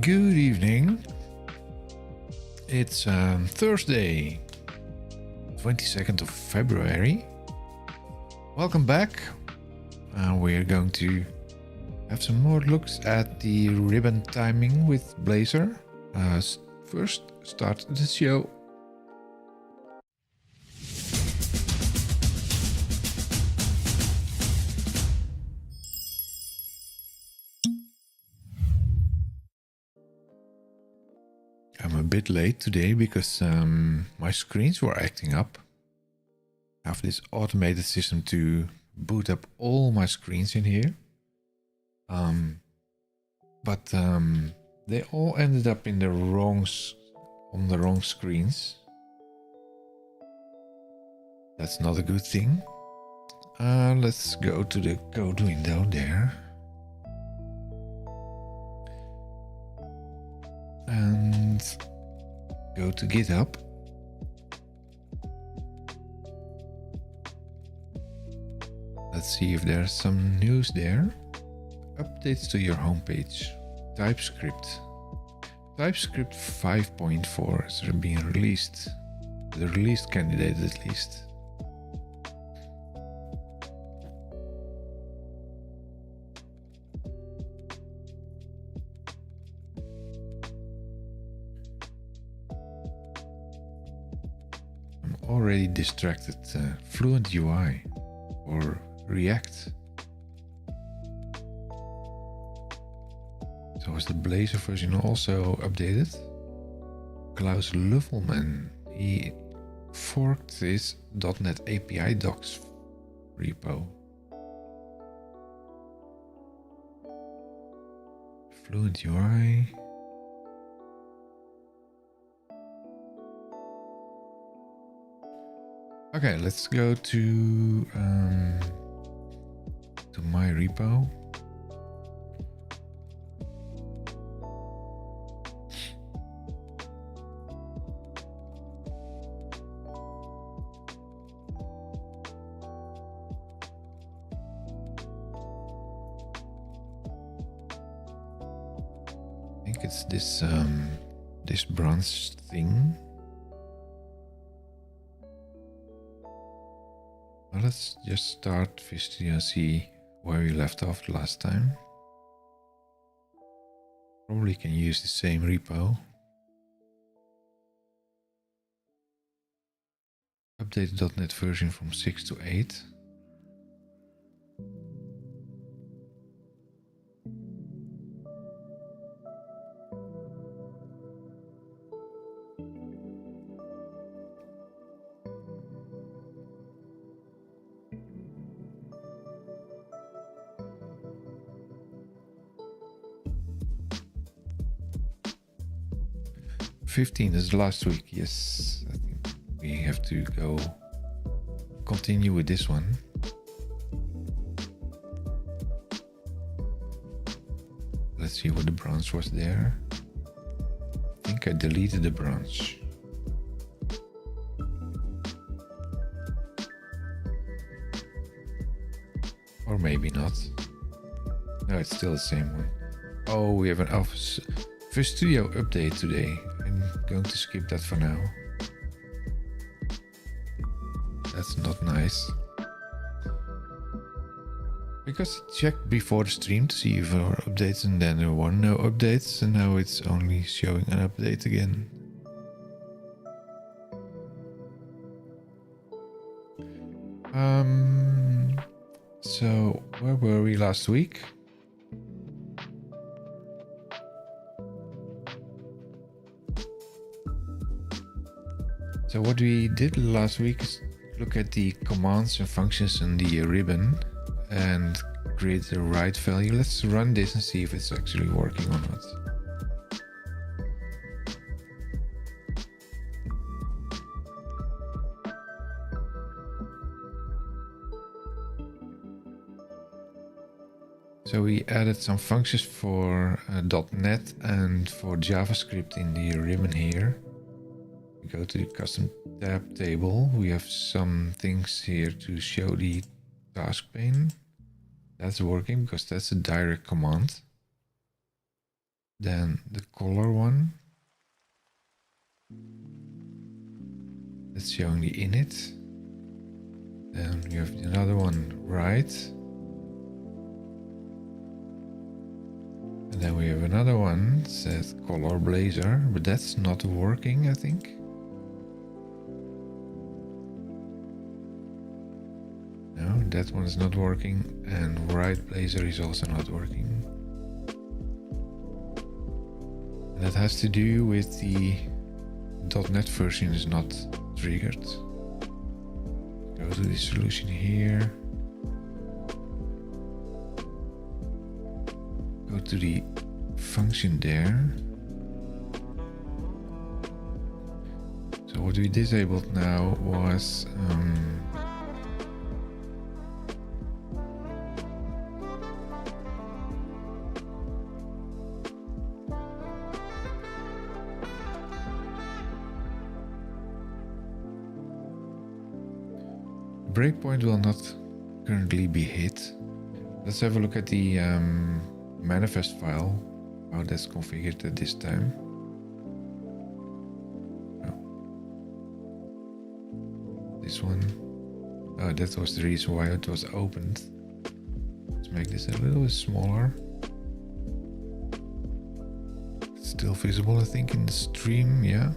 Good evening. It's Thursday, 22nd of February. Welcome back. We're going to have some more looks at the ribbon timing with Blazor. First, start the show. I'm a bit late today because my screens were acting up. I have this automated system to boot up all my screens in here. But they all ended up in the on the wrong screens. That's not a good thing. Let's go to the code window there. And go to GitHub. Let's see if there's some news there. Updates to your homepage. TypeScript 5.4 is being released. The released candidate at least. Already distracted. Fluent UI or React. So is the Blazor version also updated? Klaus Luffelman, he forked his .NET API docs repo. Fluent UI. Okay, let's go to my repo. I think it's this this branch thing. Well, let's just start Vista and see where we left off last time. Probably can use the same repo. Updated .NET version from 6 to 8. '15 is last week. Yes, I think we have to go continue with this one. Let's see what the branch was there. I think I deleted the branch. Or maybe not. No, it's still the same one. Oh, we have an Office Studio update today. I'm going to skip that for now. That's not nice. Because I checked before the stream to see if there were updates and then there were no updates, and now it's only showing an update again. So where were we last week? So what we did last week is look at the commands and functions in the ribbon and create the right value. Let's run this and see if it's actually working or not. So we added some functions for .NET and for JavaScript in the ribbon here. Go to the custom tab table. We have some things here to show the task pane. That's working because that's a direct command. Then the color one. That's showing the init. Then we have another one right. And then we have another one that says color Blazor, but that's not working, I think. No, that one is not working, and right Blazor is also not working. And that has to do with the .NET version is not triggered. Go to the solution here. Go to the function there. So what we disabled now was breakpoint will not currently be hit. Let's have a look at the manifest file, how that's configured at this time. Oh. This one. Oh, that was the reason why it was opened. Let's make this a little bit smaller. It's still visible, I think, in the stream, yeah.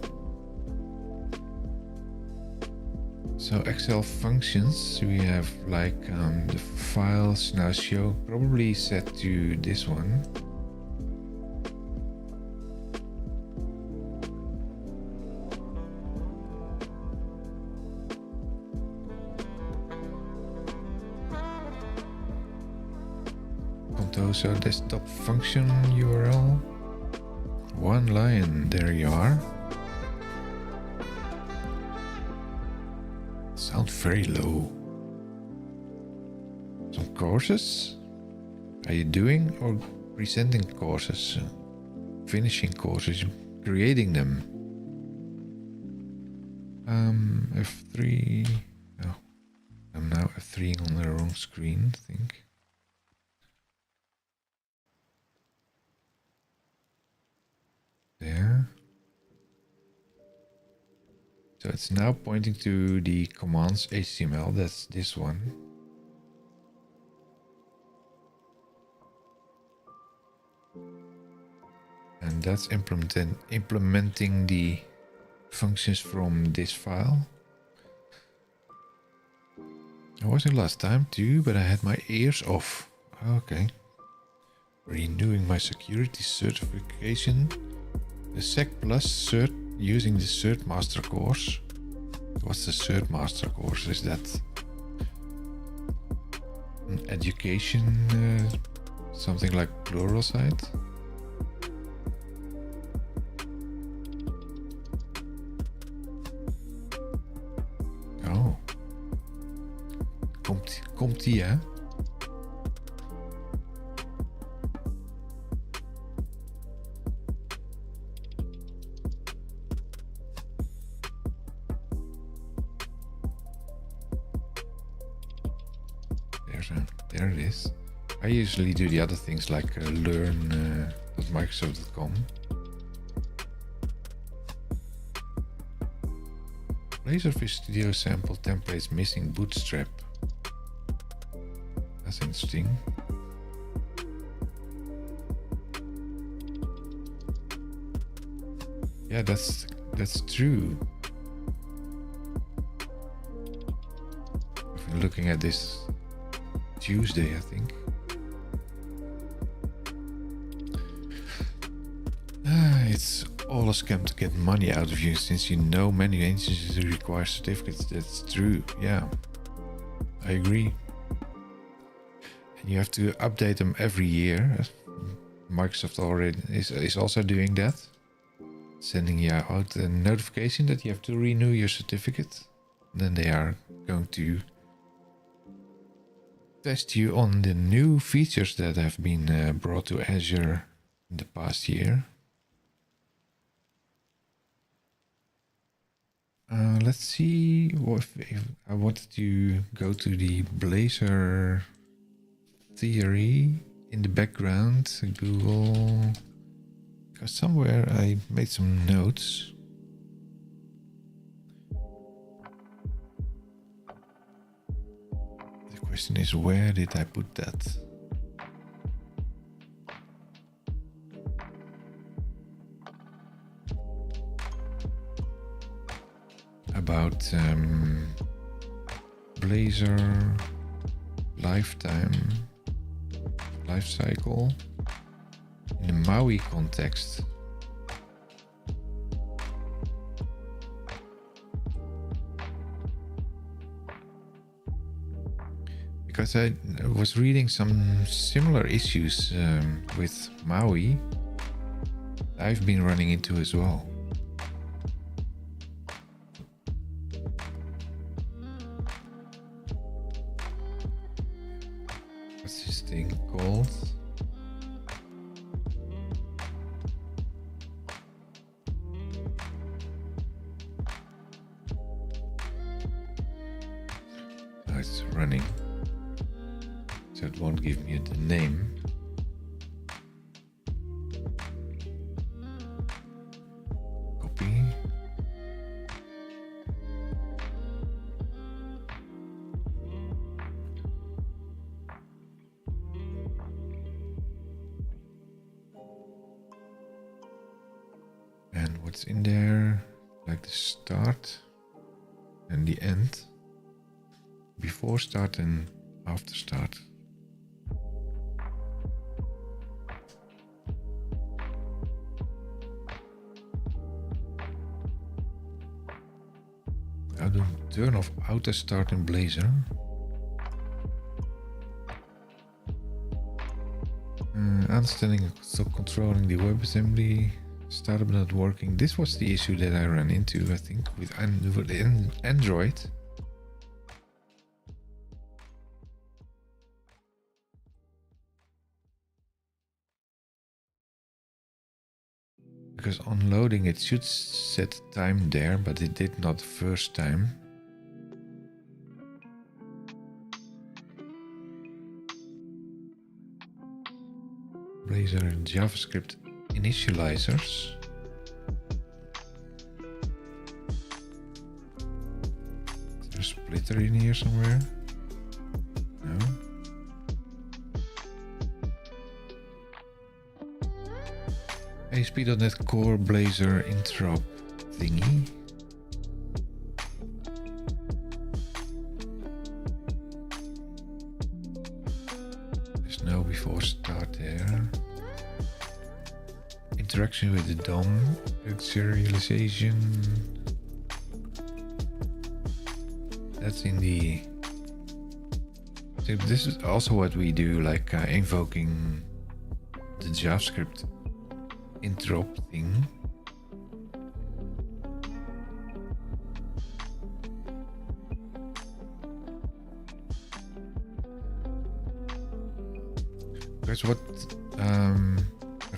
So Excel functions, we have like the files now show, probably set to this one. Contoso desktop function URL. One line, there you are. Sound very low. Some courses? Are you doing or presenting courses? Finishing courses? Creating them? F3. Oh, I'm now F3 on the wrong screen, I think. There. So it's now pointing to the commands HTML, that's this one. And that's implementing the functions from this file. I was in last time too, but I had my ears off. Okay. Renewing my security certification. The Sec Plus cert using the Cert Master course. What's the Cert Master course? Is that an education, something like Pluralsight? Oh. Komt die, hè? There it is. I usually do the other things like learn.microsoft.com. Blazor Visual Studio sample templates missing bootstrap. That's interesting. Yeah, that's true. If we're looking at this Tuesday, I think. It's all a scam to get money out of you, since you know many agencies require certificates. That's true, yeah. I agree. And you have to update them every year. Microsoft already is also doing that. Sending you out a notification that you have to renew your certificate. Then they are going to test you on the new features that have been brought to Azure in the past year. Let's see if I wanted to go to the Blazor theory in the background. Google Because somewhere I made some notes. The question is, where did I put that? About Blazor lifetime life cycle in the Maui context. Because I was reading some similar issues with Maui I've been running into as well. What's this thing called? Oh, it's running. So it won't give me the name. Copy. And what's in there? Like the start and the end. Before start and after start. How to turn off auto start in Blazor. Understanding so controlling the WebAssembly startup not working. This was the issue that I ran into, I think, with Android. Because on loading it should set time there, but it did not the first time. Blazor and JavaScript initializers. Is there a splitter in here somewhere? No. ASP.NET Core Blazor Interop thingy. There's no before start there. Interaction with the DOM, serialization. That's in the. So this is also what we do, like invoking the JavaScript Interop thing. Because what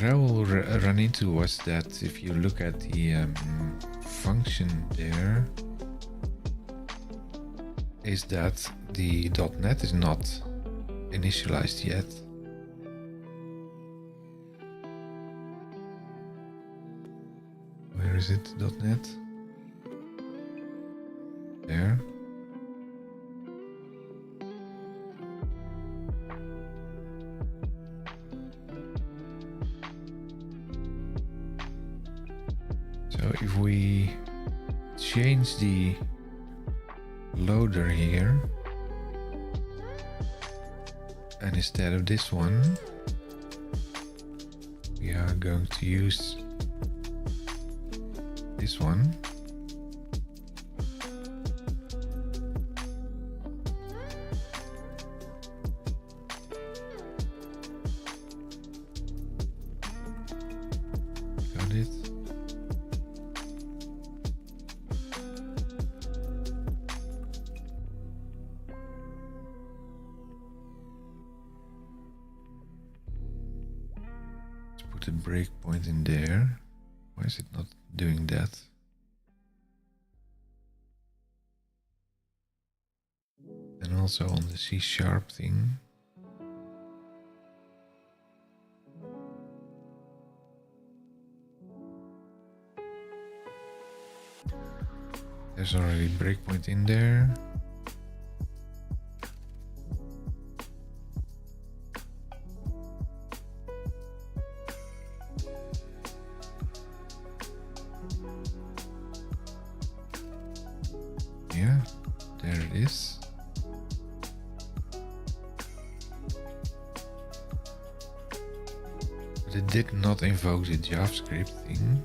Raoul ran into was that if you look at the function there, is that the .NET is not initialized yet. Where is it, .NET? There. So if we change the loader here, and instead of this one, we are going to use this one. Got it. Let's put a breakpoint in there. Why is it not doing that? And also on the C# thing. There's already breakpoint in there. Yeah, there it is. But it did not invoke the JavaScript thing.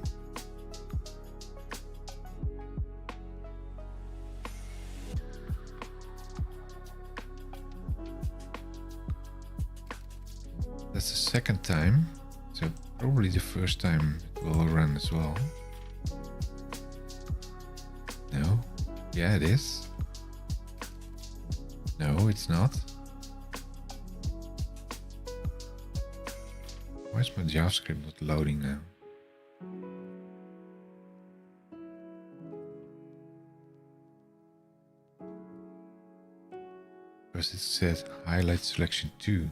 That's the second time, so probably the first time it will run as well. No? Yeah, it is. No, it's not. Why is my JavaScript not loading now? Because it said highlight selection 2.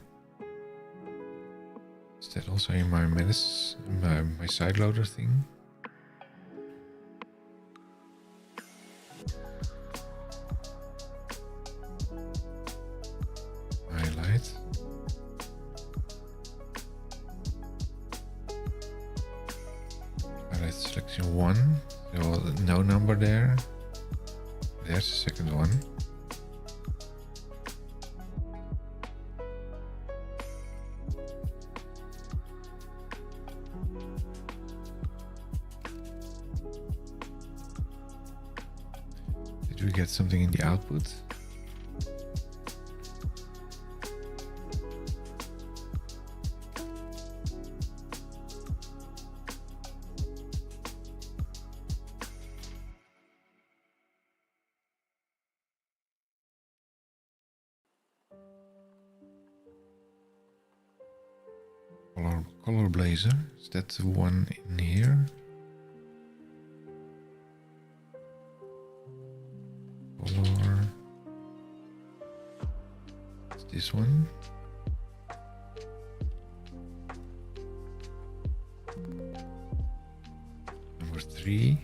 Is that also in my my side loader thing? Highlight. Highlight selection 1. So no number there. There's the second one. Did we get something in the output? Color Blazor, is that the one in here? Color. It's this one. Number 3.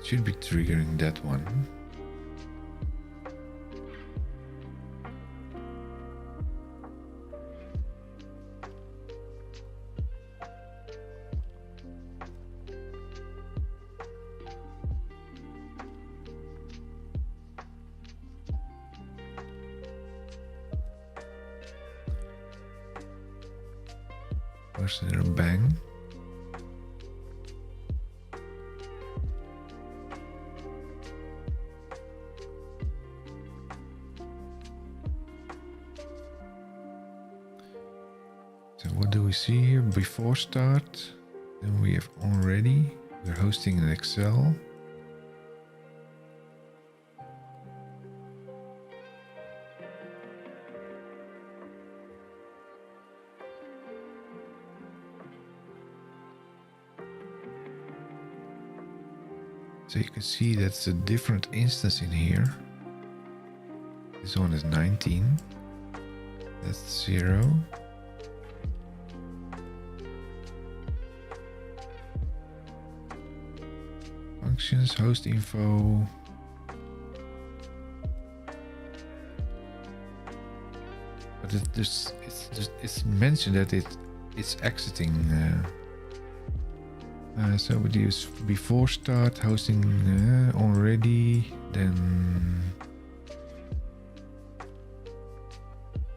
Should be triggering that one. Was there a bang? So what do we see here? Before start, then we have already. We're hosting an Excel. So you can see that's a different instance in here. This one is 19. That's 0. Functions, host info. But it's mentioned that it's exiting. So we use before start, hosting already, then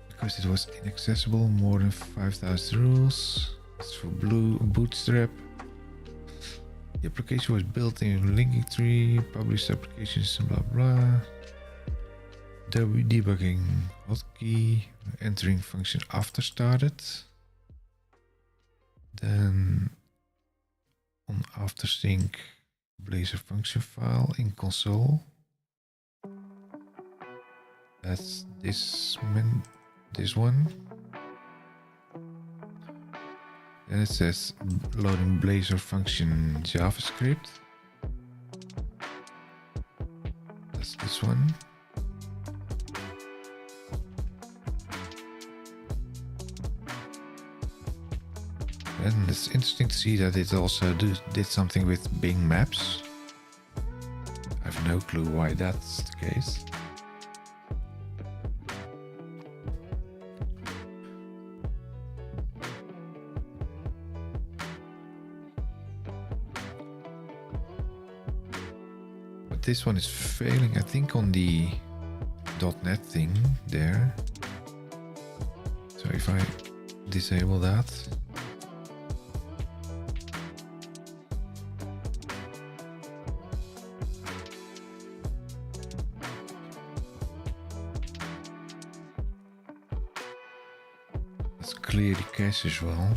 because it was inaccessible, more than 5,000 rules. It's for Bootstrap. The application was built in linking tree, published applications, blah blah. Debugging hotkey, entering function after started. Then on after sync Blazor function file in console. That's this one. Then it says loading Blazor function JavaScript. That's this one. And it's interesting to see that it also did something with Bing Maps. I have no clue why that's the case. But this one is failing, I think, on the .NET thing there. So if I disable that. Let's clear the cache as well.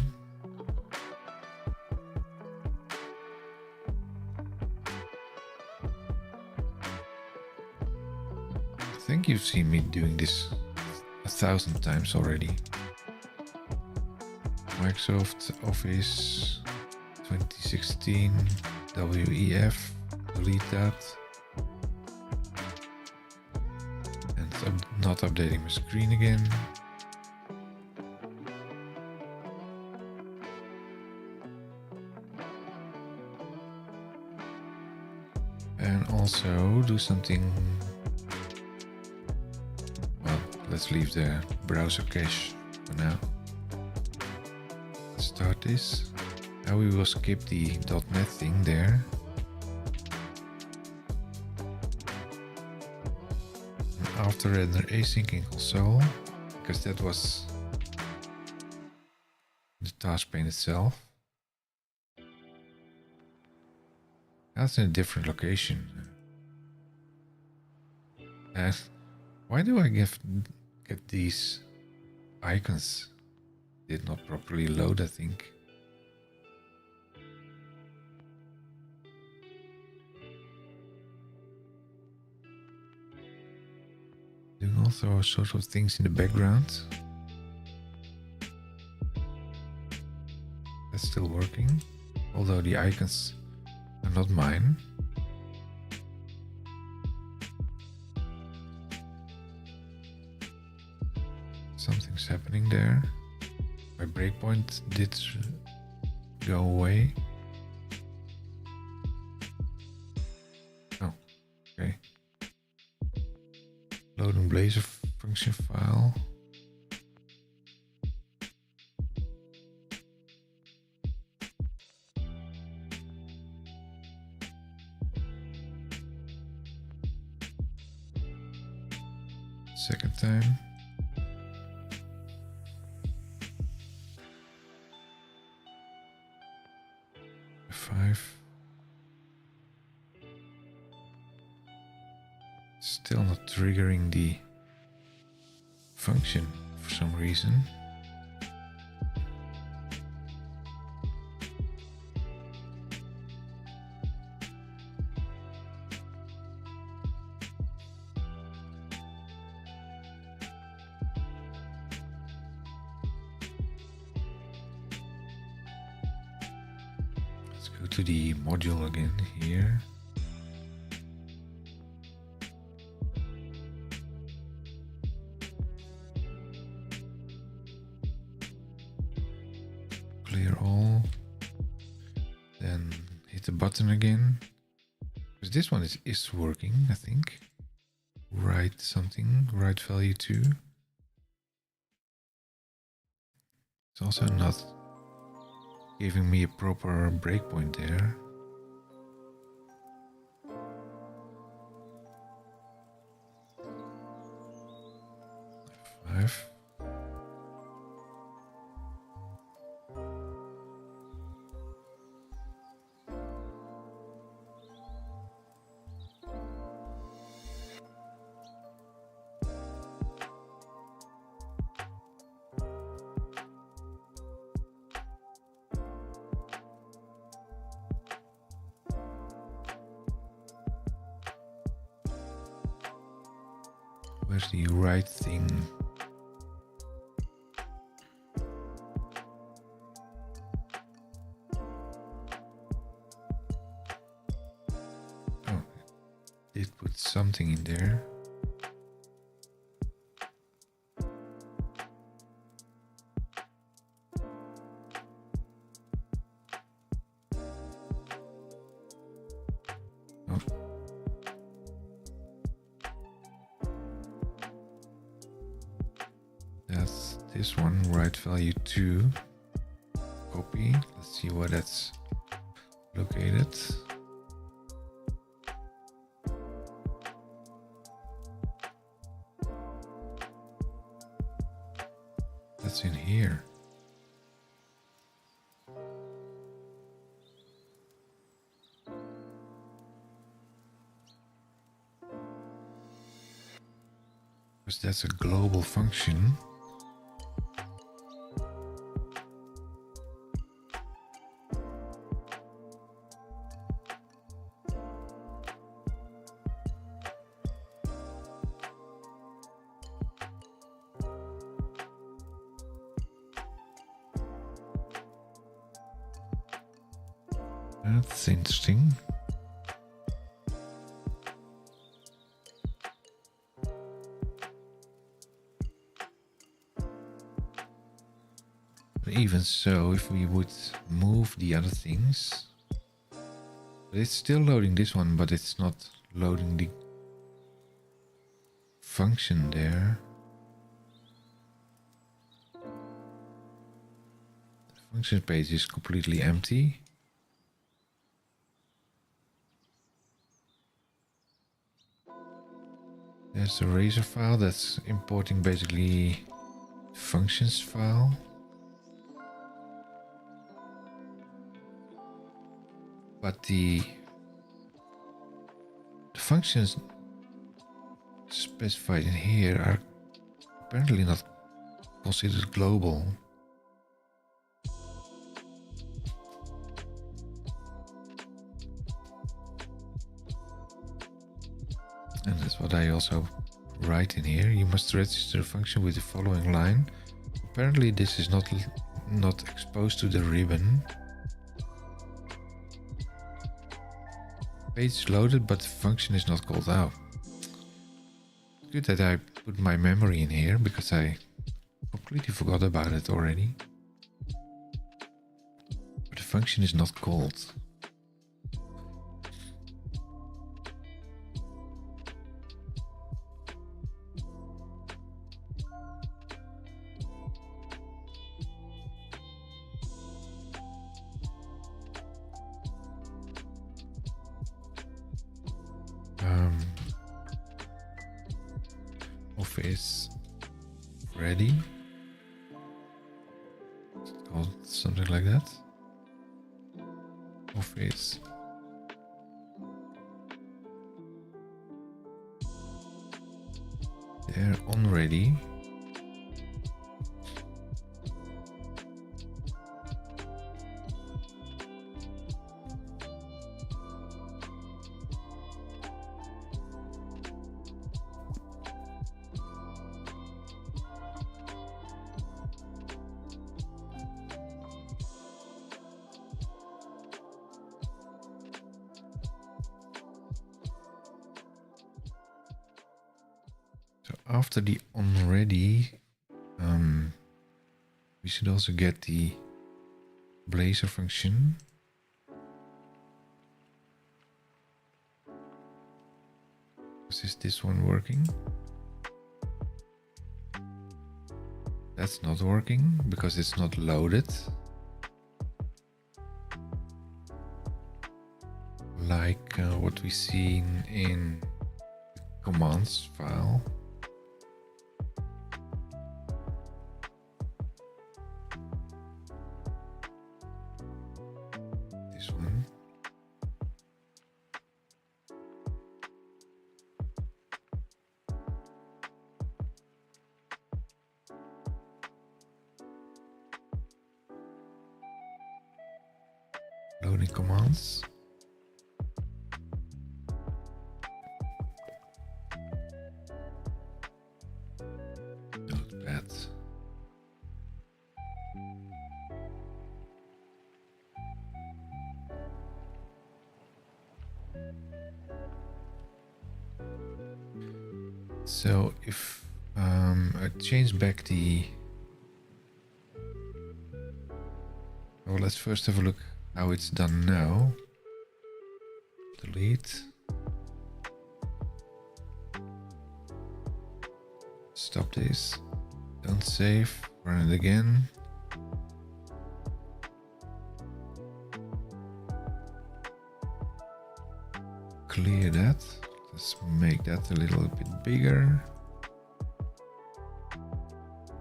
I think you've seen me doing this 1,000 times already. Microsoft Office 2016 WEF, delete that. And not updating my screen again. And also do something. Well, let's leave the browser cache for now. Start this. Now we will skip the .NET thing there. And after render async in console, because that was the task pane itself. That's in a different location. And why do I get these icons? Did not properly load, I think. Doing also sort of things in the background. That's still working, although the icons are not mine. Something's happening there. My breakpoint did go away. Oh, okay. Loading Blazor function file. Second time. F5. Still not triggering the function for some reason. Let's go to the module again here. Clear all. Then hit the button again. Because this one is working, I think. Write something, write value to. It's also not giving me a proper breakpoint there. F5. Where's the right thing? Oh, it put something in there. That's this one, right value 2. Copy. Let's see where that's located. That's in here. Because that's a global function. That's interesting. But even so, if we would move the other things, it's still loading this one, but it's not loading the function there. The function page is completely empty. There's a Razor file that's importing basically functions file. But the functions specified in here are apparently not considered global. And that's what I also write in here. You must register a function with the following line. Apparently this is not exposed to the ribbon. Page is loaded, but the function is not called out. Good that I put my memory in here, because I completely forgot about it already. But the function is not called. Office ready. It's called something like that. Office. They're on ready. After the onReady, we should also get the Blazor function. Is this one working? That's not working because it's not loaded. Like what we see in the commands file. This one. Loading commands. Notepad. So if I change back the... Well, let's first have a look how it's done now. Delete. stop this. Don't save. Run it again. Clear that. Let's make that a little bit bigger.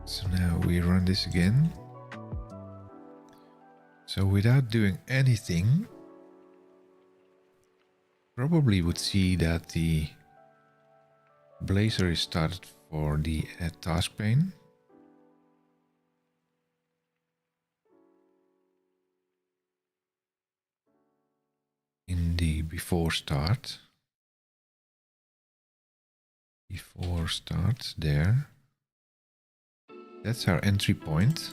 So now we run this again. So without doing anything, probably would see that the Blazor is started for the task pane. In the before start there. That's our entry point.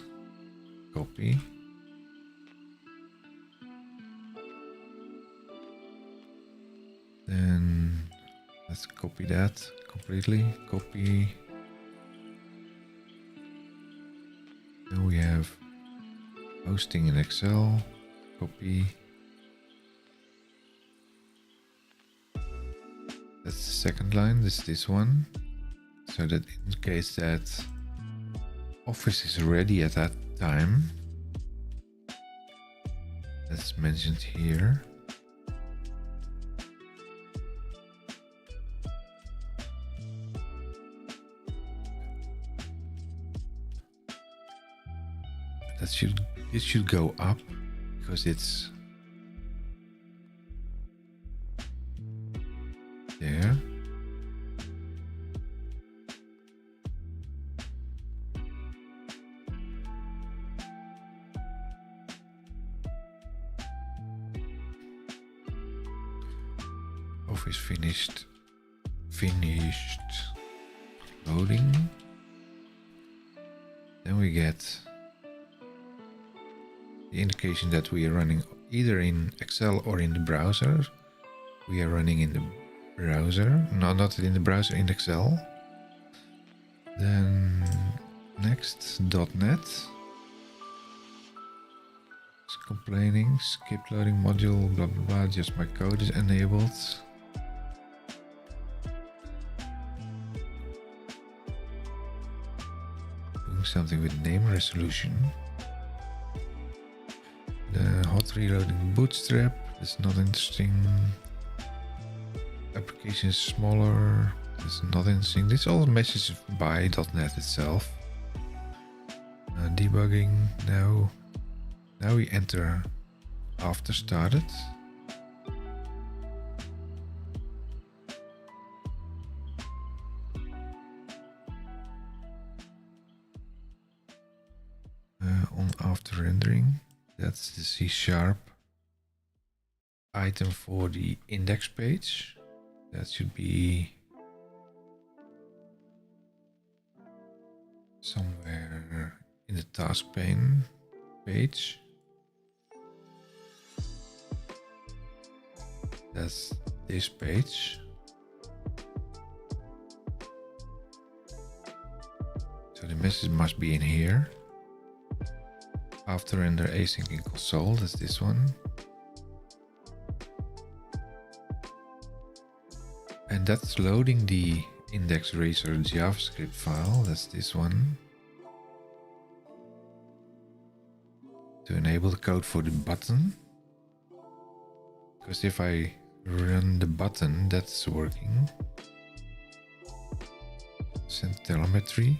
Copy. Then let's copy that completely. Copy. Then we have hosting in Excel. Copy. That's the second line. This one. So that indicates that Office is ready at that time. That's mentioned here. It should go up because it's there. Office finished loading. Then we get the indication that we are running either in Excel or in the browser. We are running in the browser, no, not in the browser, in Excel. Then next, .NET. It's complaining, skip loading module, blah blah blah, just my code is enabled. Doing something with name resolution. The hot reloading bootstrap, that's not interesting. Application is smaller, that's not interesting. This all messages by .NET itself. Debugging, now we enter after started. On after rendering. That's the C# item for the index page. That should be somewhere in the task pane page. That's this page. So the message must be in here. After render async in console, that's this one. And that's loading the index razor JavaScript file, that's this one. To enable the code for the button. Because if I run the button, that's working. Send telemetry.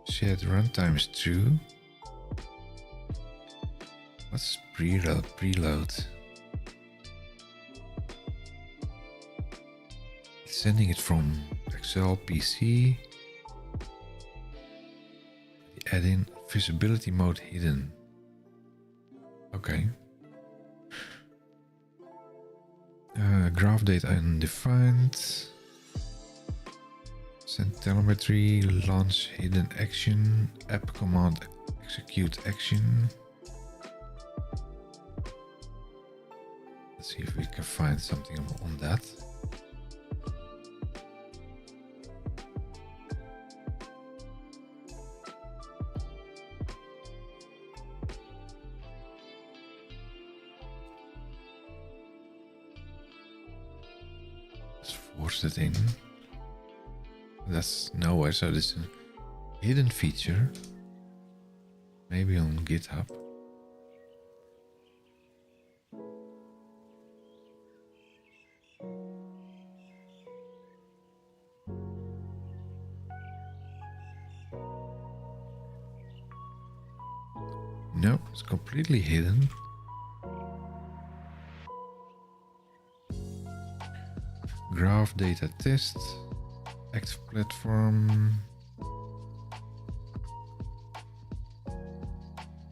Shared runtime is true. What's preload? It's sending it from Excel PC. The add-in visibility mode hidden. Okay. Graph data undefined. Send telemetry, launch hidden action, app command execute action. Let's see if we can find something on that. imports that in. That's nowhere, so this is a hidden feature. Maybe on GitHub. No, it's completely hidden. Graph data test, active platform,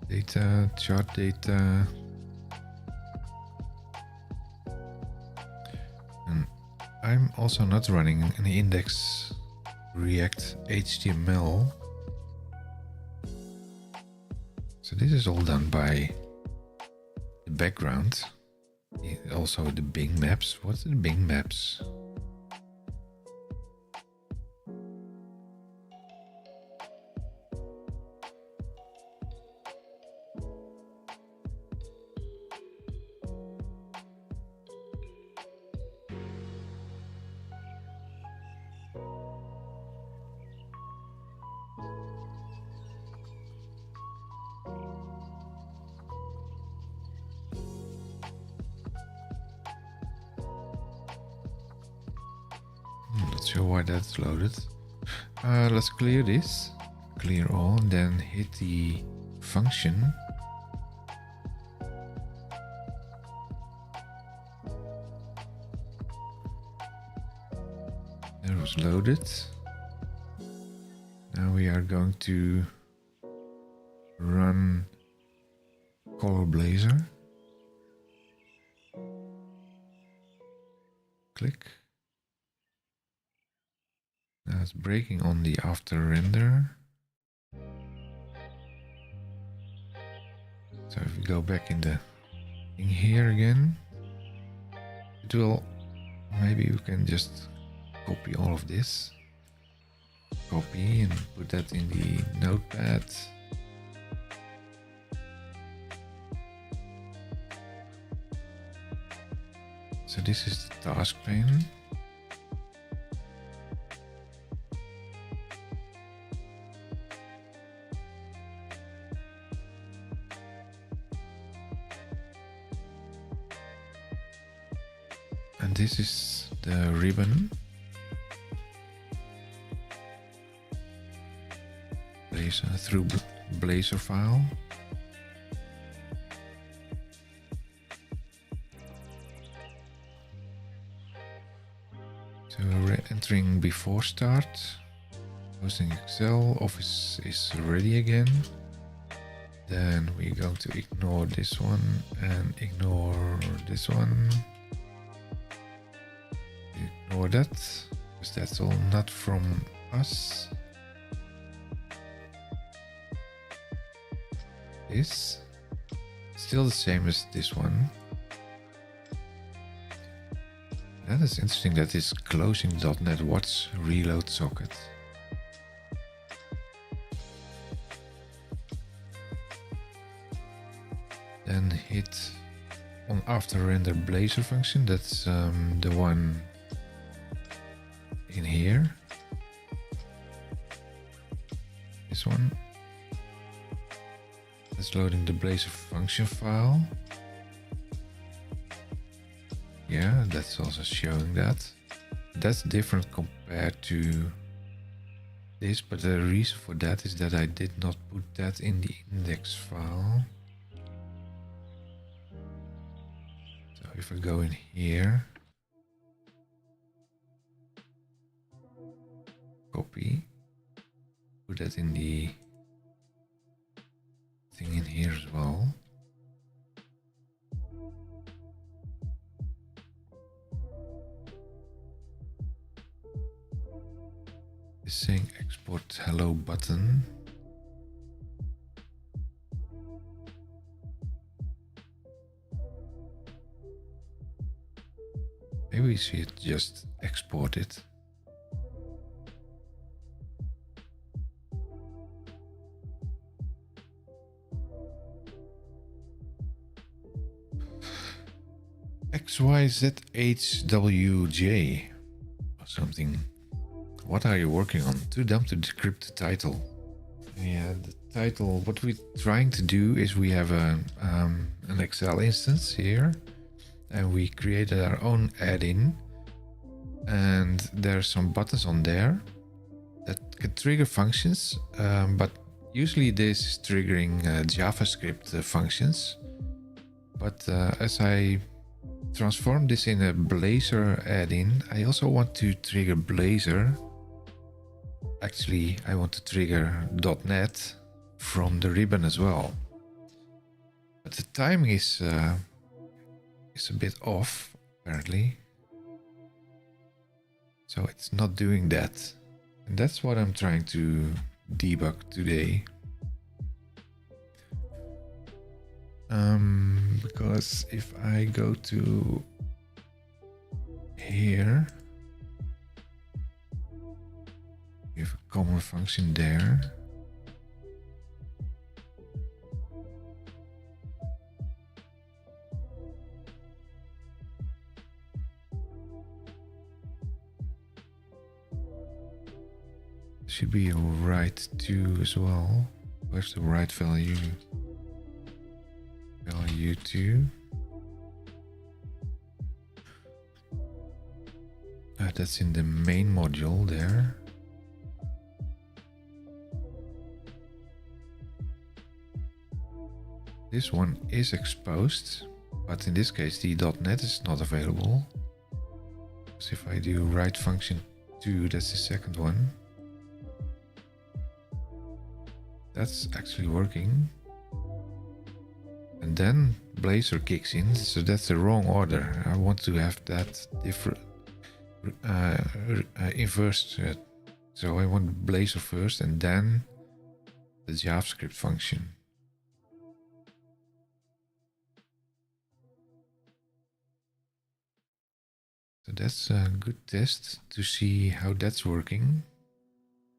data, chart data. And I'm also not running an index React HTML. So this is all done by the background. Also the Bing maps. What's the Bing maps? Not sure why that's loaded. Let's clear this. Clear all, and then hit the function. That was loaded. Now we are going to run color Blazor. Click. Now it's breaking on the after render. So if we go back in the thing here again, it will, maybe we can just copy all of this. Copy and put that in the notepad. So this is the task pane. And this is the ribbon. Blazor through Blazor file. So we're entering before start. Hosting Excel. Office is ready again. Then we're going to ignore this one and ignore this one. Ignore that, because that's all not from us. This still the same as this one. That is interesting, that is closing .NET Watch reload socket. Then hit on after render Blazor function. That's the one in here. This one. That's loading the Blazor function file. Yeah, that's also showing that. That's different compared to this, but the reason for that is that I did not put that in the index file. So if I go in here, copy, put that in the thing in here as well. It's saying export hello button. Maybe we should just export it. XYZHWJ. something. What are you working on? Too dumb to decrypt the title. Yeah, the title. What we're trying to do is we have an Excel instance here, and we created our own add-in, and there's some buttons on there that can trigger functions, but usually this is triggering JavaScript functions. But as I transform this in a Blazor add-in, I also want to trigger Blazor. Actually, I want to trigger .NET from the ribbon as well. But the timing is a bit off, apparently. So it's not doing that. And that's what I'm trying to debug today. Because if I go to here, we have a common function there. Should be a right 2 as well. Where's the right value? Value 2. That's in the main module there. This one is exposed, but in this case the .NET is not available. So if I do write function 2, that's the second one. That's actually working. And then Blazor kicks in, so that's the wrong order. I want to have that different inverse. So I want Blazor first and then the JavaScript function. So that's a good test to see how that's working.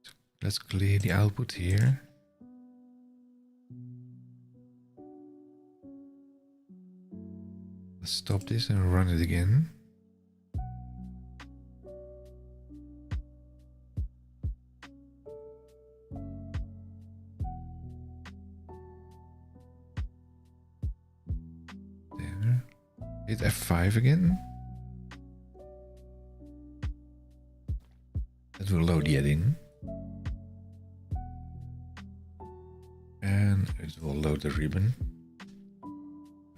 So let's clear the output here. Let's stop this and run it again. There. Hit F5 again. That will load the add-in. And it will load the ribbon.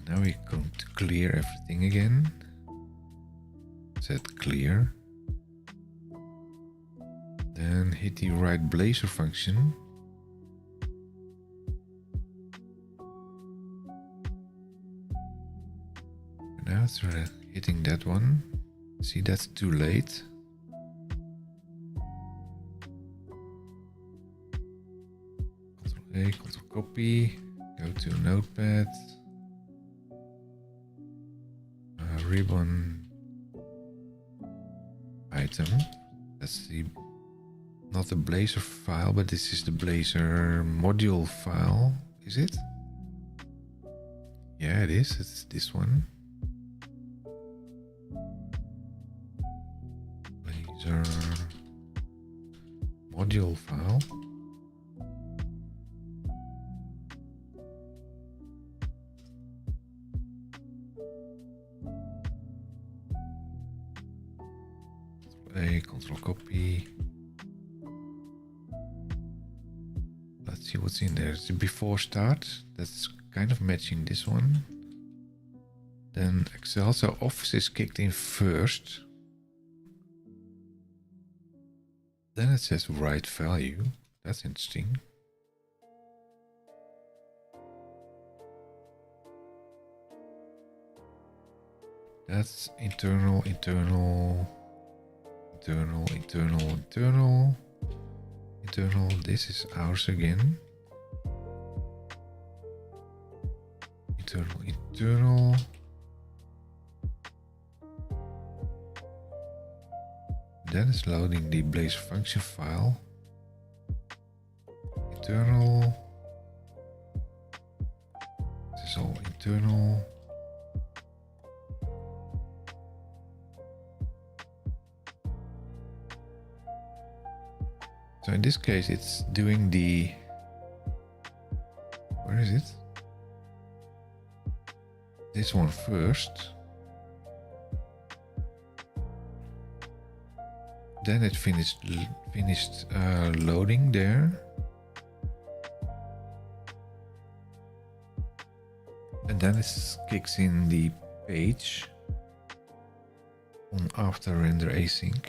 Now we're going to clear everything again. Set clear. Then hit the write Blazor function. And now it's hitting that one. See, that's too late. Ctrl A, Ctrl copy. Go to Notepad. Ribbon item. That's the not the Blazor file, but this is the Blazor module file. Is it? Yeah, it is. It's this one. Blazor module file. Control copy. Let's see what's in there. It's before start. That's kind of matching this one. Then Excel. So Office is kicked in first. Then it says write value. That's interesting. That's internal. This is ours again. Internal. Then it's loading the Blazor function file. Internal. This is all internal. in this case, it's doing the, where is it? This one first. Then it finished loading there. And then it kicks in the page on after render async.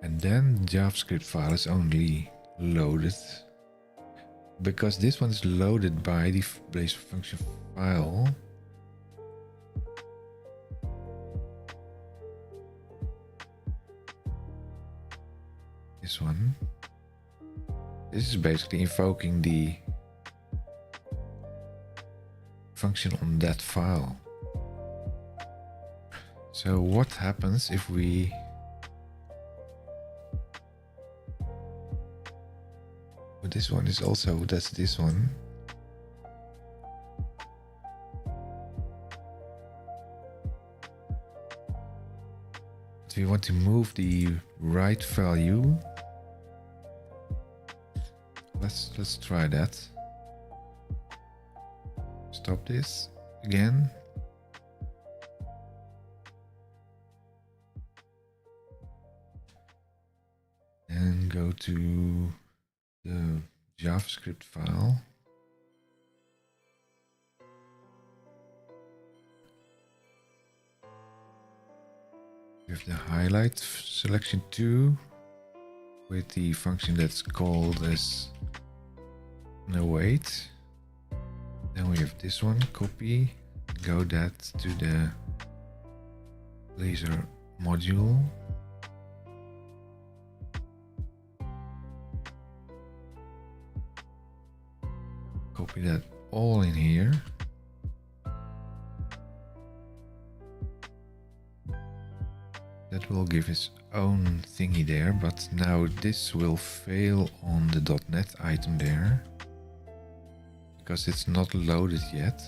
And then the JavaScript file is only loaded because this one is loaded by the Blazor function file. This one. This is basically invoking the function on that file. So what happens if we this one is also, that's this one. So we want to move the right value. Let's try that. Stop this again. And go to the JavaScript file. We have the highlight selection 2 with the function that's called as no wait. Then we have this one, copy, go that to the Blazor module. Copy that all in here. That will give its own thingy there, but now this will fail on the .NET item there because it's not loaded yet.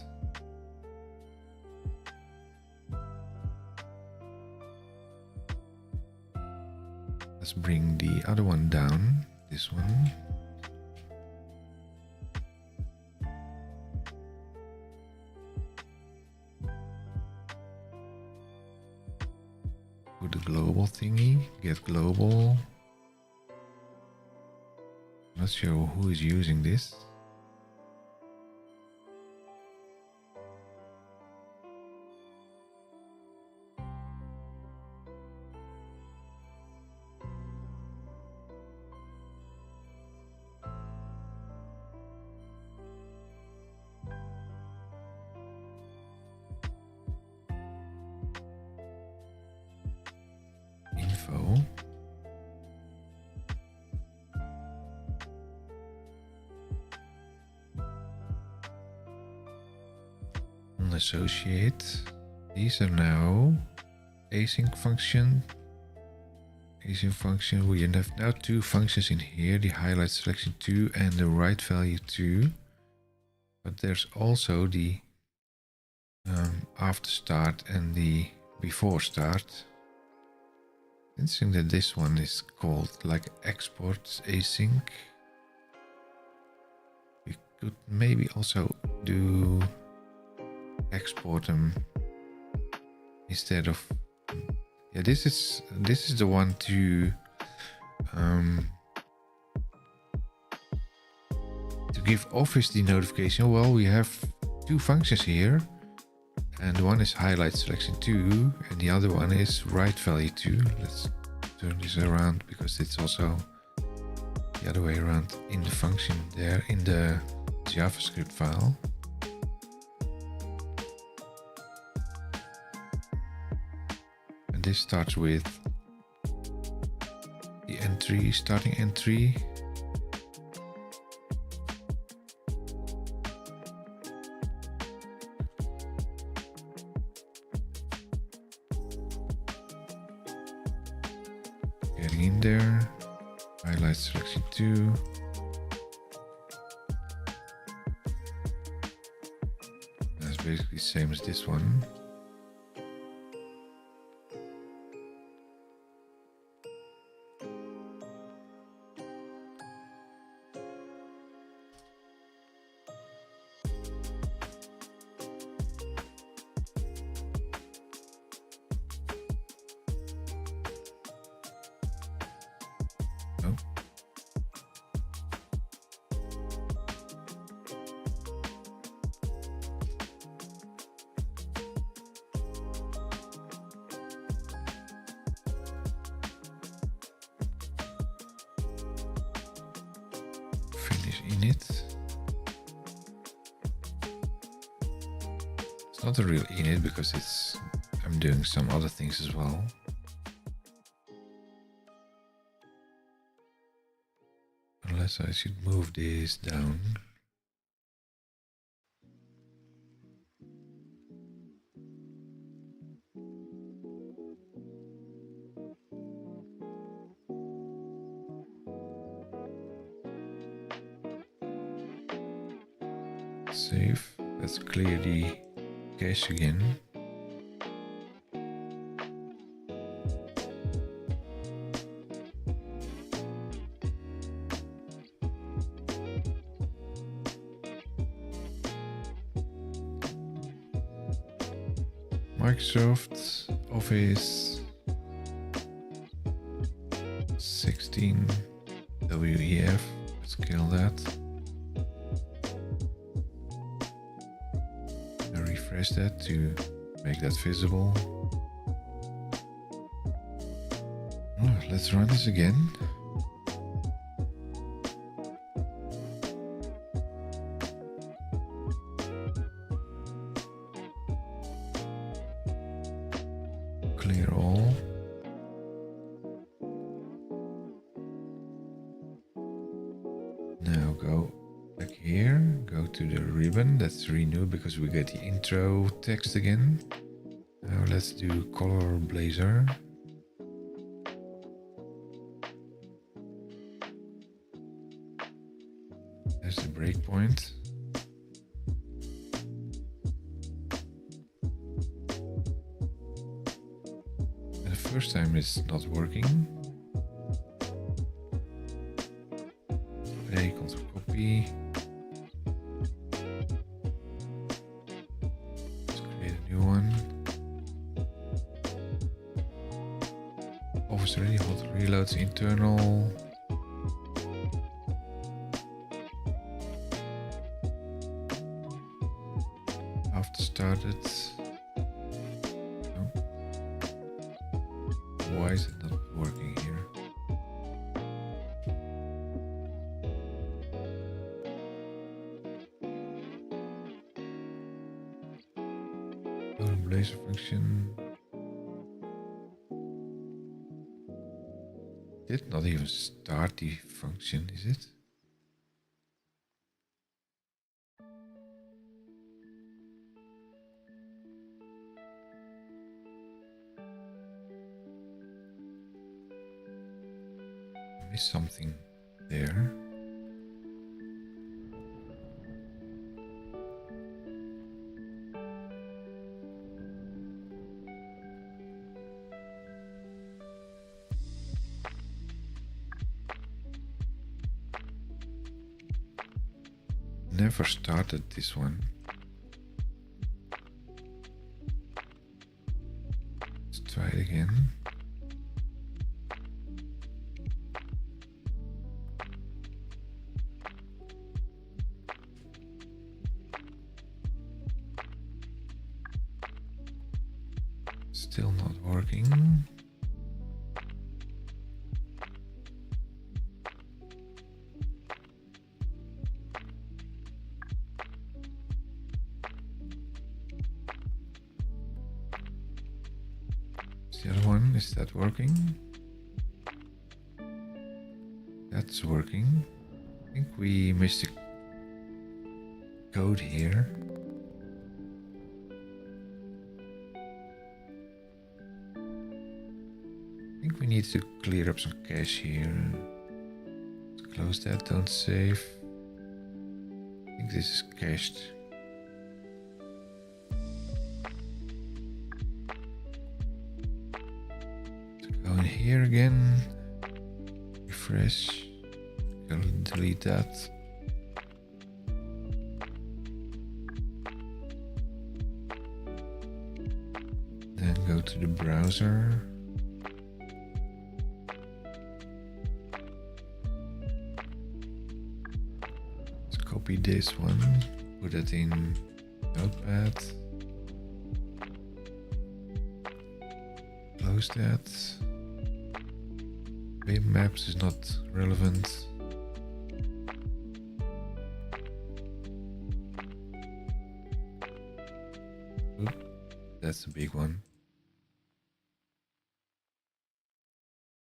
Let's bring the other one down, this one. Put the global thingy, get global. Not sure who is using this. Info. On associate, these are now async function. Async function, we have now two functions in here, the highlight selection 2 and the right value 2. But there's also the after start and the before start. Interesting that this one is called like export async. We could maybe also do export them instead of, yeah, this is the one to give Office the notification. Well, we have two functions here, and one is highlight selection 2 and the other one is right value 2. Let's turn this around because it's also the other way around in the function there in the JavaScript file. And this starts with the entry, starting entry. Getting in there, highlight selection 2. That's basically the same as this one. init. It's not a real init because I'm doing some other things as well. Unless I should move this down. Save. Let's clear the cache again. Microsoft Office 16 WEF. Let's kill that. Now refresh that to make that visible. Let's run this again. Clear all. Now go back here, go to the ribbon, that's renew because we get the intro text again. Now let's do color Blazor. There's the breakpoint. And the first time it's not working. Play, Ctrl copy. Let's create a new one. Office ready, hot reloads internal. After started. No. Why is it not working here? Go to Blazor function. Did not even start the function, is it? Missed something there. Never started this one. Let's try it again. Still not working. The other one, is that working? That's working. I think we missed a code here. I think we need to clear up some cache here. Let's close that, don't save. I think this is cached. Go in here again, refresh, delete that. Then go to the browser. Let's copy this one, put it in Notepad. Close that. Maps is not relevant. that's a big one.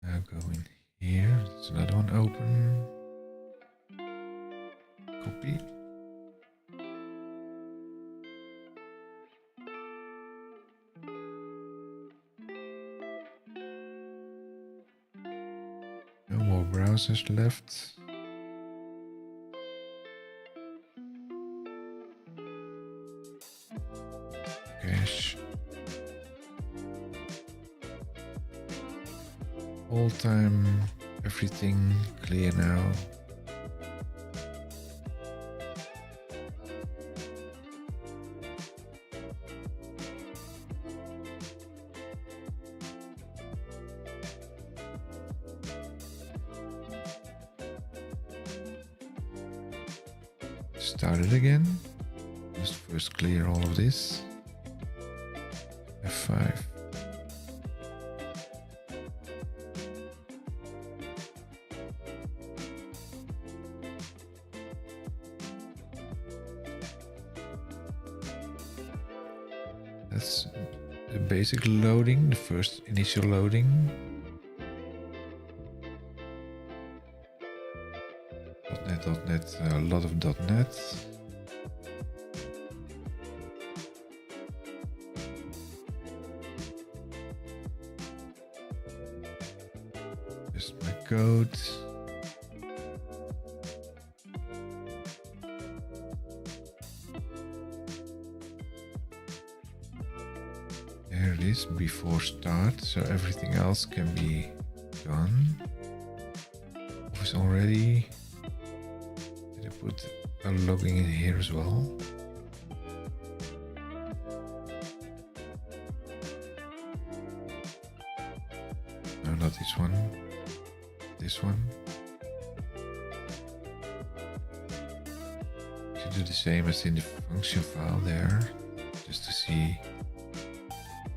Now go in here. There's another one open. Copy. No more browsers left. Cache. All time, everything clear now. Start it again. Just first clear all of this. F5. That's the basic loading, the first initial loading. .NET, a lot of .NET. Just my code. There it is, before start, so everything else can be done. Office already. Did I put a logging in here as well? No, not this one. This one. Should do the same as in the function file there, just to see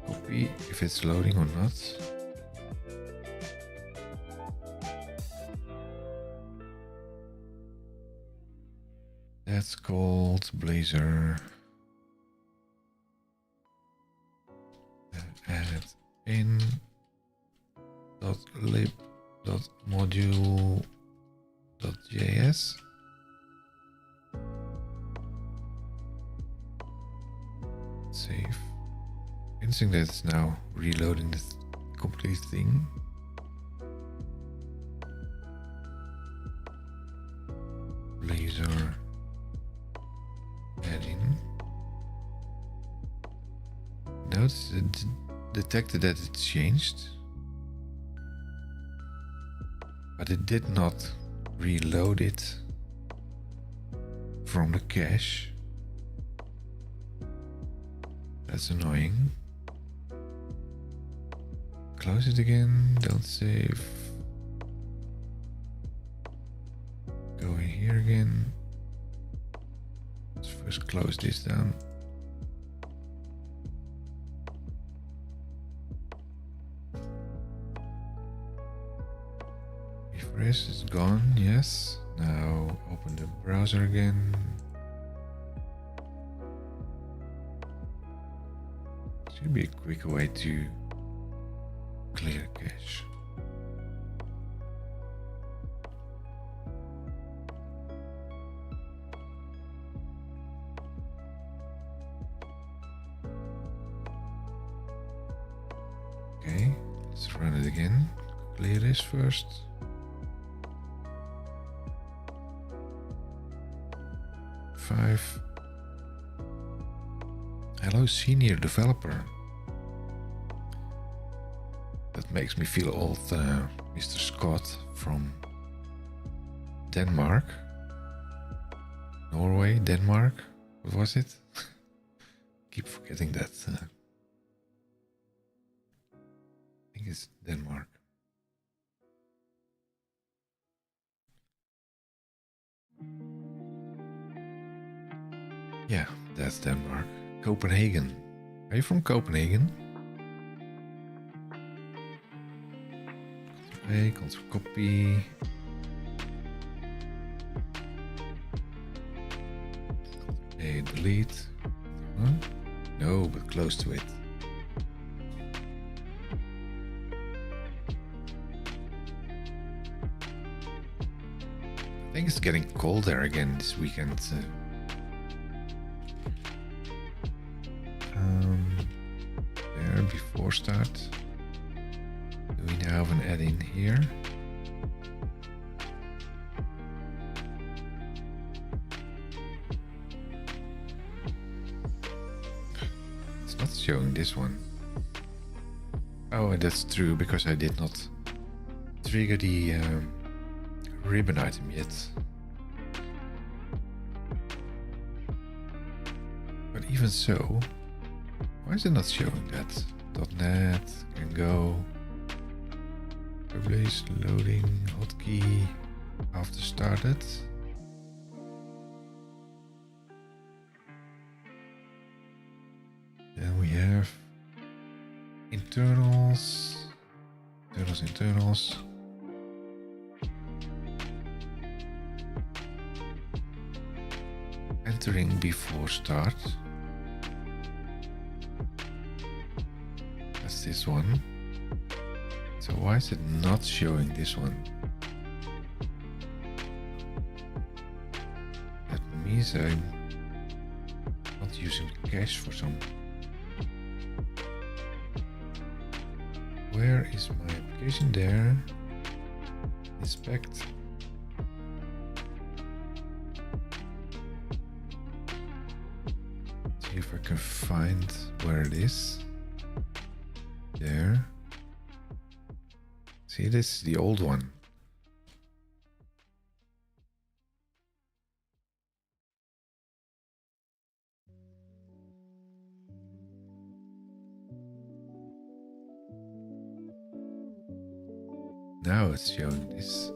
copy if it's loading or not. That's called Blazor. Add in .lib.module.js. Save. Interesting that it's now reloading the complete thing. Blazor add-in. Notice it detected that it changed, but it did not reload it from the cache. That's annoying. Close it again, don't save. Go in here again. Let's first close this down. Refresh is gone, yes. Now open the browser again. Should be a quick way to clear cache. Okay, let's run it again. Clear this first. Five. Hello, senior developer. That makes me feel old, Mr. Scott from Denmark. Norway, Denmark. What was it? Keep forgetting that. I think it's Denmark. Yeah, that's Denmark. Copenhagen. Are you from Copenhagen? Ctrl-A, Ctrl-Copy. Ctrl-A, delete. Huh? No, but close to it. think it's getting colder again this weekend. There, before start. Do we now have an add-in here? It's not showing this one. Oh, that's true, because I did not trigger the ribbon item yet. But even so, why is it not showing that? .NET can go. Publish, loading, hotkey, after started. Then we have internals. Entering before start. That's this one. So why is it not showing this one? That means I'm not using the cache for some. Where is my application? There. Inspect. See if I can find where it is. There. See, this is the old one. Now it's showing this.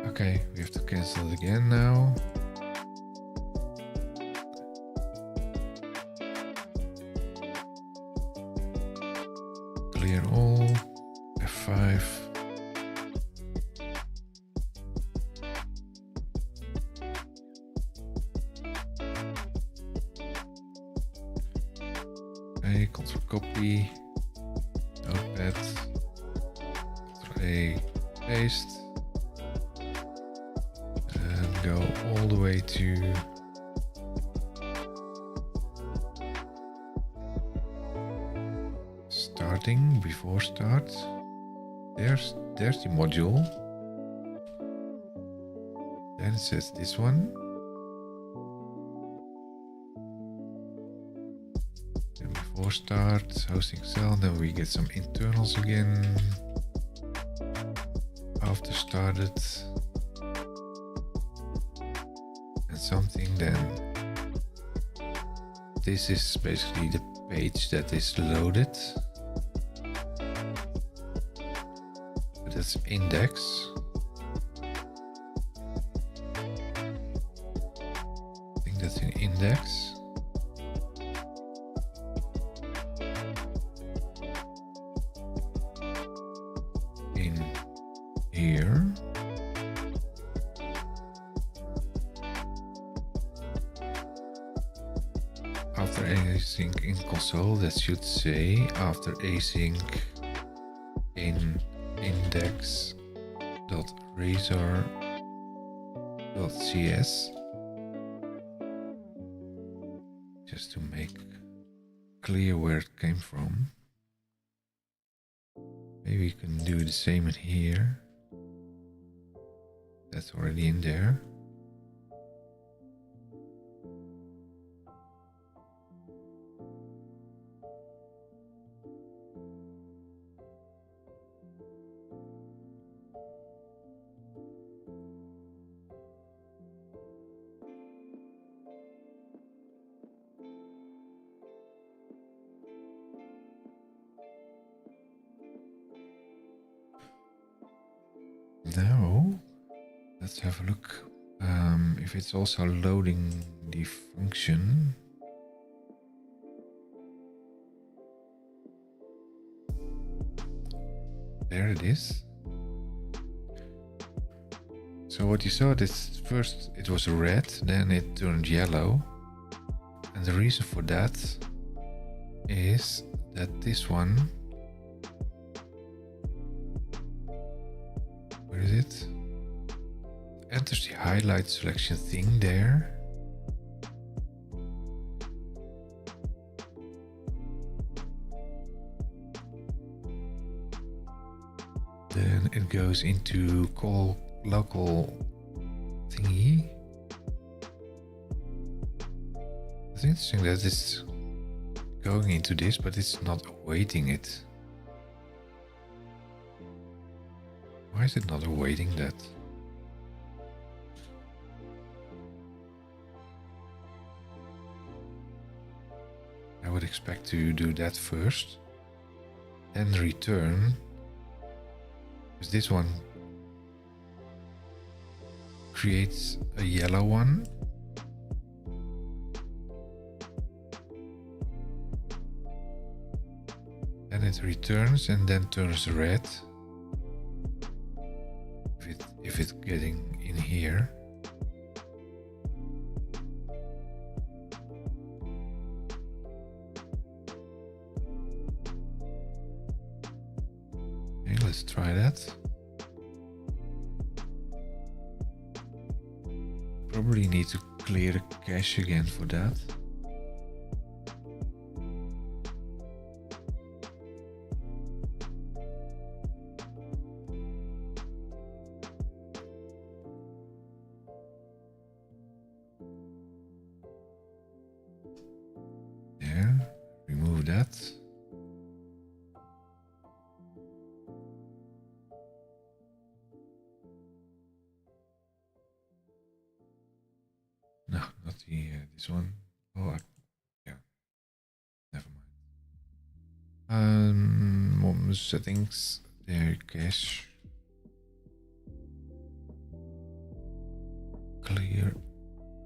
Okay, we have to cancel it again now. Clear all. F5. Okay, Ctrl copy. Notepad. Ctrl A, paste. And go all the way to starting, before start. There's the module. Then it says this one. Then before start, hosting cell, then we get some internals again. After started. And something then. This is basically the page that is loaded. That's index. I think that's an index. In here. After async in console, that should say after async in index.blazor.cs, just to make clear where it came from. Maybe you can do the same in here. That's already in there. Now, let's have a look if it's also loading the function. There it is. So what you saw is first it was red, then it turned yellow. And the reason for that is that this one is it? Enters the highlight selection thing there. Then it goes into call local thingy. It's interesting that it's going into this, but it's not awaiting it. Why is it not awaiting that? I would expect to do that first, then return. Because this one creates a yellow one. Then it returns and then turns red. If it's getting in here. Okay, let's try that. Probably need to clear the cache again for that. There, remove that. No, not the this one. Oh, yeah. Never mind. More settings. There, cache. Clear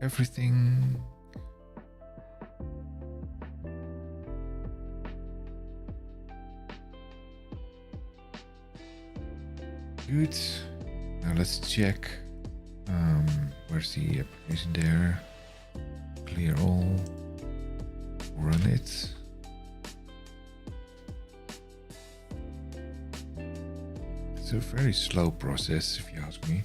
everything. Good. Now let's check. Where's the application there? Clear all. Run it. It's a very slow process, if you ask me.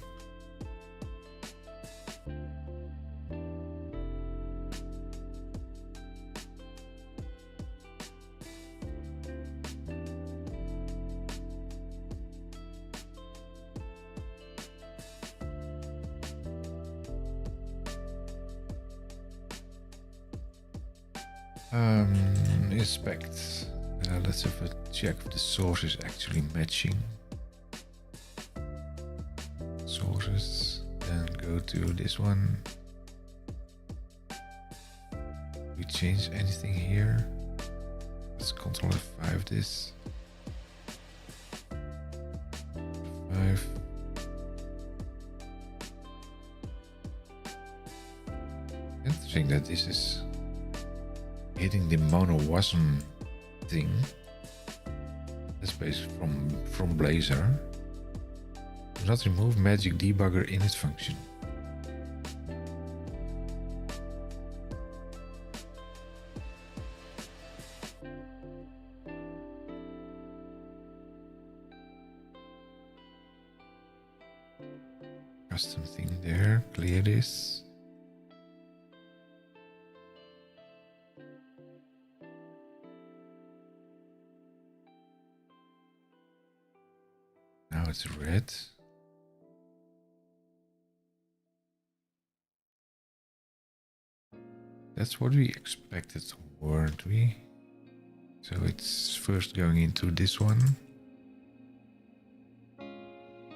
Inspect. Let's have a check if the source is actually matching. Sources. Then go to this one. We change anything here? Let's Ctrl F5 this. 5. Interesting that this is hitting the mono-wasm thing. That's based from Blazor. Do not remove magic debugger init function. Custom thing there, clear this. Now it's red. That's what we expected, weren't we? So it's first going into this one.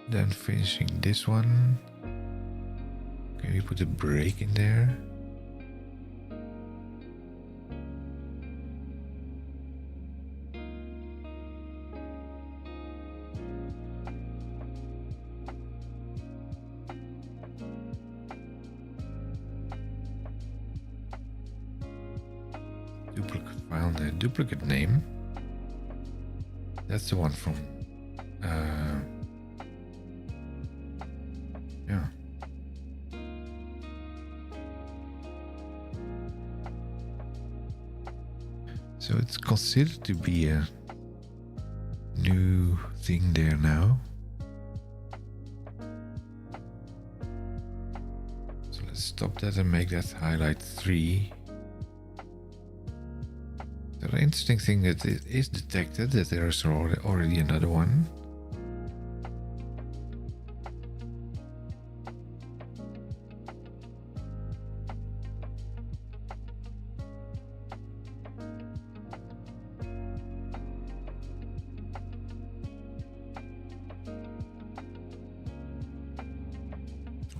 Then finishing this one. Can we put a break in there? Duplicate file name, duplicate name. That's the one from yeah. So it's considered to be a new thing there now. stop that and make that highlight 3. The interesting thing that it is detected that there is already another one.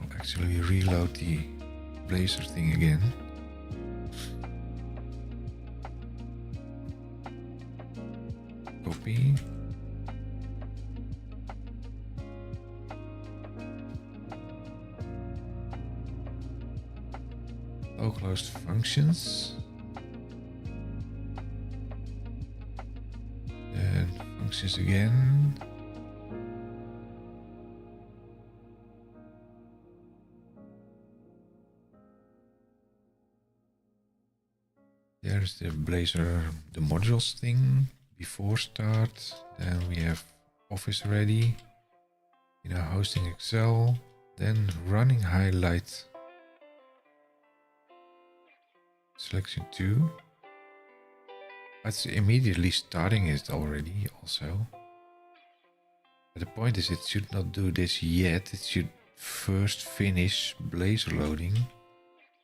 I'll actually reload the Blazor thing again. Copy. Closed functions. And functions again. There's the Blazor, the modules thing. Before start, then we have Office ready, hosting Excel, then running highlight selection 2. It's immediately starting it already also. But the point is it should not do this yet, it should first finish Blazor loading.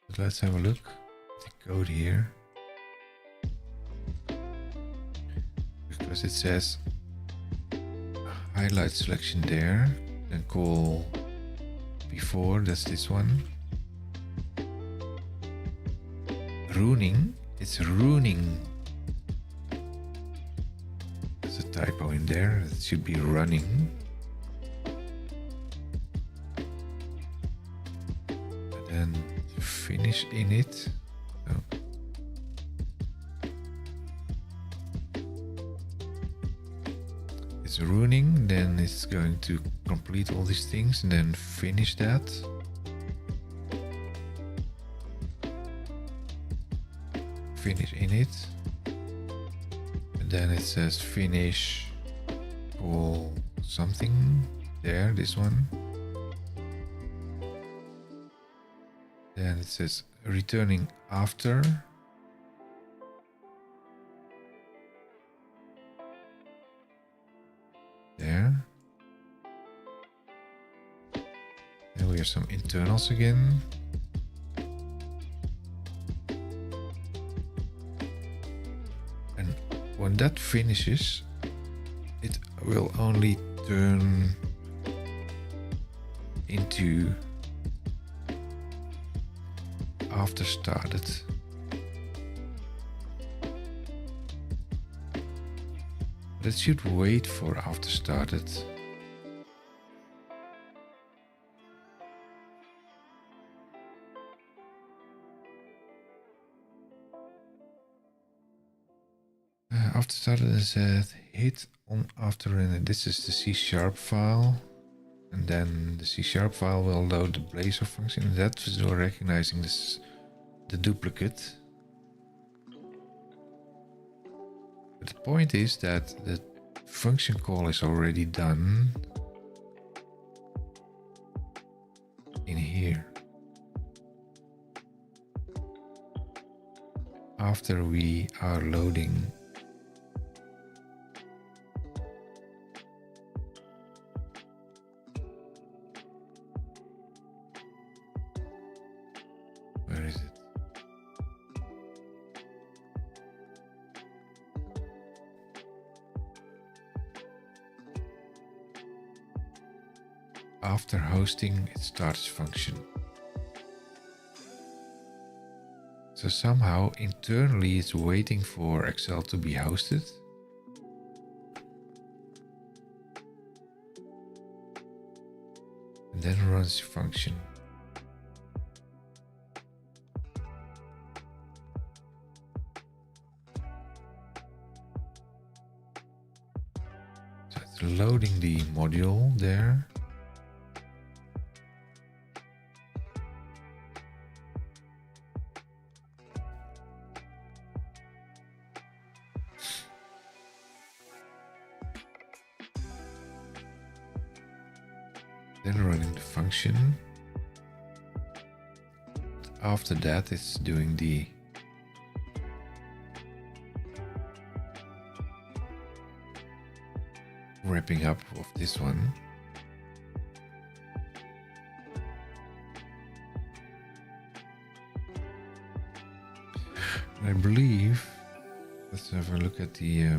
But let's have a look at the code here. Because it says highlight selection there, then call before, that's this one. Ruining, it's ruining. There's a typo in there, it should be running. And then finish in it. Oh. It's ruining, then it's going to complete all these things and then finish that. Finish in it. And then it says finish call something there, this one. Then it says returning after. There. And we have some internals again. And when that finishes, it will only turn into after started. But it should wait for after started. After started it said hit on after render. This is the C# file. And then the C# file will load the Blazor function. That is recognizing this, the duplicate. But the point is that the function call is already done in here. After we are loading where is it? After hosting, it starts function. So somehow internally it's waiting for Excel to be hosted. And then runs function. So it's loading the module there. Then running the function. after that, it's doing the wrapping up of this one. I believe, let's have a look at the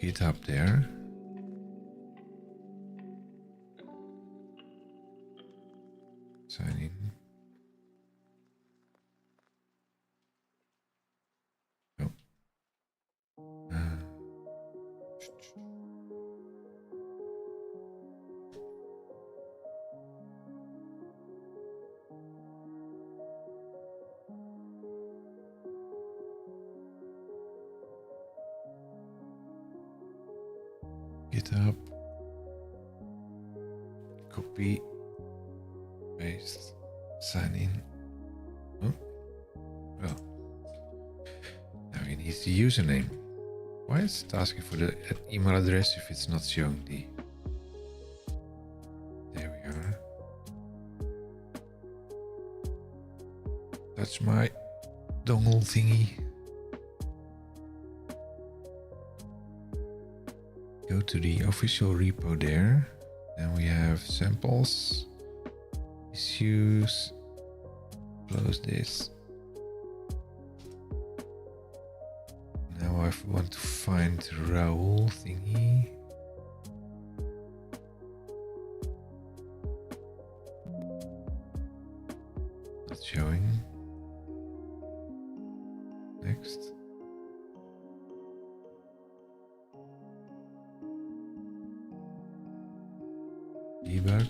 GitHub there. Sign in. Oh. GitHub. Copy. Paste. Sign in. Oh. Well. Now we need the username. Why is it asking for the email address if it's not showing the... There we are. That's my dongle thingy. Go to the official repo there. Then we have samples, issues, close this. Now I want to find Raoul thingy. Not showing. Next. Debug.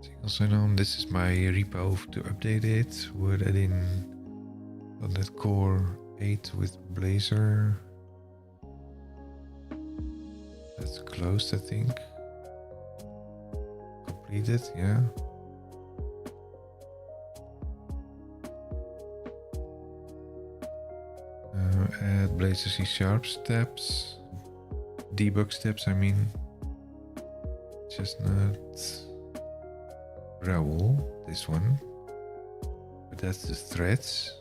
Single sign-on. This is my repo to update it. Word add in .NET Core 8 with Blazor. That's closed, I think. Completed, yeah. Add Blazor C# steps, debug steps, I mean. Chestnut, Raoul, this one. But that's the threads.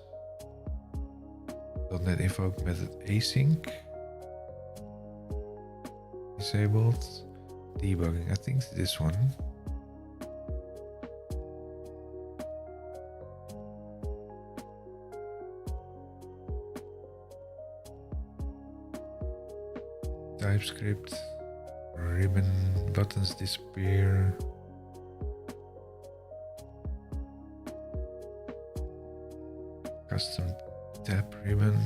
.NET invoke method async. Disabled. Debugging, I think this one. TypeScript, ribbon, buttons disappear. Custom tab ribbon.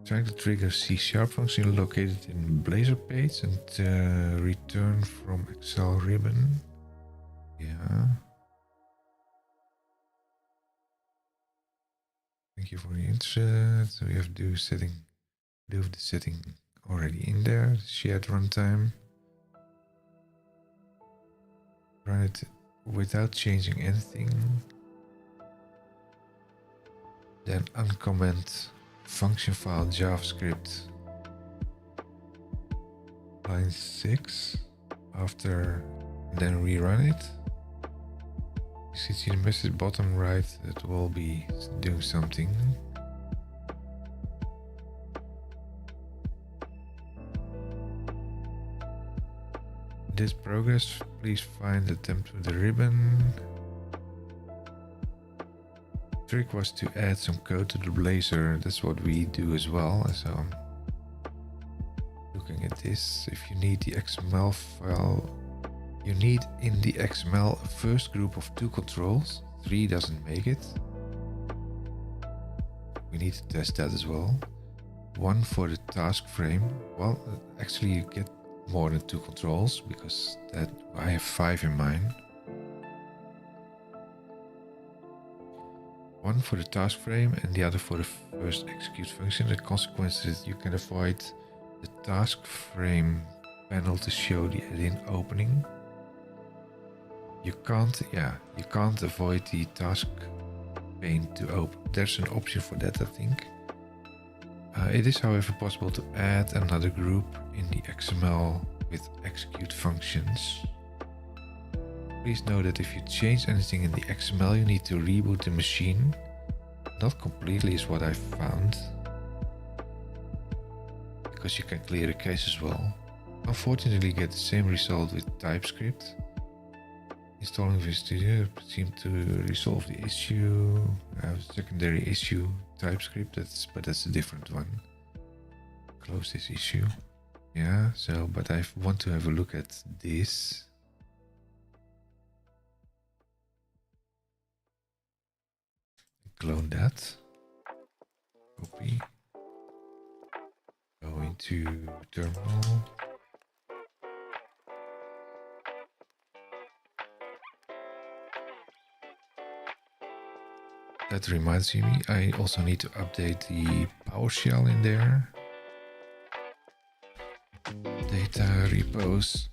Trying to trigger C# function located in Blazor page and return from Excel ribbon. Yeah. Thank you for the interest. So we have to do the setting already in there. Shared runtime. Run it without changing anything. Then uncomment function file JavaScript line 6 after, then rerun it. You see the message bottom right that will be doing something. This progress, please find the temp with the ribbon. Trick was to add some code to the Blazor. That's what we do as well. So I'm looking at this. If you need the XML file, you need in the XML a first group of 2 controls. 3 doesn't make it. We need to test that as well. 1 for the task frame. Well, actually you get more than 2 controls because that I have 5 in mine. one for the task frame and the other for the first execute function. The consequence is you can avoid the task frame panel to show the add-in opening. You can't avoid the task pane to open. There's an option for that, I think. It is, however, possible to add another group in the XML with execute functions. Please note that if you change anything in the XML, you need to reboot the machine. Not completely is what I found, because you can clear the cache as well. Unfortunately, you get the same result with TypeScript. Installing Visual Studio seemed to resolve the issue. I have a secondary issue, TypeScript, but that's a different one. Close this issue. Yeah, so, but I want to have a look at this. Clone that. Copy. Go into terminal. That reminds me, I also need to update the PowerShell in there. Data repos.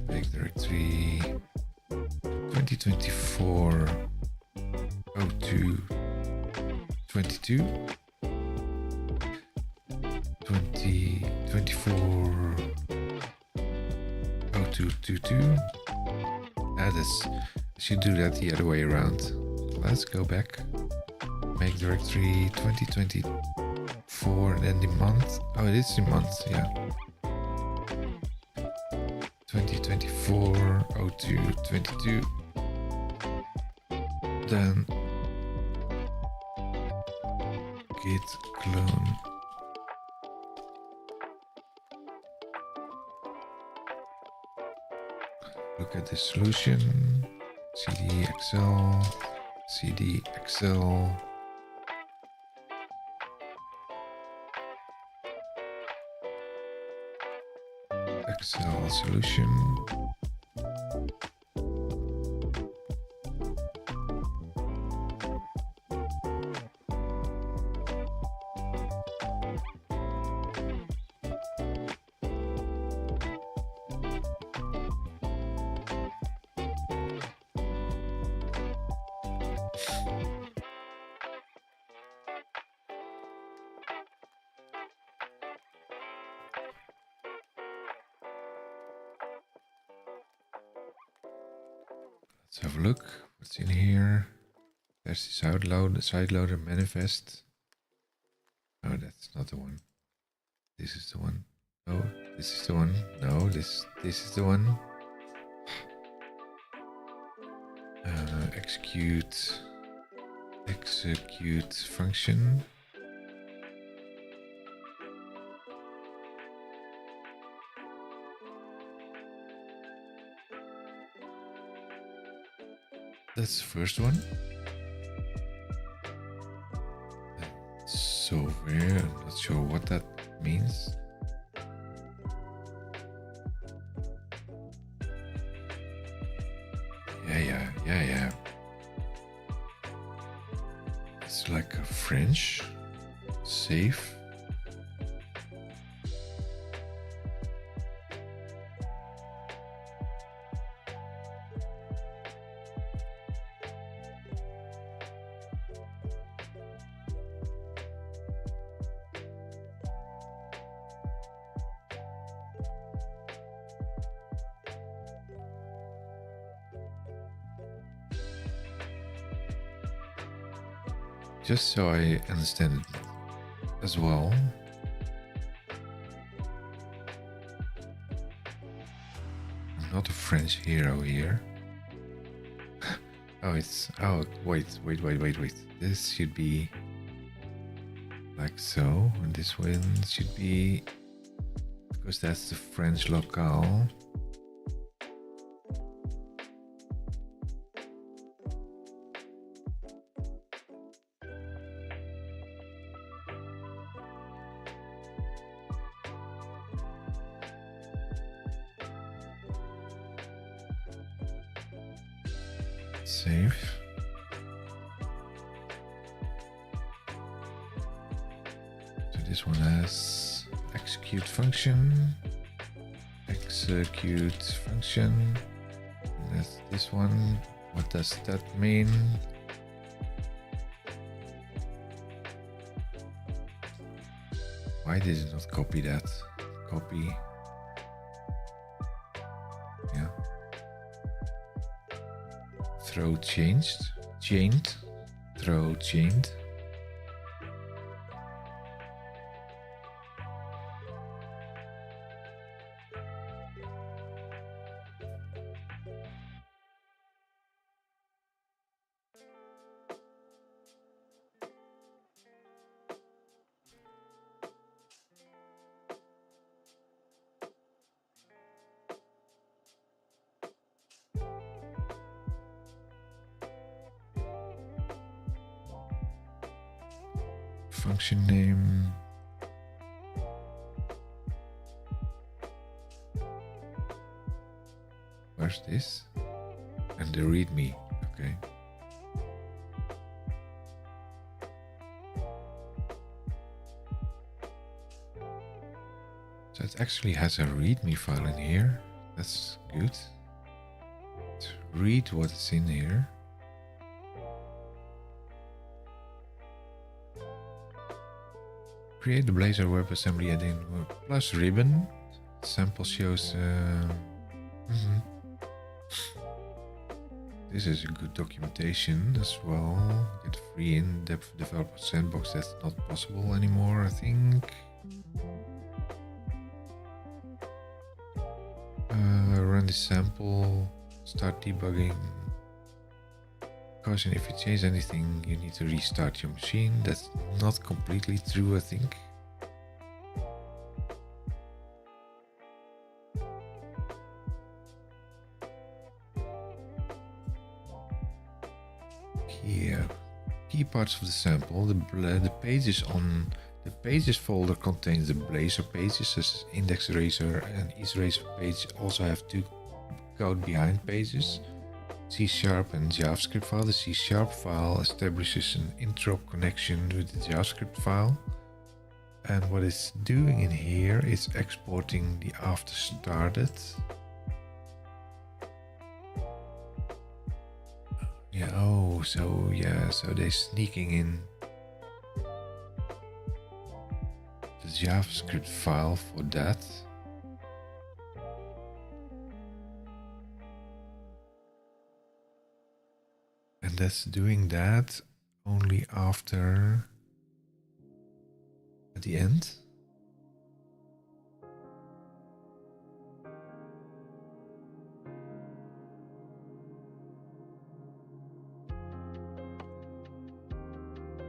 Make directory 2024 02 22 2024 0222. I should do that the other way around. Let's go back. Make directory 2024 and then the month. Oh, it is the month, yeah. 2024 02 22. Then git clone. Look at the solution. CD Excel, CD Excel. Excel solution. Let's have a look. What's in here? There's the side loader manifest. Oh, that's not the one. This is the one. No, this is the one. No, this is the one. Execute function. That's the first one. So where? I'm not sure what that means. Yeah. It's like a French safe. Just so I understand it as well. I'm not a French hero here. Wait. This should be like so, and this one should be, because that's the French locale. Save. So this one has execute function. Execute function. And that's this one. What does that mean? Why did it not copy that? Copy. Yeah. Throw changed. Chained. Throw chained. Function name. Where's this? And the readme. Okay. So it actually has a readme file in here. That's good. Let's read what is in here. Create the Blazor WebAssembly add-in plus ribbon. Sample shows. This is a good documentation as well. Get free in-depth developer sandbox. That's not possible anymore, I think. Run the sample. Start debugging. Caution, if you change anything, you need to restart your machine. That's not completely true, I think. Here, key parts of the sample. The pages on the pages folder contains the Blazor pages, such as index eraser and ease eraser page. Also have two code behind pages. C# and JavaScript file. The C# file establishes an interop connection with the JavaScript file. And what it's doing in here is exporting the after started. Yeah, oh, so yeah, so they're sneaking in the JavaScript file for that. And that's doing that only after at the end.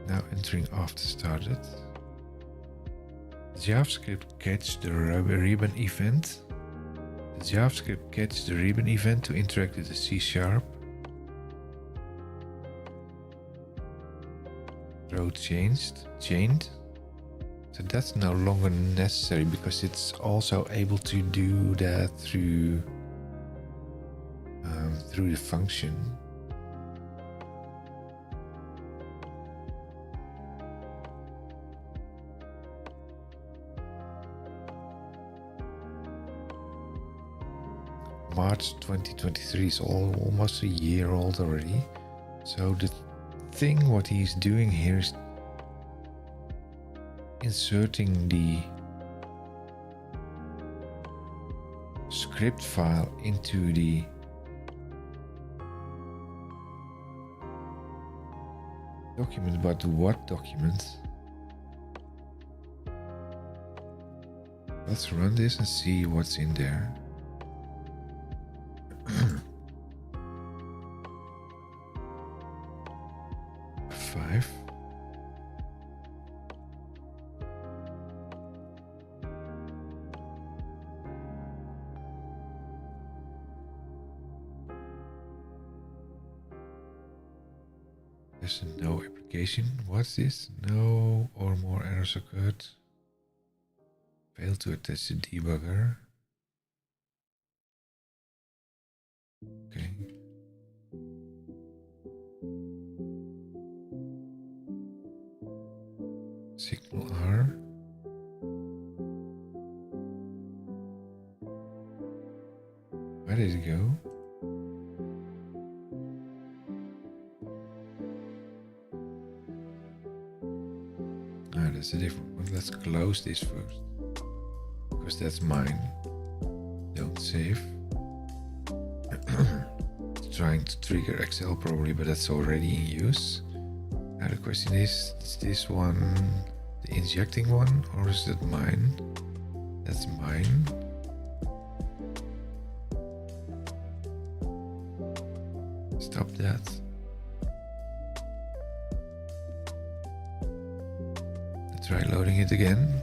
Now entering after started. JavaScript catch the ribbon event. The JavaScript catch the ribbon event to interact with the C#. Throw chained. So that's no longer necessary because it's also able to do that through the function. March 2023 is almost a year old already. So the thing what he's doing here is inserting the script file into the document, but what document? Let's run this and see what's in there. Five. There's a no application. What's this? No or more errors occurred. Failed to attach the debugger. Okay. did it go? Ah, that's a different one. Let's close this first. Because that's mine. Don't save. Trying to trigger Excel probably, but that's already in use. Now the question is this one the injecting one or is it mine? That's mine. Stop that. Let's try loading it again.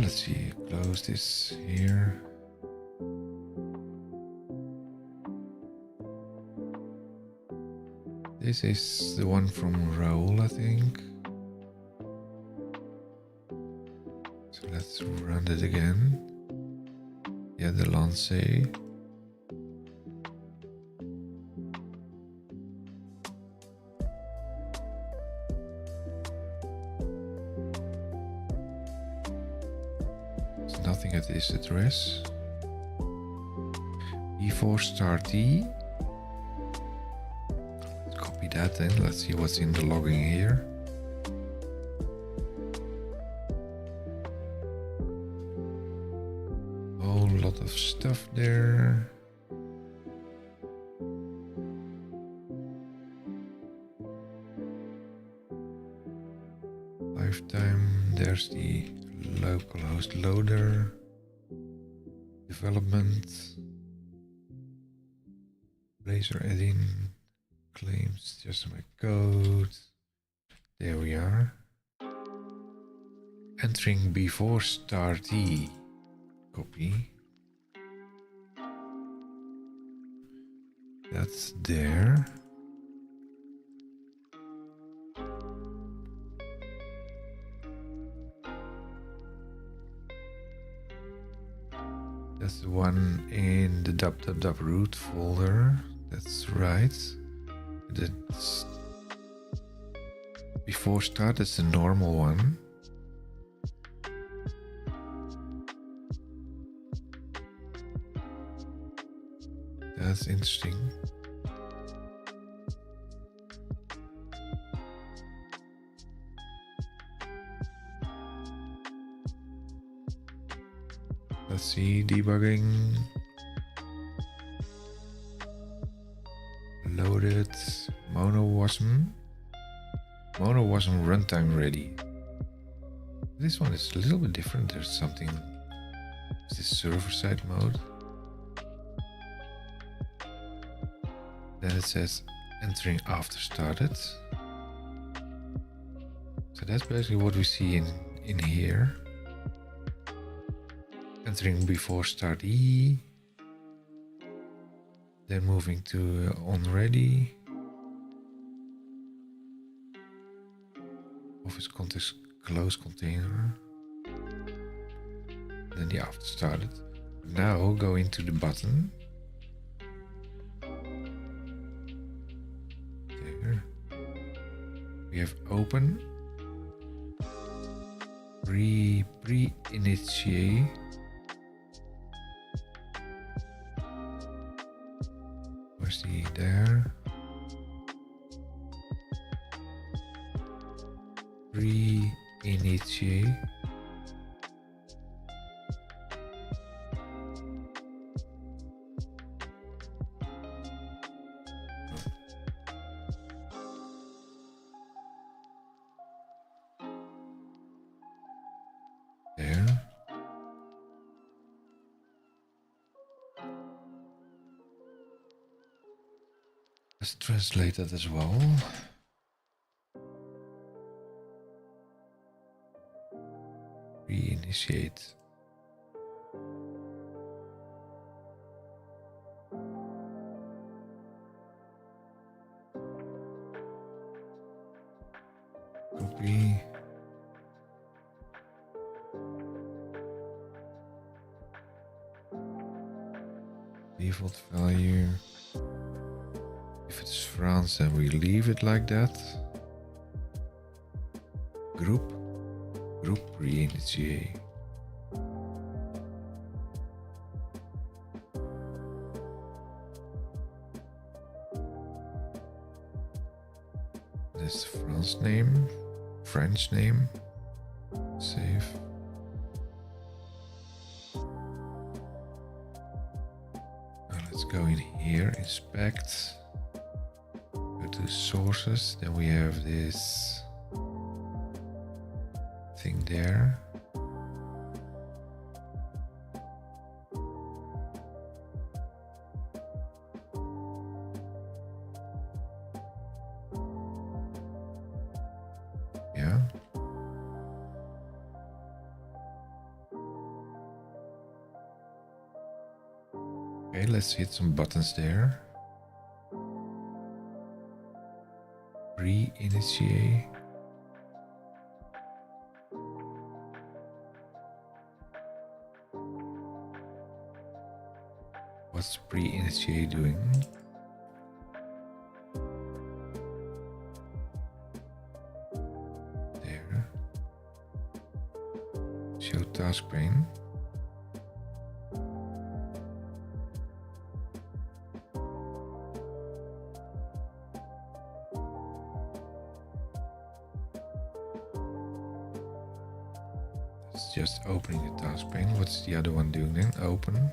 Let's see, close this here. This is the one from Raoul, I think. So let's run it again. Yeah, the Lance. There's nothing at this address. Before start T. That then let's see what's in the logging here. Whole lot of stuff there. Lifetime, there's the localhost loader. Development. Blazor add-in. Claims, just my code. There we are. Entering before start E. Copy. That's there. That's the one in the root folder. That's right. That's before start, it's the normal one. That's interesting. Let's see, debugging. Loaded. Mono wasn't runtime ready. This one is a little bit different. There's something. Is this server side mode? Then it says entering after started. So that's basically what we see in here. Entering before start E. Then moving to on ready. Office context close container. Then the after started. Now go into the button. There. We have open. Pre-initiate. Where's the there? Pre-initiate. There. Let's translate that as well. Reinitiate. Copy. Default value. If it's France, then we leave it like that. Group reinitiate. That's the France name, French name. Save. Now let's go in here, inspect. Go to sources, then we have this thing there. Yeah. Okay, let's hit some buttons there. Reinitiate. What's pre-initiate doing? There. Show task pane. It's just opening the task pane. What's the other one doing then? Open.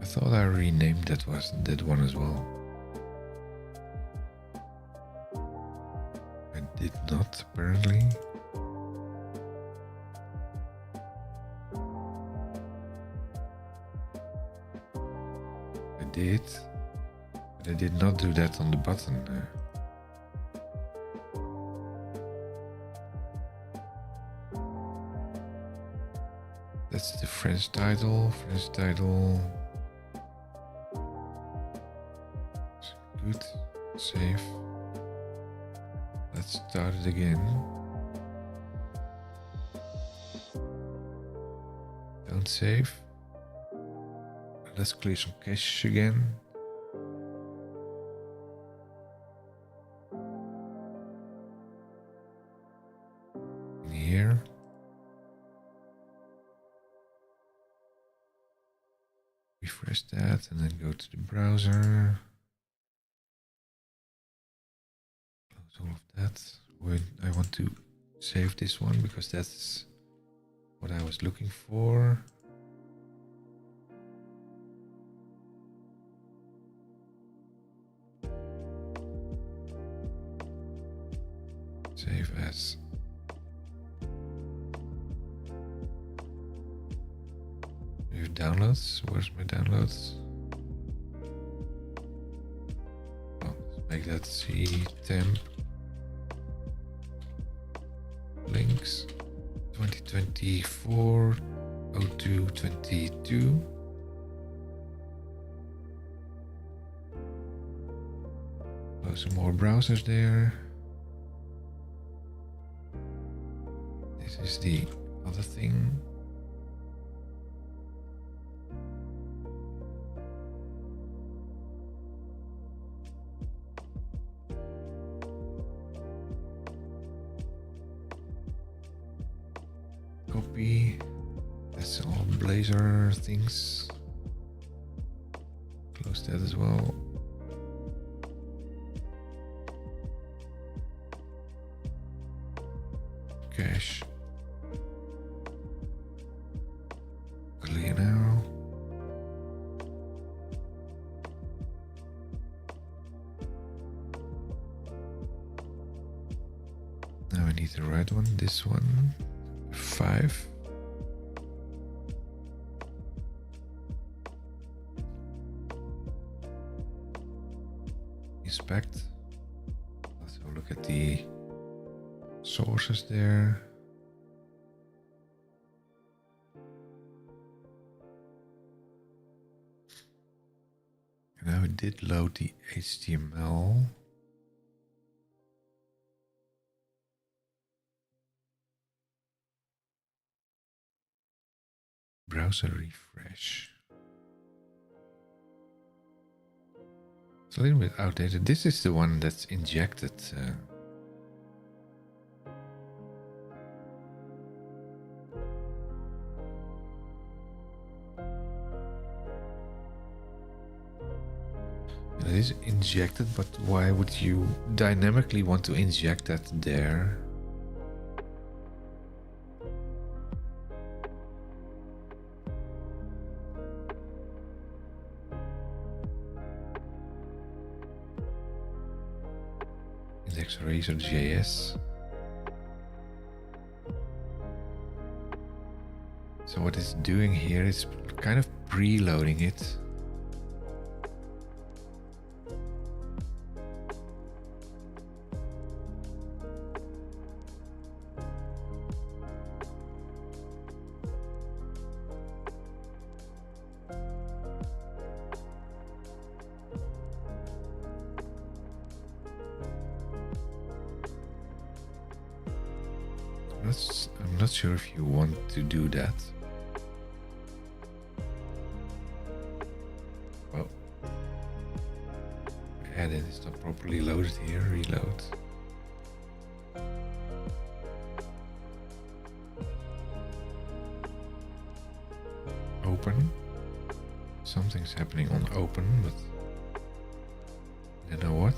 I thought I renamed that one as well. I did not, apparently. I did, but I did not do that on the button. That's the French title. French title. Good. Save. Let's start it again. Don't save. Let's clear some caches again. In here. Refresh that and then go to the browser. Close all of that. I want to save this one because that's what I was looking for. Save as. We have downloads. Where's my downloads? Oh, let's make that C temp. Links 2024 0222. Close some more browsers there. This is the other thing. Copy. That's all Blazor things. Close that as well. Cache. Clear now. Now I need the right one, this one. 5. Inspect. Let's have a look at the sources there. And now it did load the HTML. Browser refresh. It's a little bit outdated. This is the one that's injected. It is injected, but why would you dynamically want to inject that there? Index Razor.js. So what it's doing here is kind of preloading it. I'm not sure if you want to do that. Well, add-in is not properly loaded here. Reload. Open. Something's happening on open, but you know what?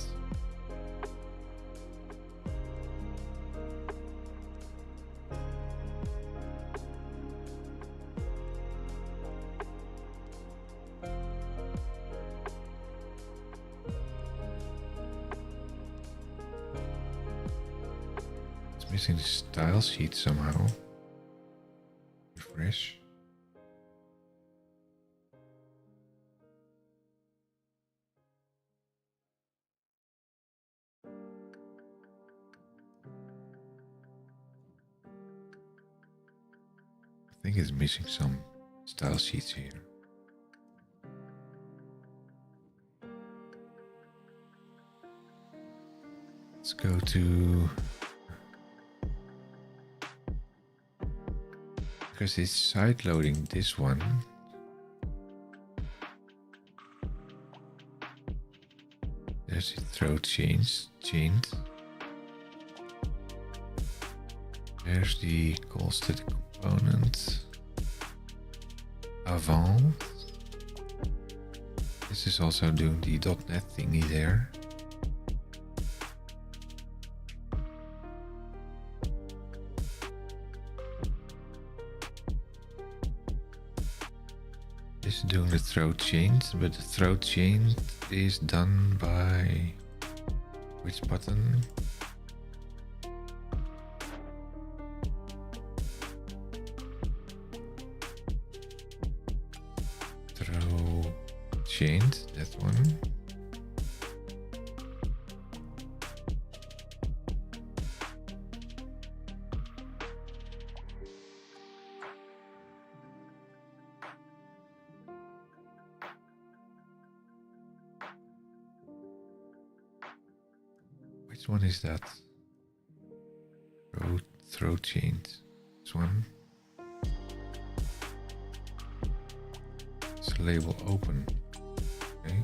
Missing the style sheet somehow. Refresh. I think it's missing some style sheets here. Let's go to, because it's side loading this one. There's the throw chained. There's the call static component. Avant. This is also doing the .NET thingy there. This is doing the throw chained, but the throw chained is done by which button? Throw chained, that one. Which one is that? Throw chained. This one. It's label open. Okay.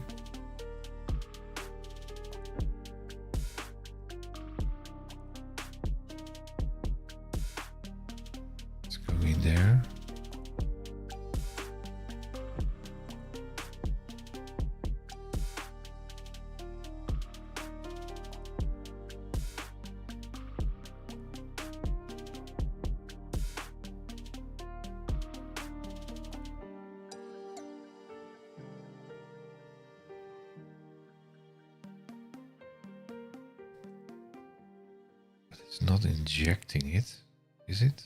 Let's go in there. It's not injecting it, is it?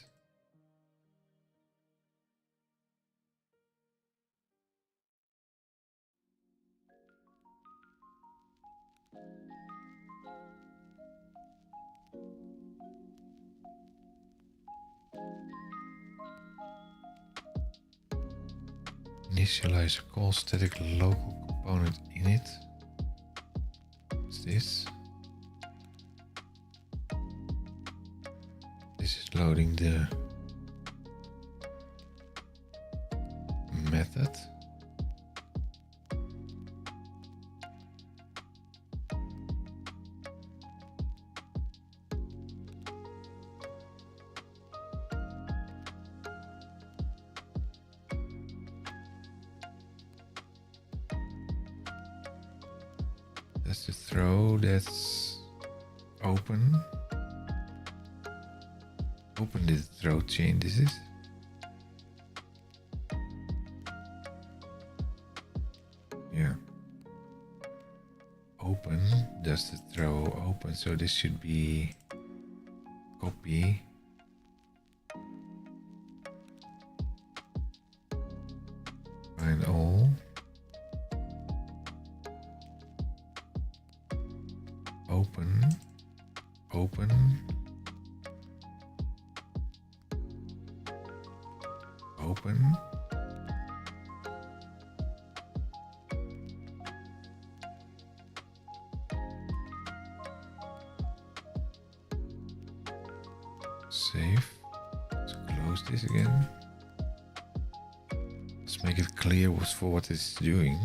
Initialize a call static local component init. What's this? This is loading the That's the throw. That's open. Open the throw chain. This is. Yeah. Open. Does the throw open? So this should be copy. Find all. Open. Open. Open. Save. Let's close this again. Let's make it clear for what it's doing.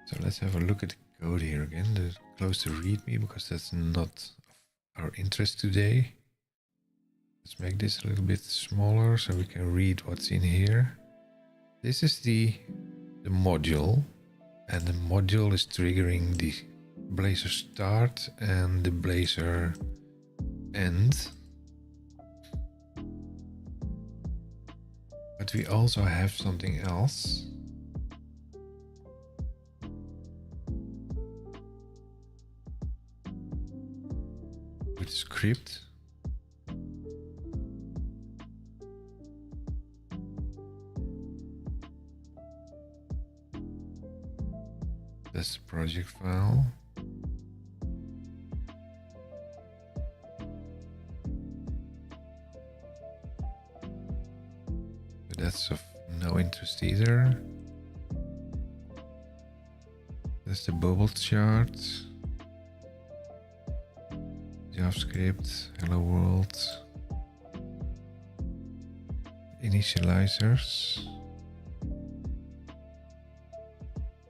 So let's have a look at the code here again. Close the README because that's not our interest today. Let's make this a little bit smaller so we can read what's in here. This is the module, and the module is triggering the Blazor start and the Blazor end. But we also have something else. With script. That's the project file. But that's of no interest either. That's the bubble chart. JavaScript, hello world. Initializers.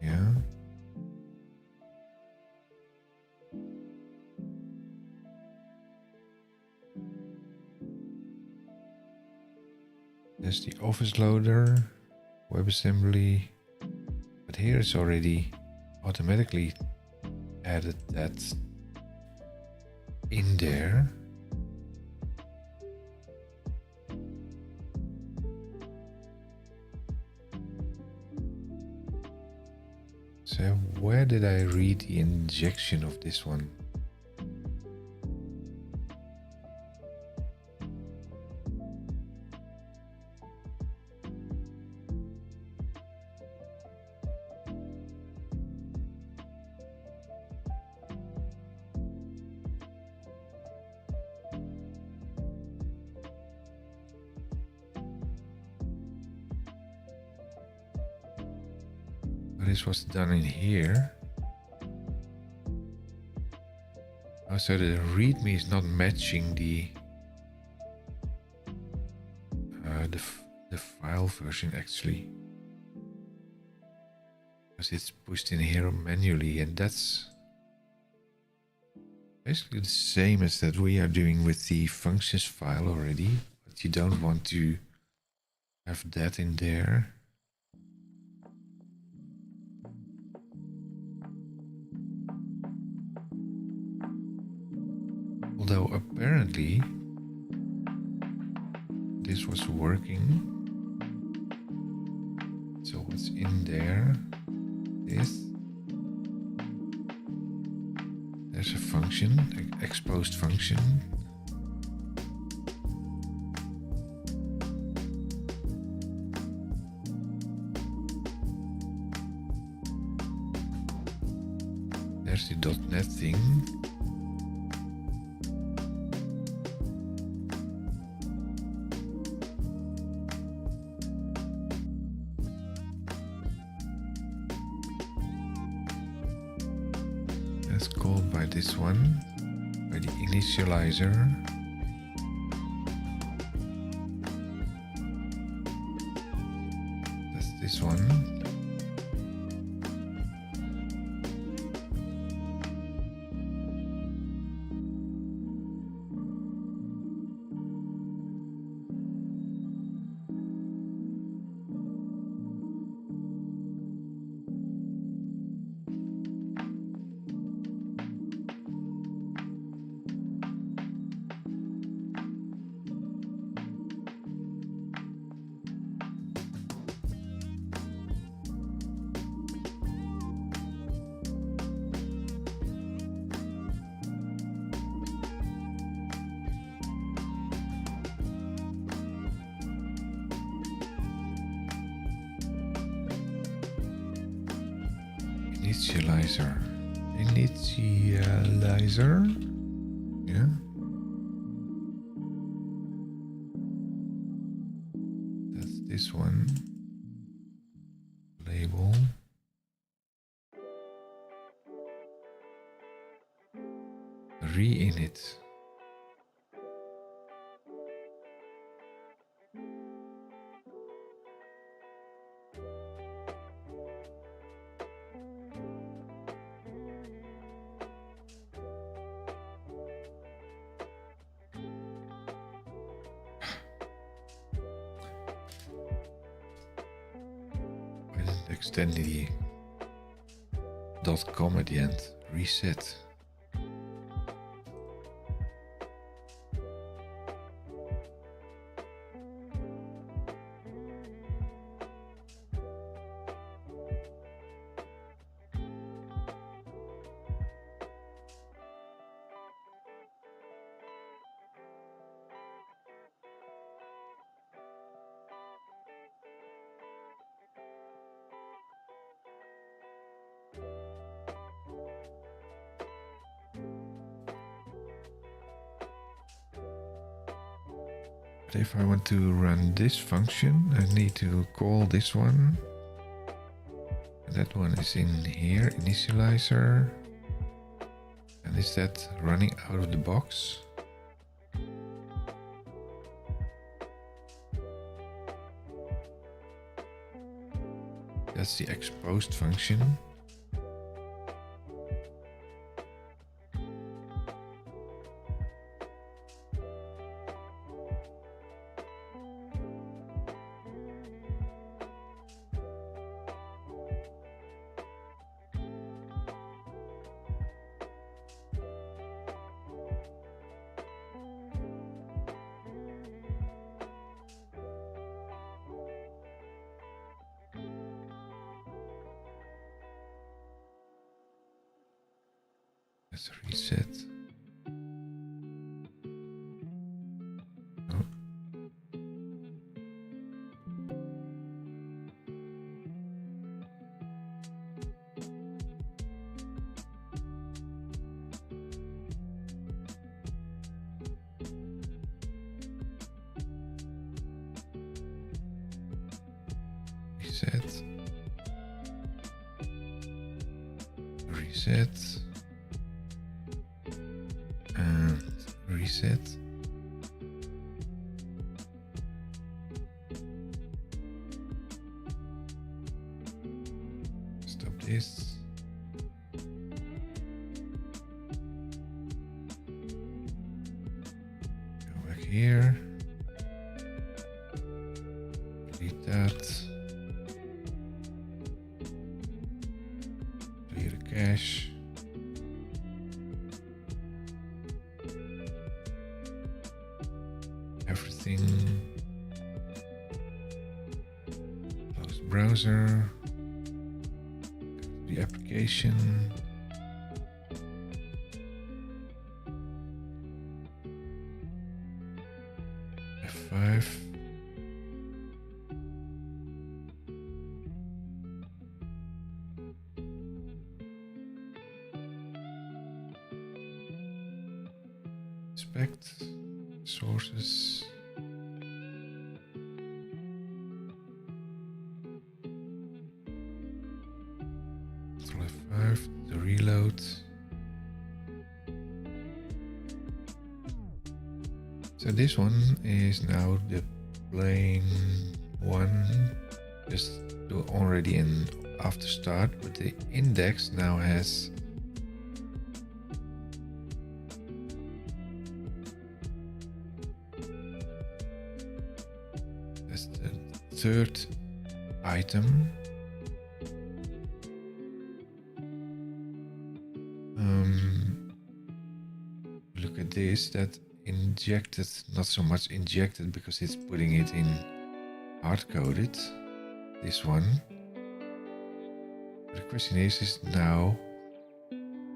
Yeah. There's the office loader, WebAssembly, but here it's already automatically added that in there. So where did I read the injection of this one? This was done in here. Oh, so the README is not matching the file version actually, because it's pushed in here manually, and that's basically the same as that we are doing with the functions file already, but you don't want to have that in there. Although apparently this was working. So what's in there? There's a function, an exposed function. There's the .NET thing. That's called by this one, by the initializer. That's this one. Initializer. Initializer. Yeah. That's this one. Label. Re-init. Extend the .com at the end. Reset. But if I want to run this function, I need to call this one. And that one is in here, initializer. And is that running out of the box? That's the exposed function. Let's reset. Oh. Reset. Reset. And reset. Stop this. Go back here. Delete that. Clear the cache. Everything. Close browser. Go to the application. F5. Inspect sources. Control F5 to reload. So this one is now the plain one, just already in after start, but the index now has that's the third item. Look at this, that injected, not so much injected because it's putting it in hard-coded, this one. But the question is now,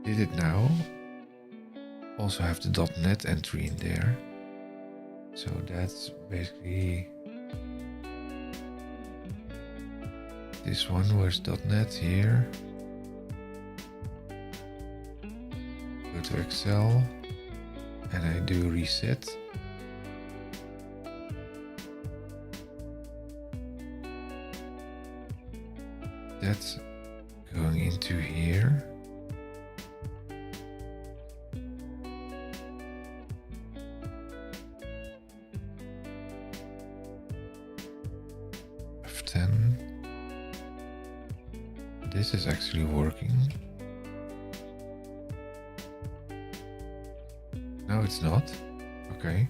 did it now also have the .NET entry in there? So that's basically this one, where's .NET here? to Excel and I do reset. That's going into here. F10. This is actually working. No, it's not. Okay.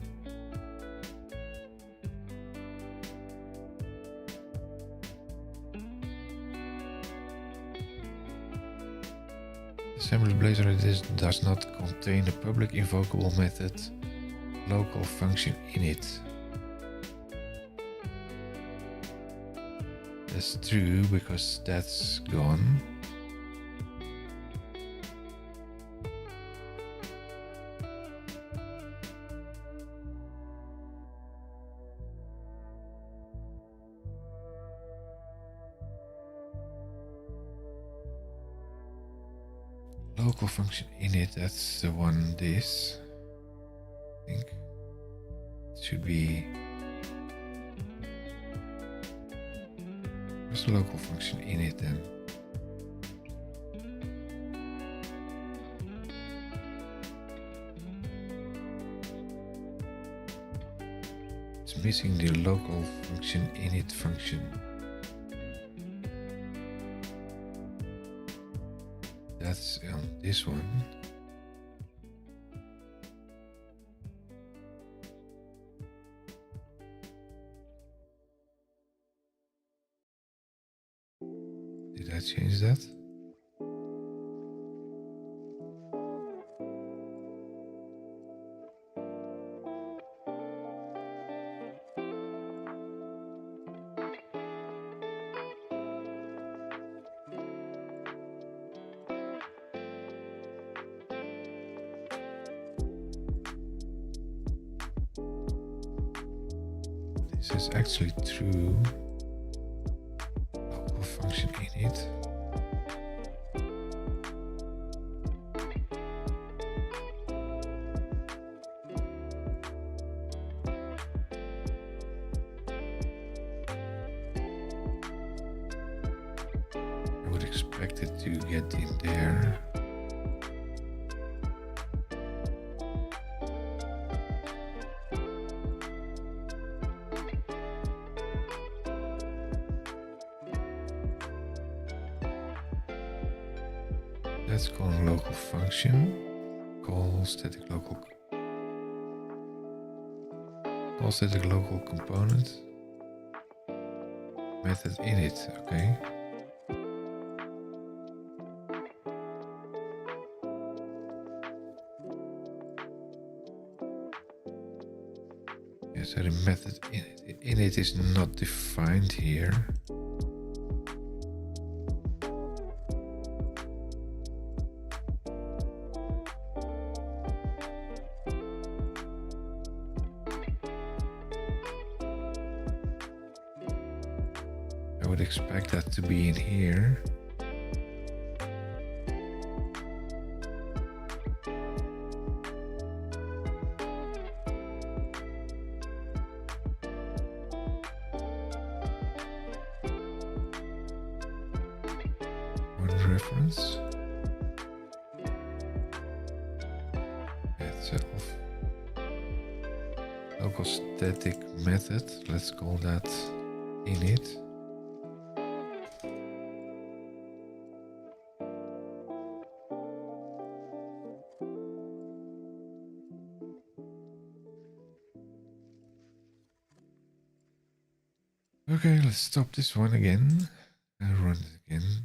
Assembly Blazor does not contain a public invocable method local function in it. That's true because that's gone. Local function init, that's the one this. I think it should be. Where's the local function init then? It's missing the local function init function. That's on this one. Did I change that? This is actually true. Local function init. I would expect it to get in there. Let's call a local function. Call static local component. Method init. Okay. Yeah, so the method init is not defined here. I would expect that to be in here. One reference. Itself. Local static method. Let's call that init. Okay, let's stop this one again and run it again.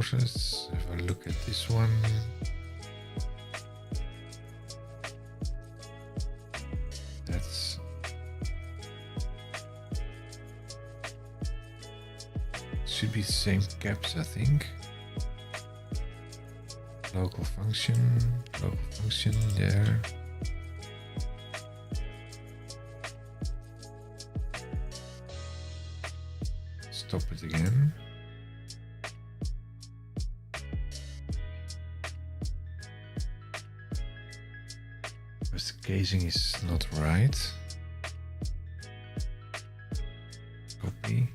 sources. If I look at this one, that's should be the same caps, I think. Local function there. Stop it again. Because the casing is not right. Copy.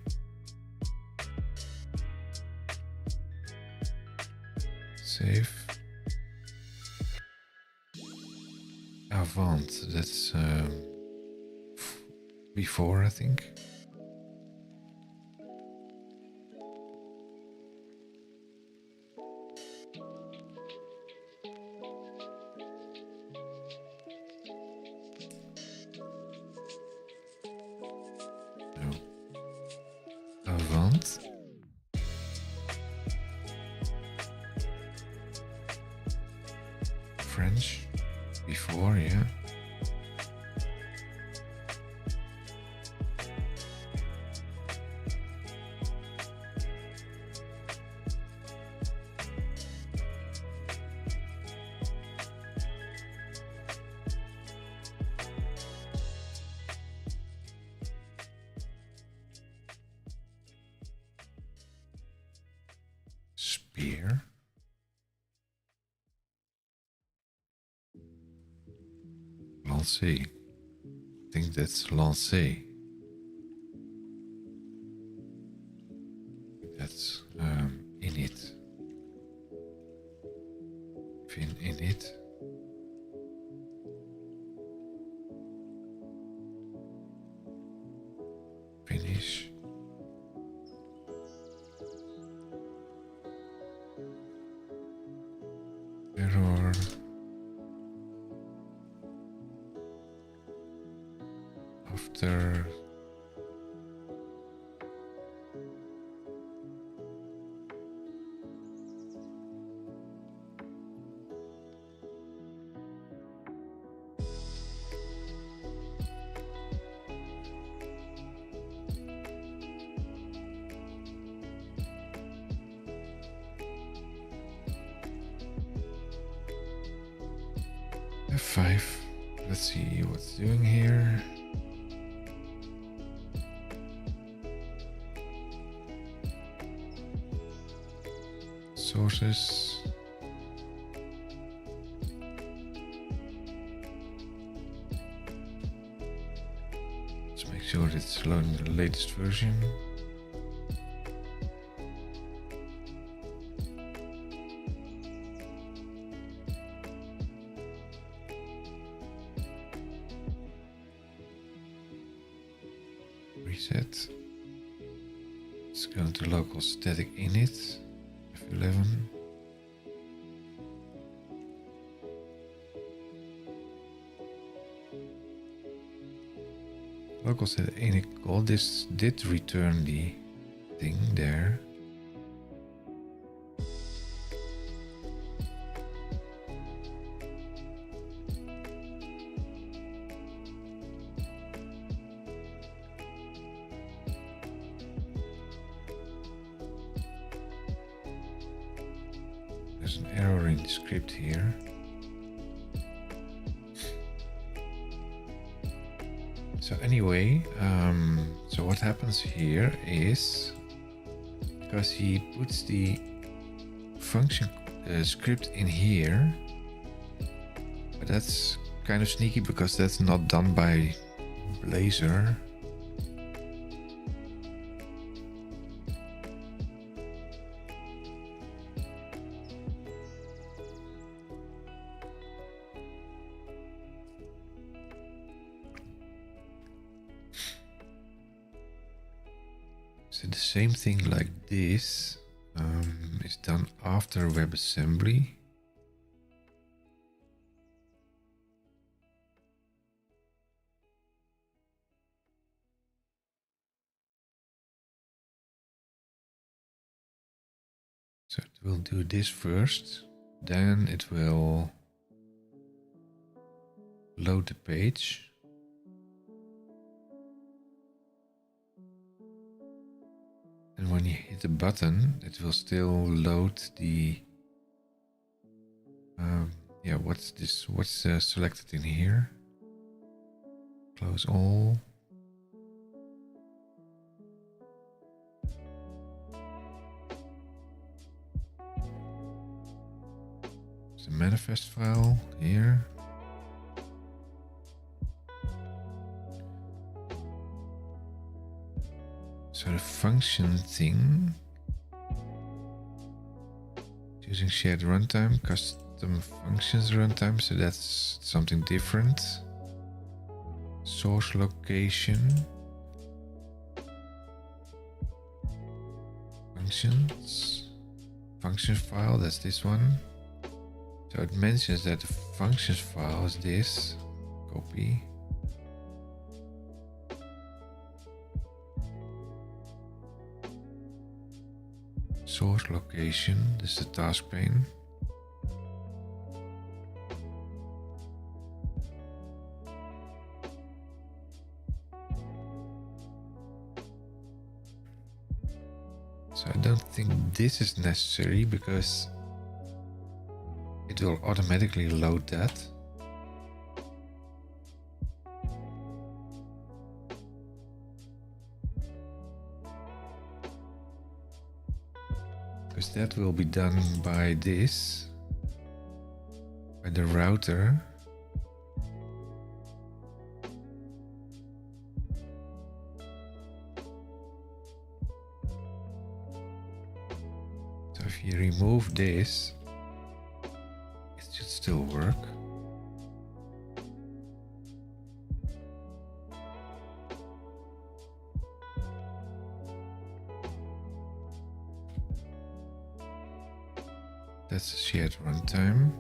Save. Avant, that's before, I think. No. Avant. French before, yeah. Spear. Lancé. I think that's lancé. That's init. Fin init. Finish. Error. After F5. Let's see what's doing here. Sources. Let's make sure it's loading the latest version. Reset. Let's go to local static init. F11. Local static init call. This did return the thing there. There's an error in the script here. So anyway, so what happens here is, because he puts the function script in here, but that's kind of sneaky because that's not done by Blazor. So the same thing like this is done after WebAssembly. So It will do this first, then it will load the page. And when you hit the button, it will still load the yeah, what's this? What's selected in here? Close all. It's the manifest file here. So the function thing, using shared runtime, custom functions runtime, so that's something different. Source location, functions, function file, that's this one. So it mentions that the functions file is this, copy. Source location, this is the task pane. So I don't think this is necessary because it will automatically load that. Because that will be done by this, by the router. So if you remove this, it should still work. That's a shared runtime.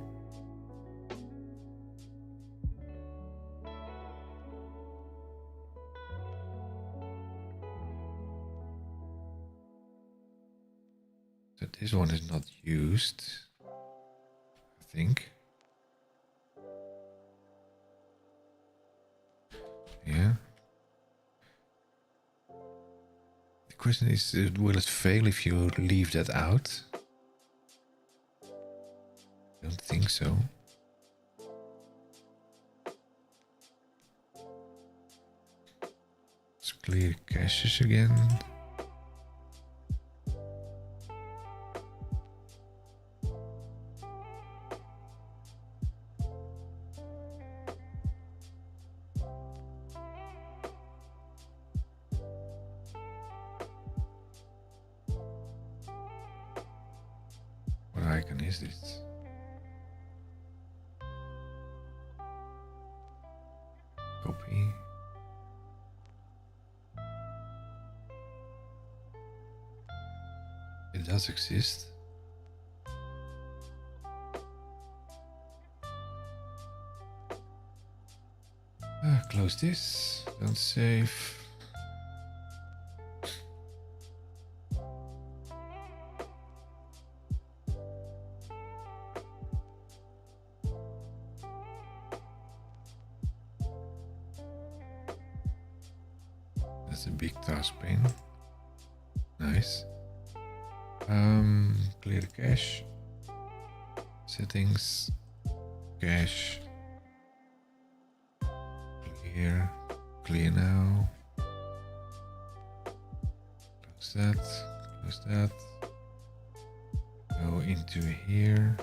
So this one is not used, I think. Yeah. The question is, will it fail if you leave that out? I don't think so. Let's clear caches again. What icon is this? Copy. It does exist. Close this. Don't save. That's a big task pane. Nice. Clear the cache. Settings. Cache. Clear. Clear now. Close that. Close that. Go into here.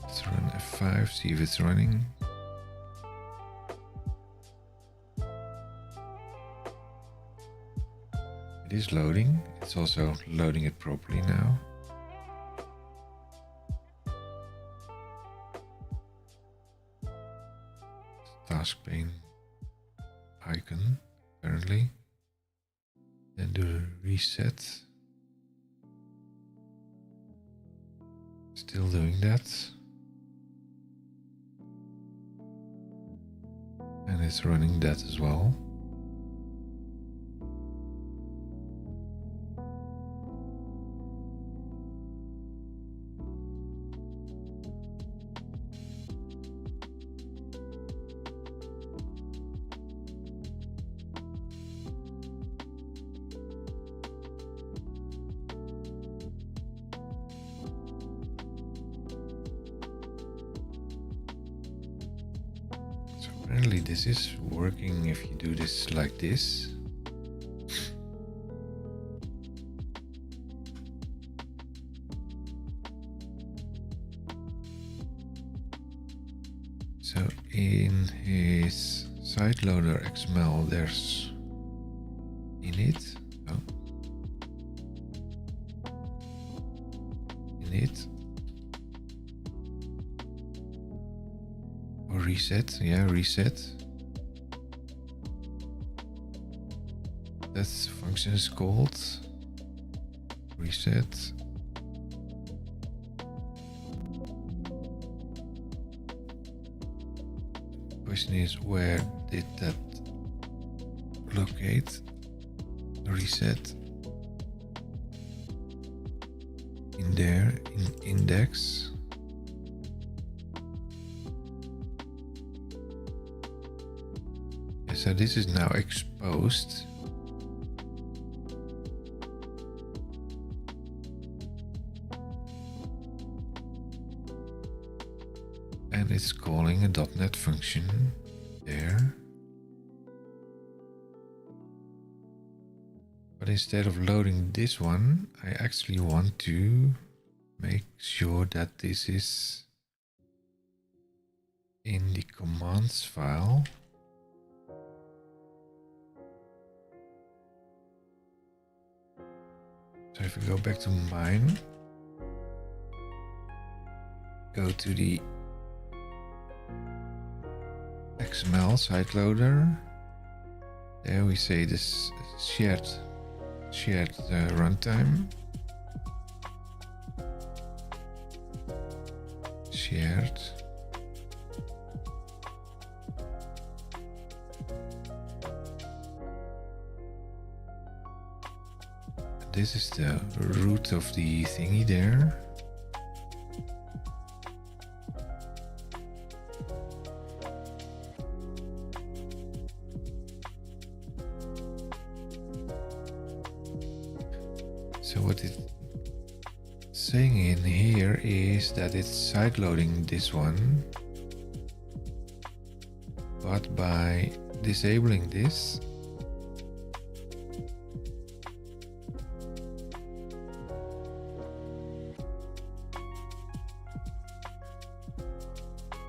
Let's run F5, see if it's running. It is loading. It's also loading it properly now. Task pane icon, apparently. Then do a reset. Still doing that. And it's running that as well. Apparently this is working if you do this like this. So in his site loader XML there's init. Oh. Init. Or reset, yeah, reset. That function is called reset. Question is, where did that locate? Reset. In there, in index. Yeah, so this is now exposed. And it's calling a .NET function there. But instead of loading this one, I actually want to make sure that this is in the commands file. So if we go back to mine, go to the XML site loader. There we say this shared runtime. Shared. This is the root of the thingy there. So what it's saying in here is that it's side loading this one, but by disabling this,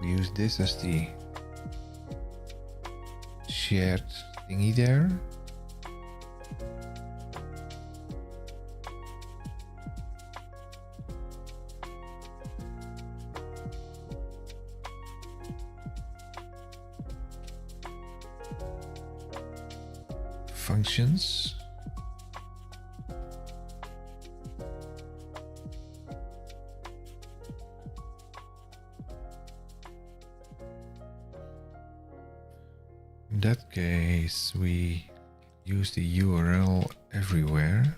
we use this as the shared thingy there. Functions. In that case, we use the URL everywhere.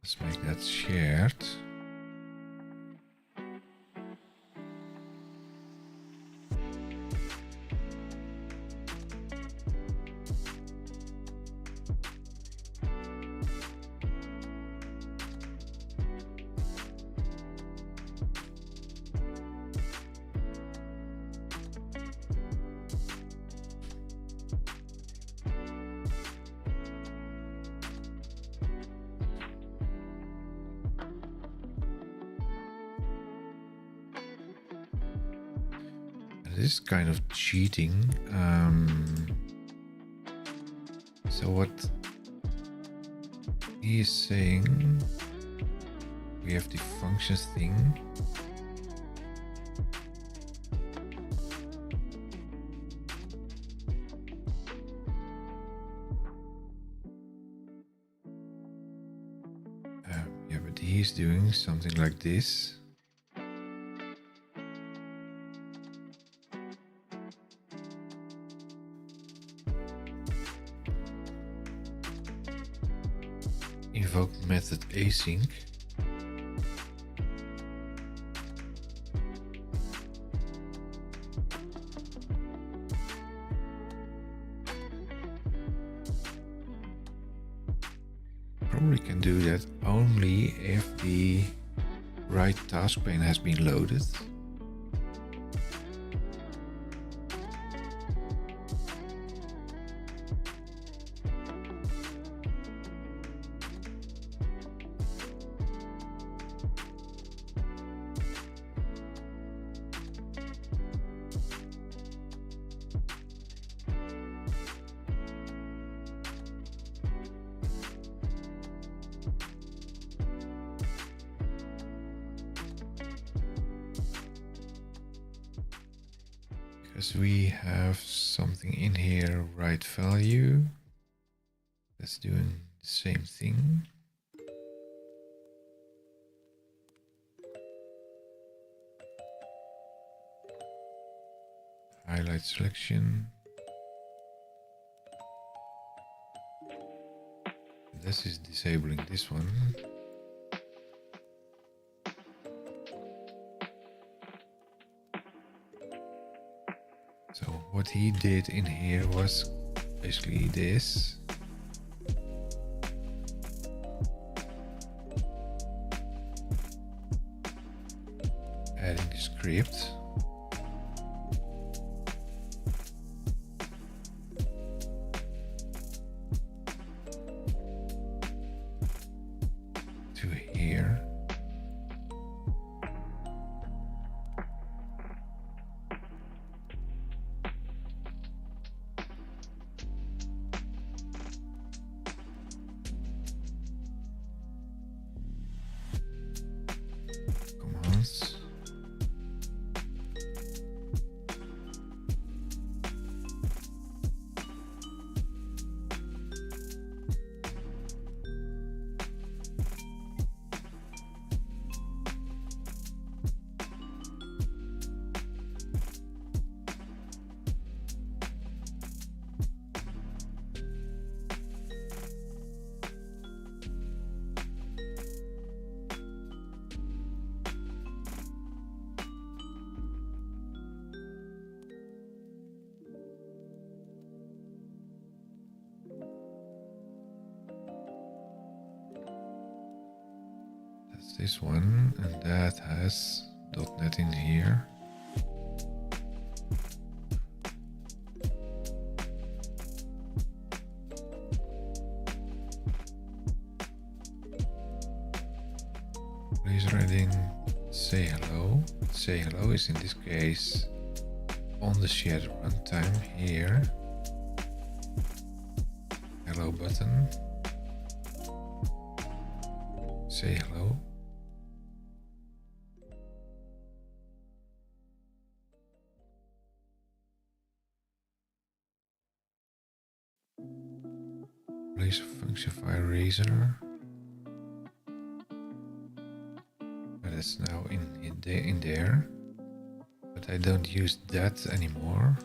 Let's make that shared. This is kind of cheating. So what he is saying, we have the functions thing. Yeah, but he's doing something like this. Invoke method async. probably can do that only if the right task pane has been loaded. Because we have something in here, right value, that's doing the same thing. Highlight selection. This is disabling this one. So what he did in here was basically this. Adding the script. To here. Commands. This one, and that has .NET in here. Blazor adding say hello. Say hello is in this case on the shared runtime here. Hello button. Say hello. Blazor function file razor. That's now in there, but I don't use that anymore.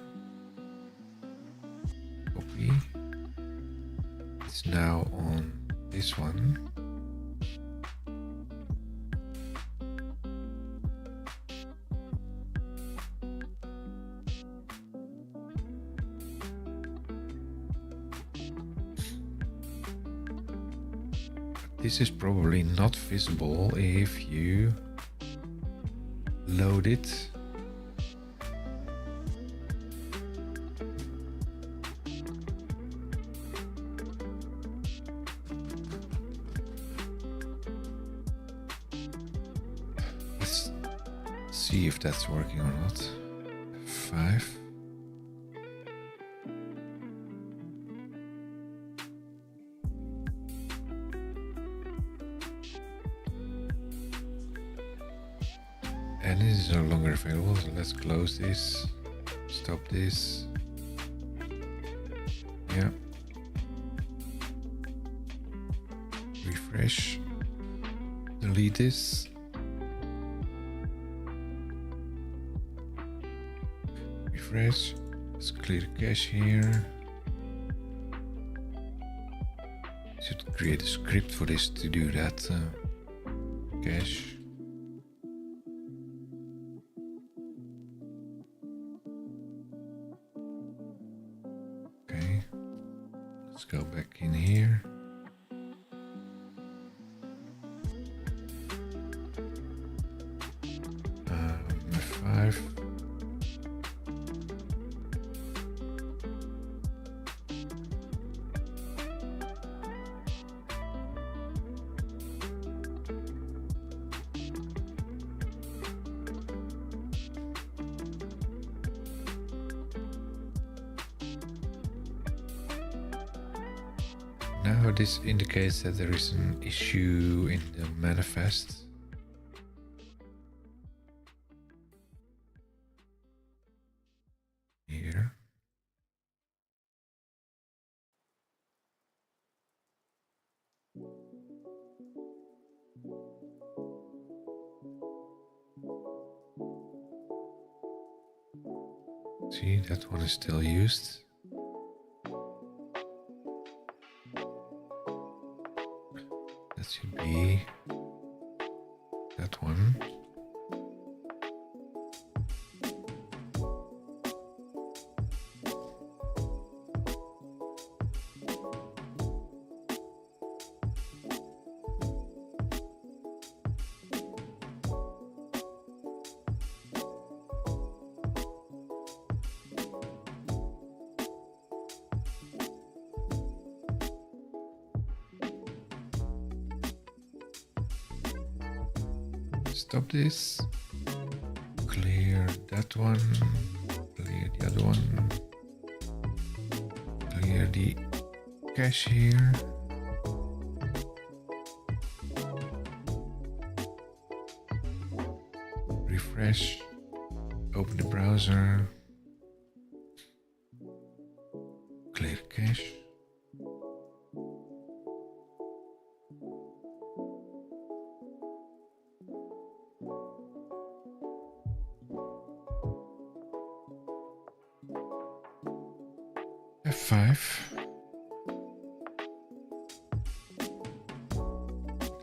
Copy. It's now on this one. This is probably not visible if you load it. Let's see if that's working or not. 5. And it is no longer available, so let's close this, stop this. Yeah. Refresh. Delete this. Refresh. Let's clear the cache here. Should create a script for this to do that cache. Let's go back in here. Now this indicates that there is an issue in the manifest. Here. See, that one is still used. That should be that one. Stop this. Clear that one. Clear the other one. Clear the cache here. Refresh. Open the browser. Clear cache. F5.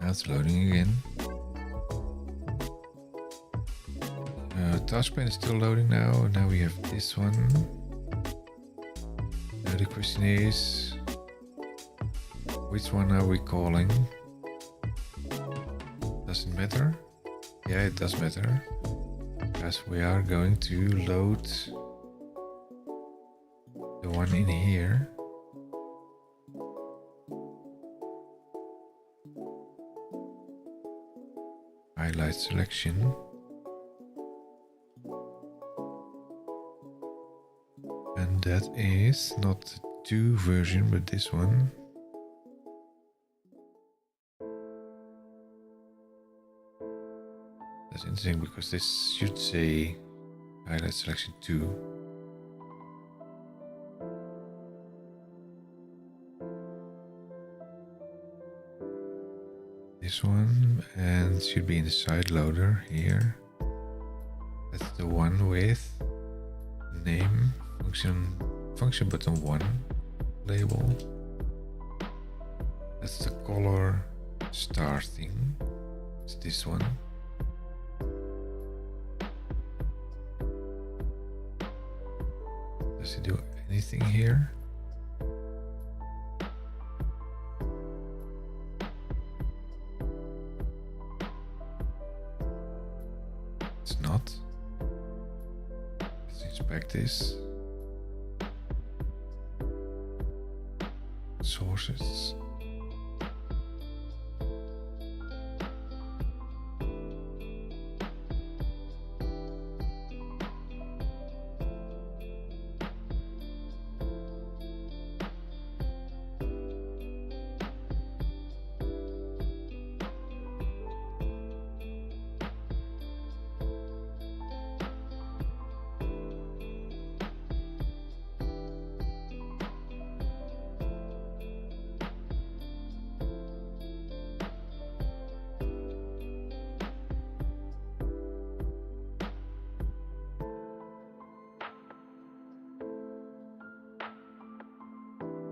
Now it's loading again. Task pane is still loading now. Now we have this one. Now the question is, which one are we calling? Does it matter? Yeah, it does matter. Because we are going to load the one in here. Highlight selection. And that is not the 2 version, but this one. That's interesting because this should say highlight selection 2. This one, and should be in the side loader here. That's the one with name, function button 1 label. That's the color star thing. It's this one. Does it do anything here? It's not. Let's inspect this. Sources.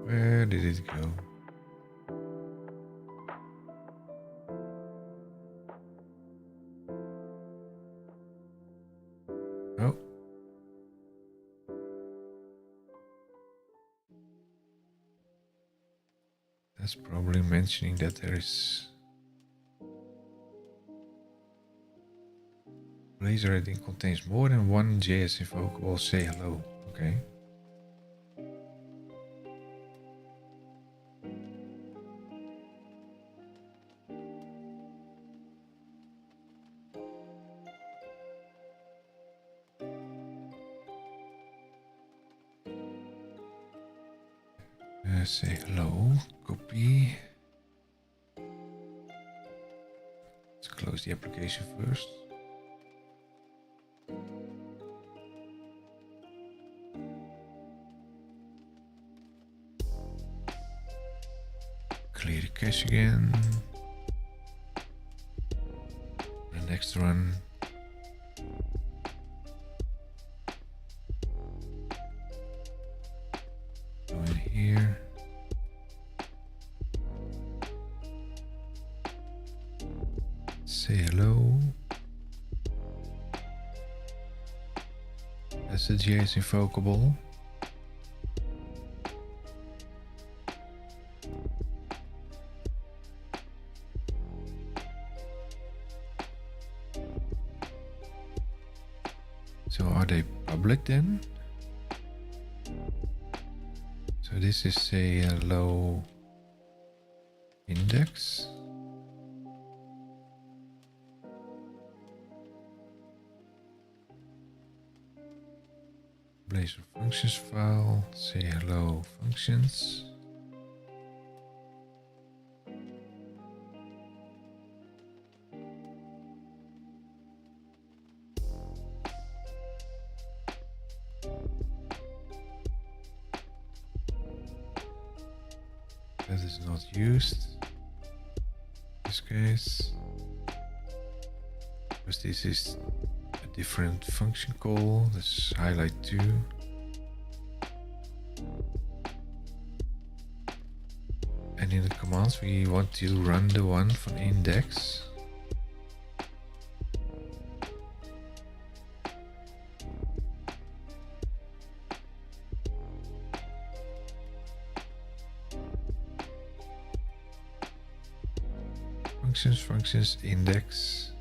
Where did it go? Oh. That's probably mentioning that there is Blazor heading contains more than one JS invocable. Say hello. Okay. Say hello, copy. Let's close the application first. Clear the cache again. The next run. Go in here. Say hello. That's the JS invocable. So are they public then? So this is say hello index. Blazor functions file, say hello functions. That is not used in this case, because this is a different function call. Let's highlight 2. And in the commands we want to run the one from index. Functions, index.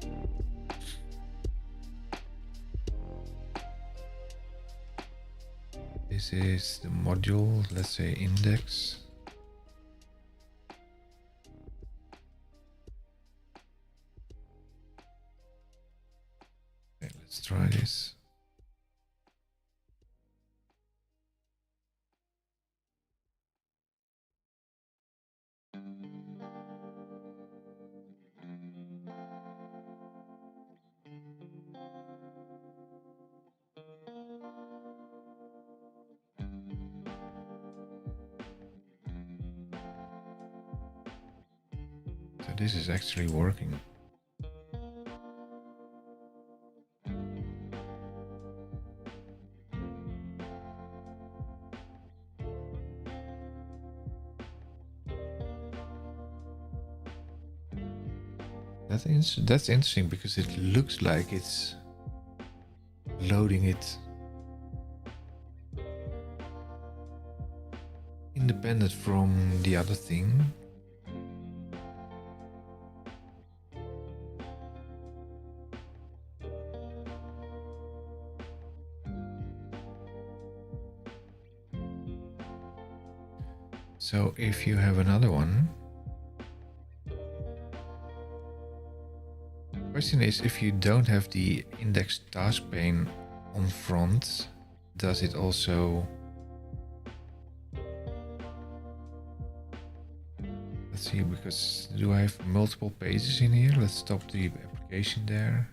This is the module, let's say index. Okay, let's try this. So this is actually working. That's interesting because it looks like it's loading it independent from the other thing. So if you have another one, question is, if you don't have the index task pane on front, does it also... Let's see, because do I have multiple pages in here? Let's stop the application there.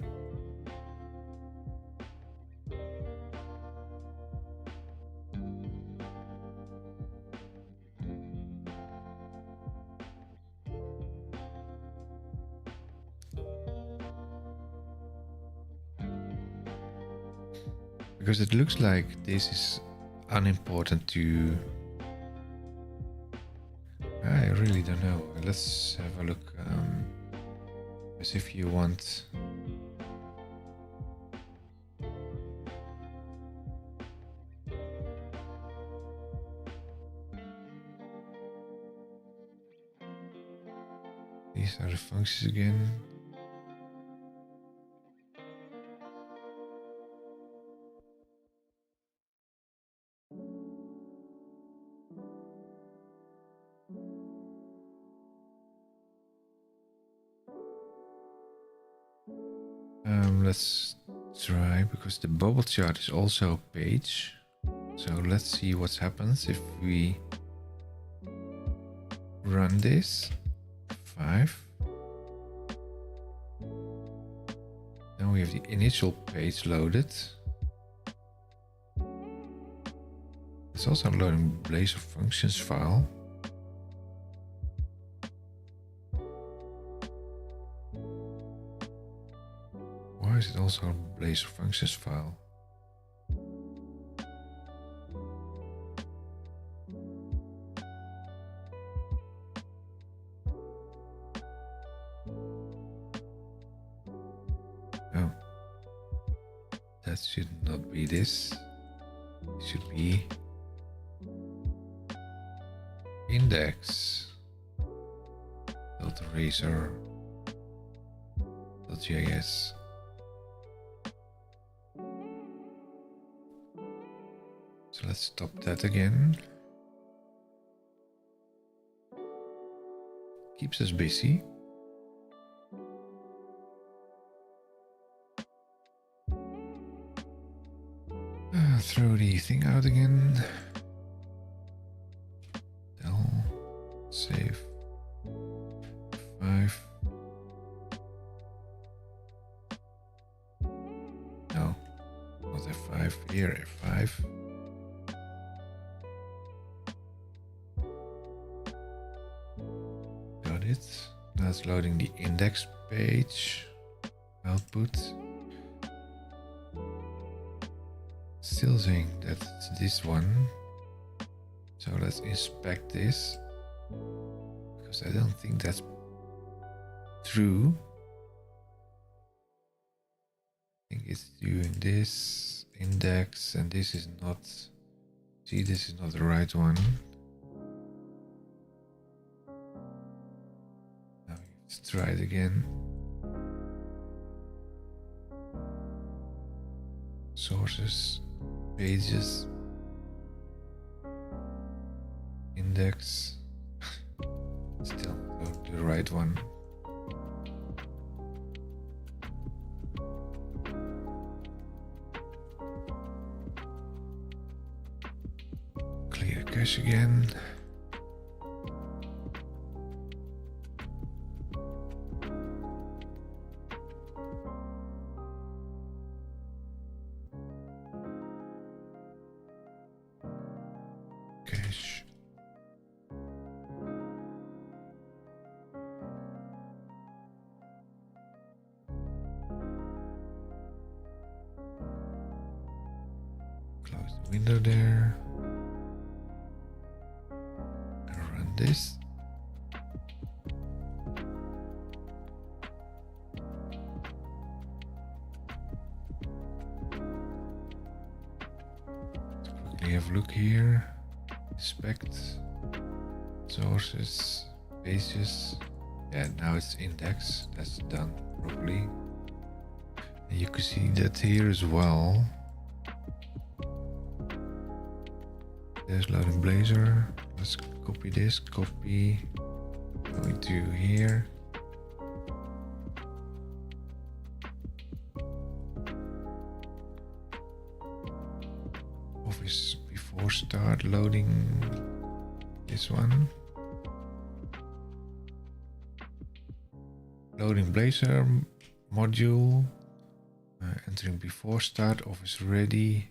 Because it looks like this is unimportant to... I really don't know. Let's have a look. As if you want... These are the functions again. Let's try, because the bubble chart is also a page. So let's see what happens if we run this. 5. Then we have the initial page loaded. It's also loading Blazor functions file. Why is it also a Blazor functions file? Oh, that should not be this. It should be index razor.js. So let's stop that again. Keeps us busy. Throw the thing out again. Del save 5. No, not F5. Here F5. Got it. Now it's loading the index page output. Still saying that it's this one. So let's inspect this, because I don't think that's true. I think it's doing this index, and this is not. See, this is not the right one. Now let's try it again. Sources, pages, index. Still not the right one. Clear cache again. Cache. Close the window there. And run this. Let's quickly have a look here. Inspect sources, pages. Yeah, now it's index. That's done properly. And you can see that here as well. There's loading Blazor. Let's copy this. Copy. Going to here. Office before start loading this one. Loading Blazor module. Entering before start. Office ready.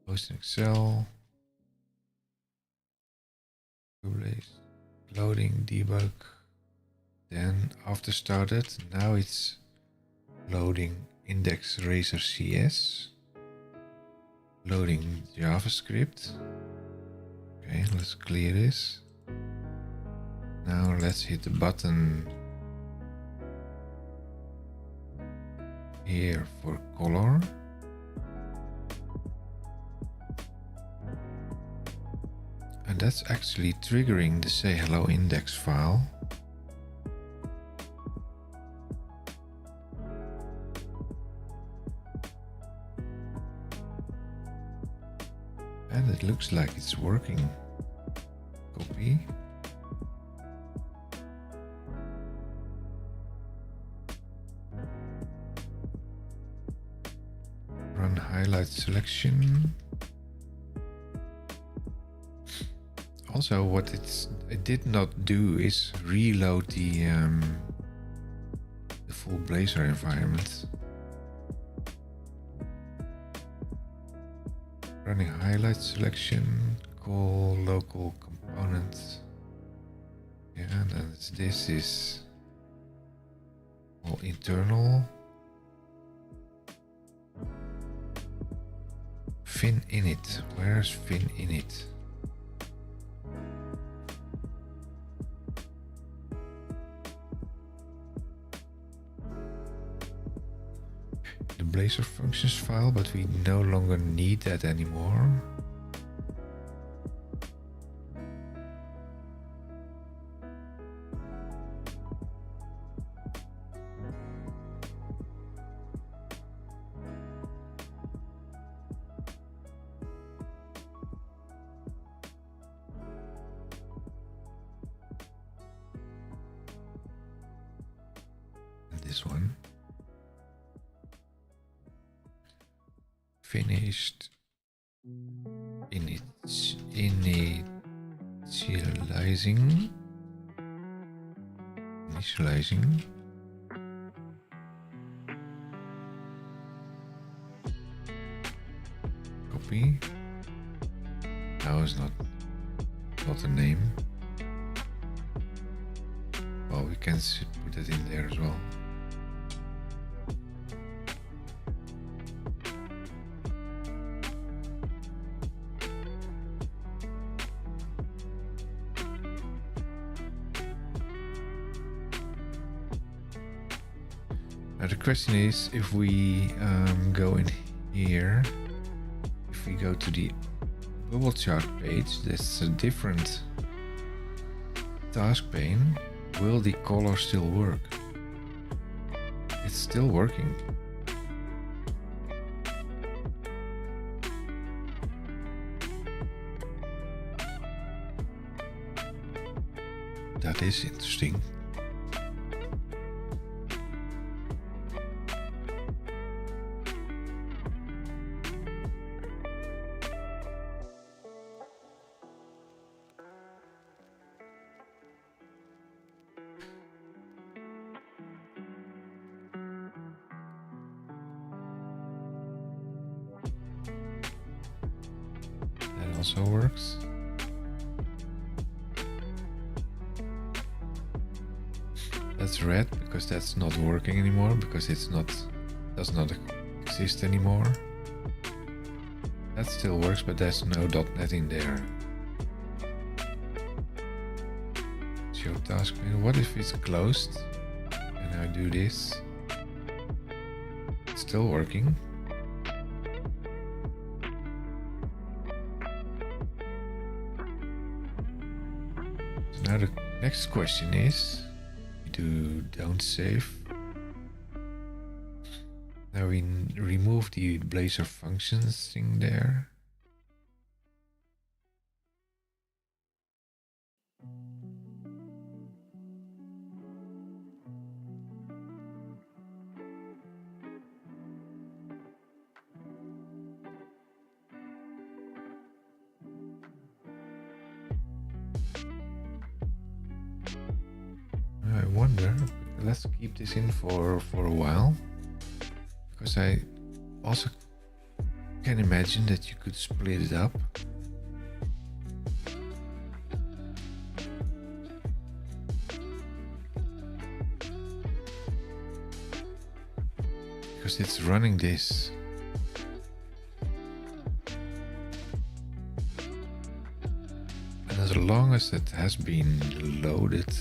Post in Excel. Loading debug. Then after started, now it's loading index razor CS. Loading JavaScript. Okay, let's clear this. Now let's hit the button here for color. And that's actually triggering the say hello index file. And it looks like it's working. Copy. Run highlight selection. Also, what it did not do is reload the full Blazor environment. Running highlight selection, call local component. Yeah, and then this is all internal. Fin init. Where's fin init? The Blazor functions file, but we no longer need that anymore. This one. Finished initializing. Copy. Now is not a name. Well, we can put it in there as well. Now the question is, if we go in here, if we go to the bubble chart page, that's a different task pane. Will the color still work? It's still working. That is interesting. Also works. That's red because that's not working anymore, because does not exist anymore. That still works, but there's no .NET in there. Show task pane. What if it's closed and I do this? It's still working. Now the next question is, we don't save. Now we remove the Blazor functions thing there. I wonder, let's keep this in for a while, because I also can imagine that you could split it up. Because it's running this. And as long as it has been loaded,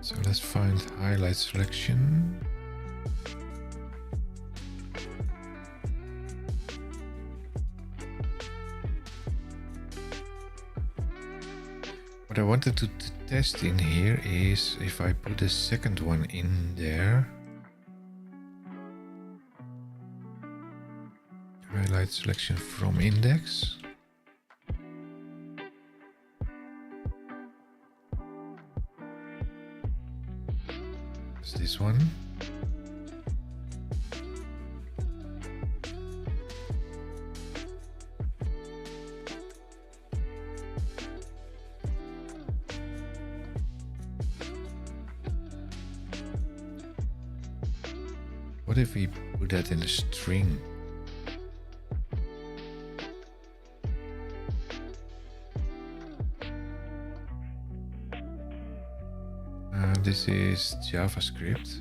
so let's find highlight selection. What I wanted to test in here is if I put the second one in there, Highlight selection from index. It's this one. What if we put that in a string? This is JavaScript.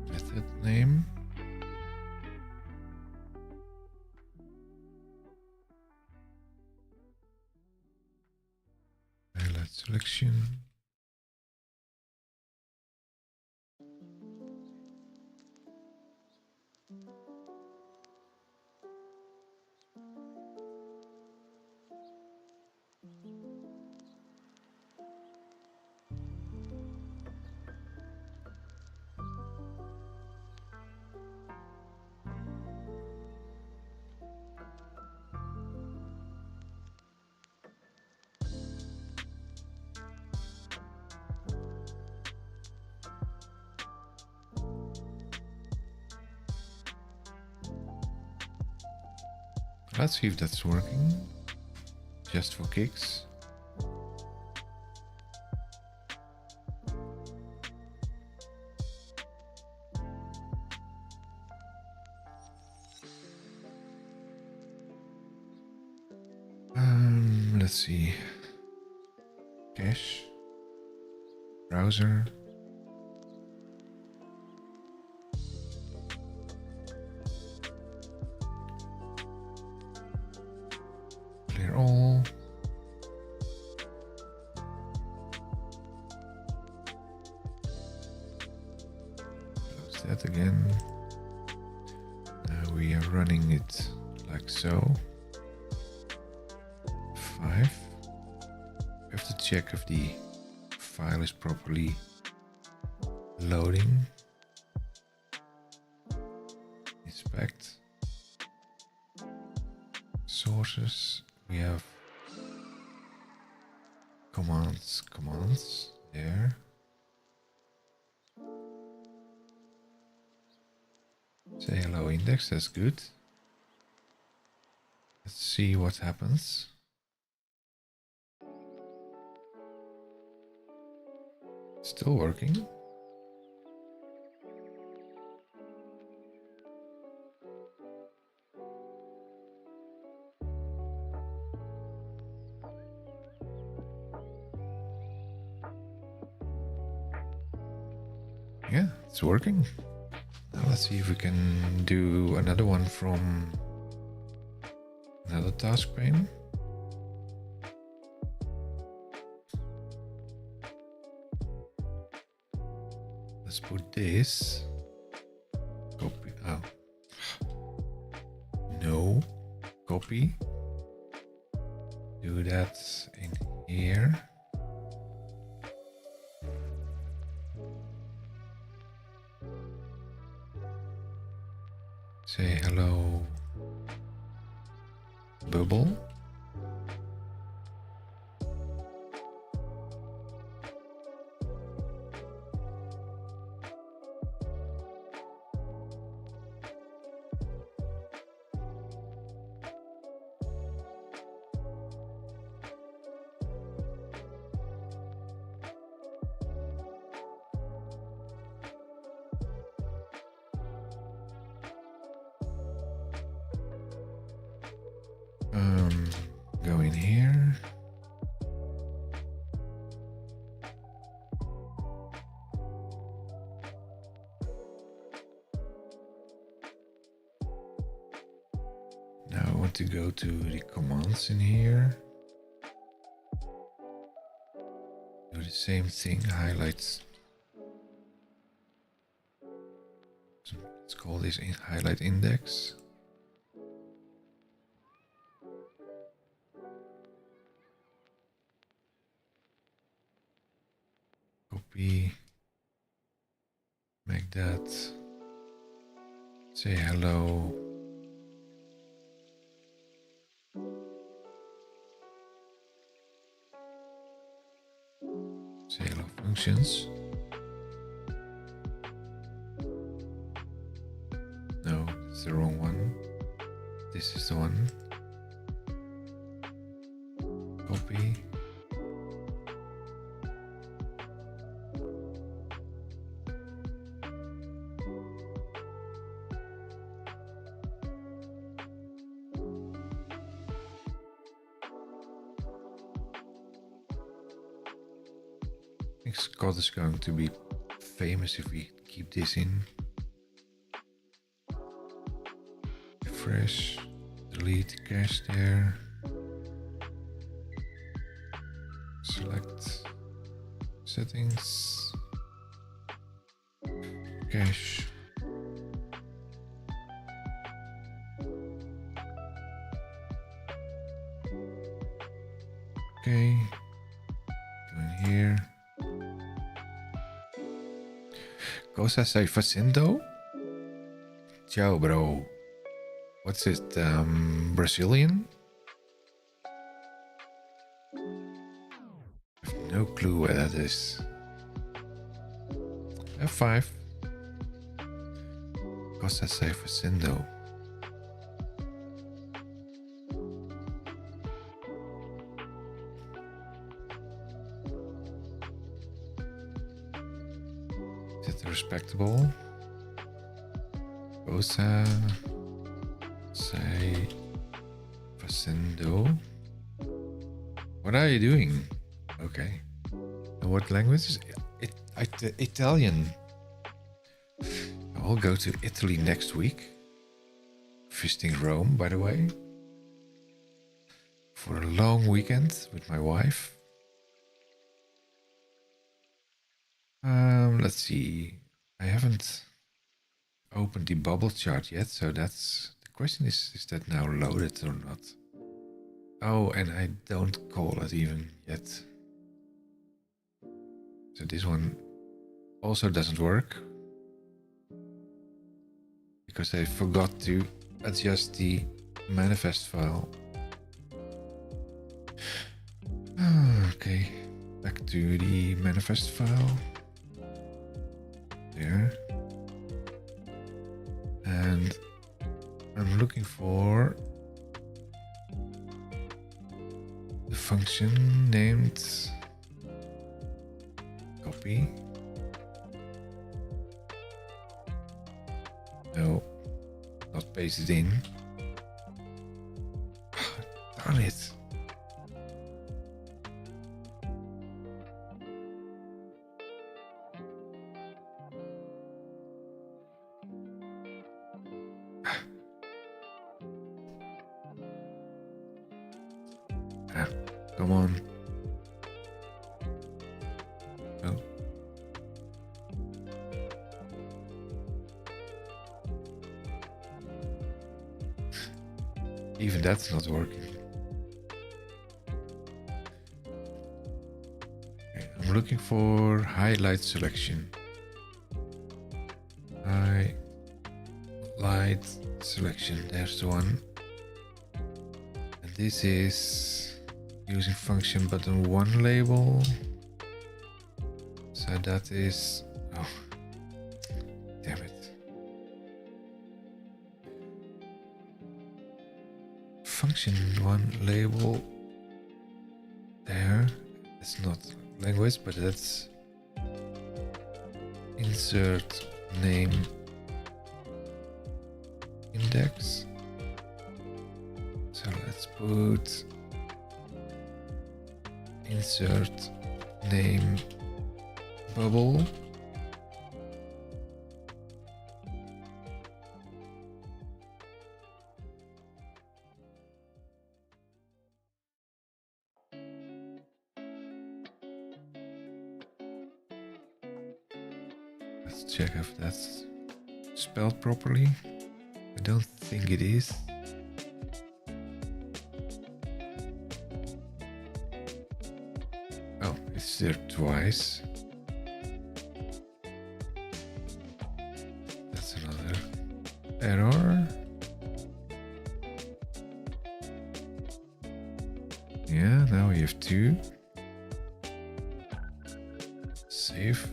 Method name. Highlight selection. Let's see if that's working. Just for kicks. Let's see. Cache. Browser. Clear all. Close that again. Now we are running it like so. 5. We have to check if the file is properly loading. Inspect. Sources. We have commands there. Say hello index, that's good. Let's see what happens. Still working. Yeah, it's working. Now let's see if we can do another one from another task pane. Let's put this. Copy. Oh. No. Copy. Do that in here. Say hello, bubble. Go in here. Now I want to go to the commands in here. Do the same thing, highlights. Let's call this in highlight index. copy, make that, say hello. Say hello functions. No, it's the wrong one. This is the one. Copy. I think Scott is going to be famous if we keep this in. Refresh, delete cache there. Select settings, cache. Okay, go in here. Cosa sei facendo? Ciao, bro. What's it, Brazilian? I have no clue where that is. F5. Cosa sei facendo? Is it respectable? Cosa sei facendo? What are you doing? Okay. And what language is it? Italian. I'll go to Italy next week. Visiting Rome, by the way. For a long weekend with my wife. Let's see. I haven't opened the bubble chart yet, so that's the question is that now loaded or not? Oh, and I don't call it even yet. So this one also doesn't work because I forgot to adjust the manifest file. Okay, back to the manifest file. There. And I'm looking for the function named copy. No, not pasted in. Darn it. Come on. No. Even that's not working. Okay, I'm looking for highlight selection. Highlight selection, there's the one. And this is using function button 1 label. So that is, oh, damn it. Function 1 label there. It's not language, but that's insert name index. So let's put insert name bubble. Let's check if that's spelled properly. I don't think it is. Oh, it's there twice. Error. Yeah, now we have 2. Save.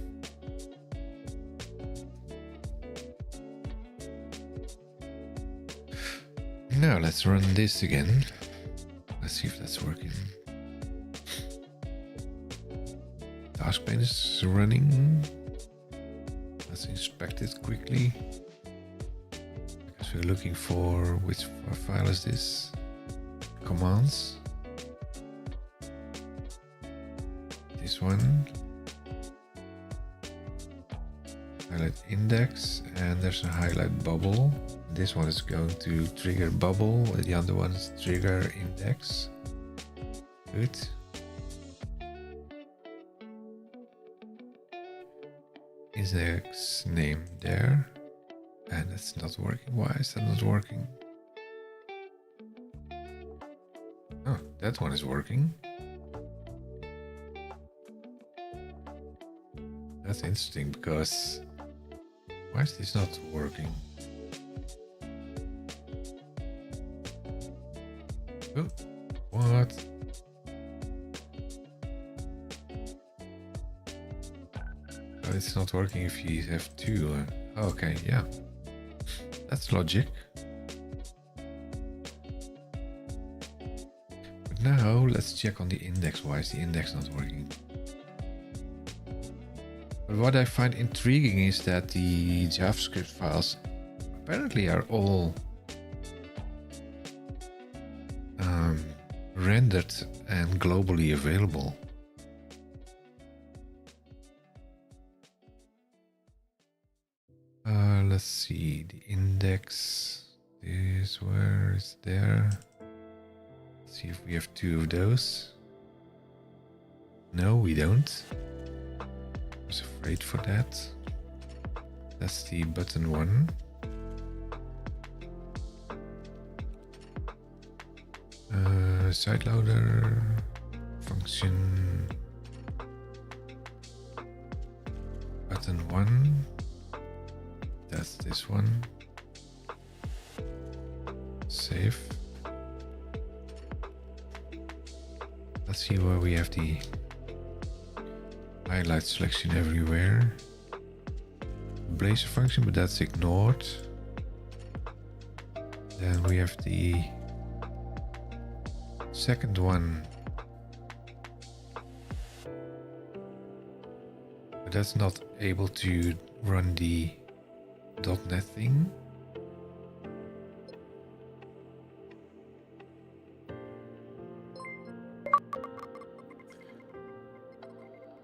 Now let's run this again. Let's see if that's working. Task pane is running. Let's inspect it quickly. Because we're looking for which file is this? Commands. This one. Highlight index, and there's a highlight bubble. This one is going to trigger bubble, the other one is trigger index. Good. Index name there. And it's not working. Why is that not working? Oh, that one is working. That's interesting because why is this not working? Oh, what? Oh, it's not working if you have 2. Okay, yeah. That's logic. But now let's check on the index. Why is the index not working? But what I find intriguing is that the JavaScript files apparently are all rendered and globally available. Let's see, the index is where it's there. Let's see if we have 2 of those. No, we don't. I was afraid for that. That's the button 1. Site loader function button 1. That's this one. Save. Let's see where we have the highlight selection everywhere. Blazor function, but that's ignored. Then we have the second one, but that's not able to run the .NET thing.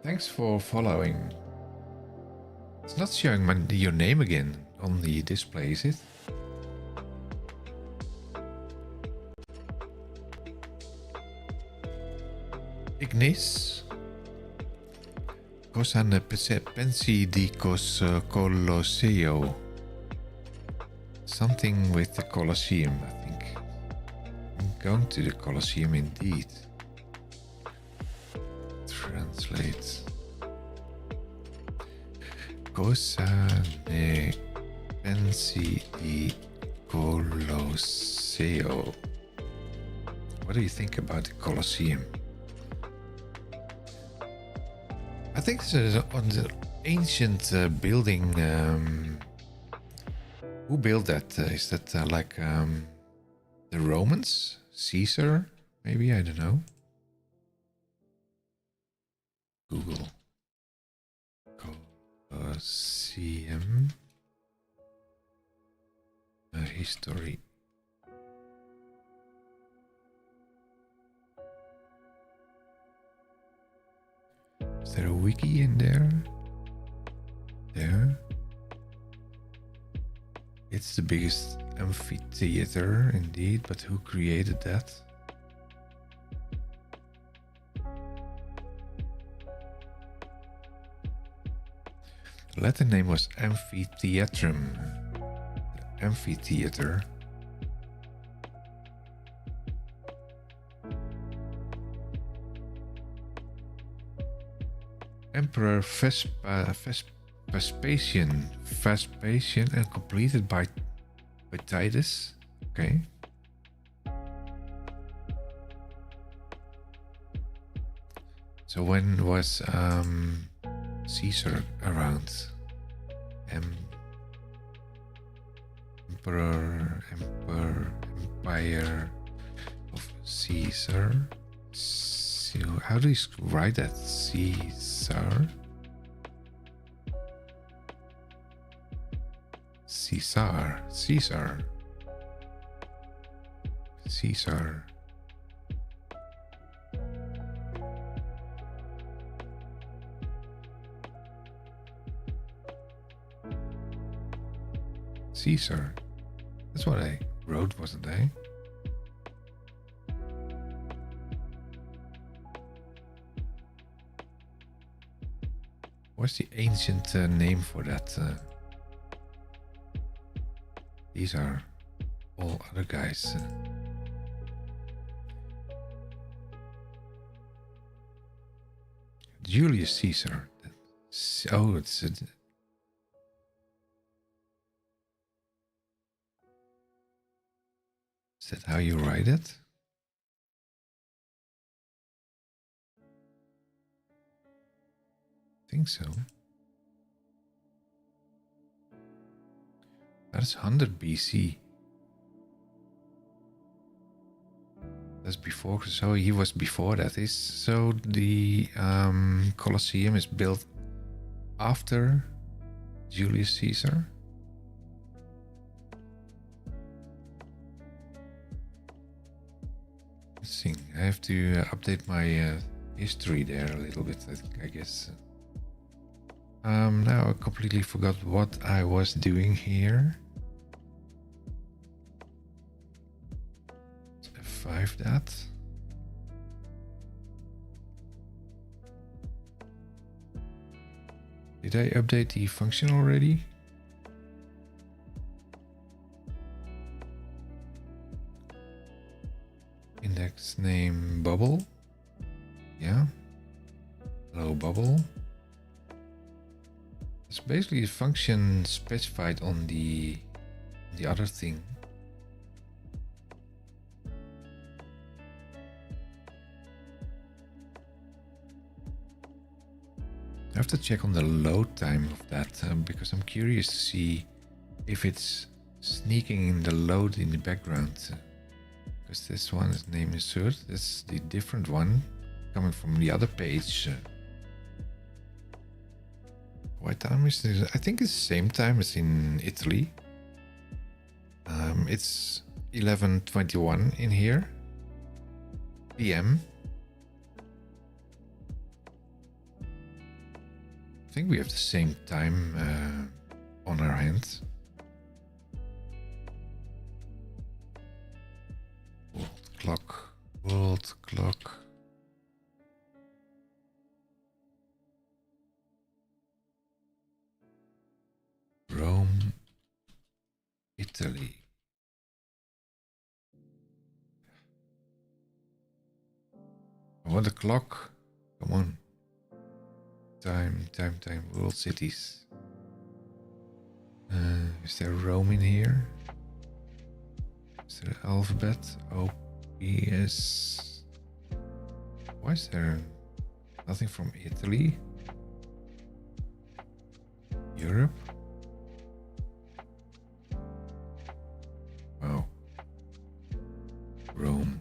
Thanks for following. It's not showing your name again on the display, is it? Ignis. Cosa ne pensi di Colosseo? Something with the Colosseum, I think. I'm going to the Colosseum indeed. Translate. Cosa ne pensi di Colosseo? What do you think about the Colosseum? I think this is on the ancient building. Who built that? Is that like the Romans? Caesar? Maybe? I don't know. Google. Colosseum. History. Is there a wiki in there? There. It's the biggest amphitheater indeed, but who created that? The Latin name was Amphitheatrum. The amphitheater. Emperor Vespasian and completed by Titus. Okay. So when was Caesar around? Empire of Caesar. So how do you write that? Caesar. Caesar. Caesar. Caesar. Caesar. That's what I wrote, wasn't I? What's the ancient name for that? These are all other guys. Julius Caesar. Oh, it's is that how you write it? I think so. That's 100 BC. That's before, so he was before that. So the Colosseum is built after Julius Caesar. Let's see. I have to update my history there a little bit, I guess. Now I completely forgot what I was doing here. F5 that. Did I update the function already? Index name bubble. Yeah. Hello bubble. It's basically a function specified on the other thing. I have to check on the load time of that because I'm curious to see if it's sneaking in the load in the background. Because this one's name is insert. That's the different one coming from the other page. What time is this? I think it's the same time as in Italy. It's 11:21 in here. PM. I think we have the same time on our hands. World clock. World clock. Rome, Italy. I want a clock. Come on. Time. World cities. Is there Rome in here? Is there alphabet? O, P, S. Why is there nothing from Italy? Europe? Wow. Rome.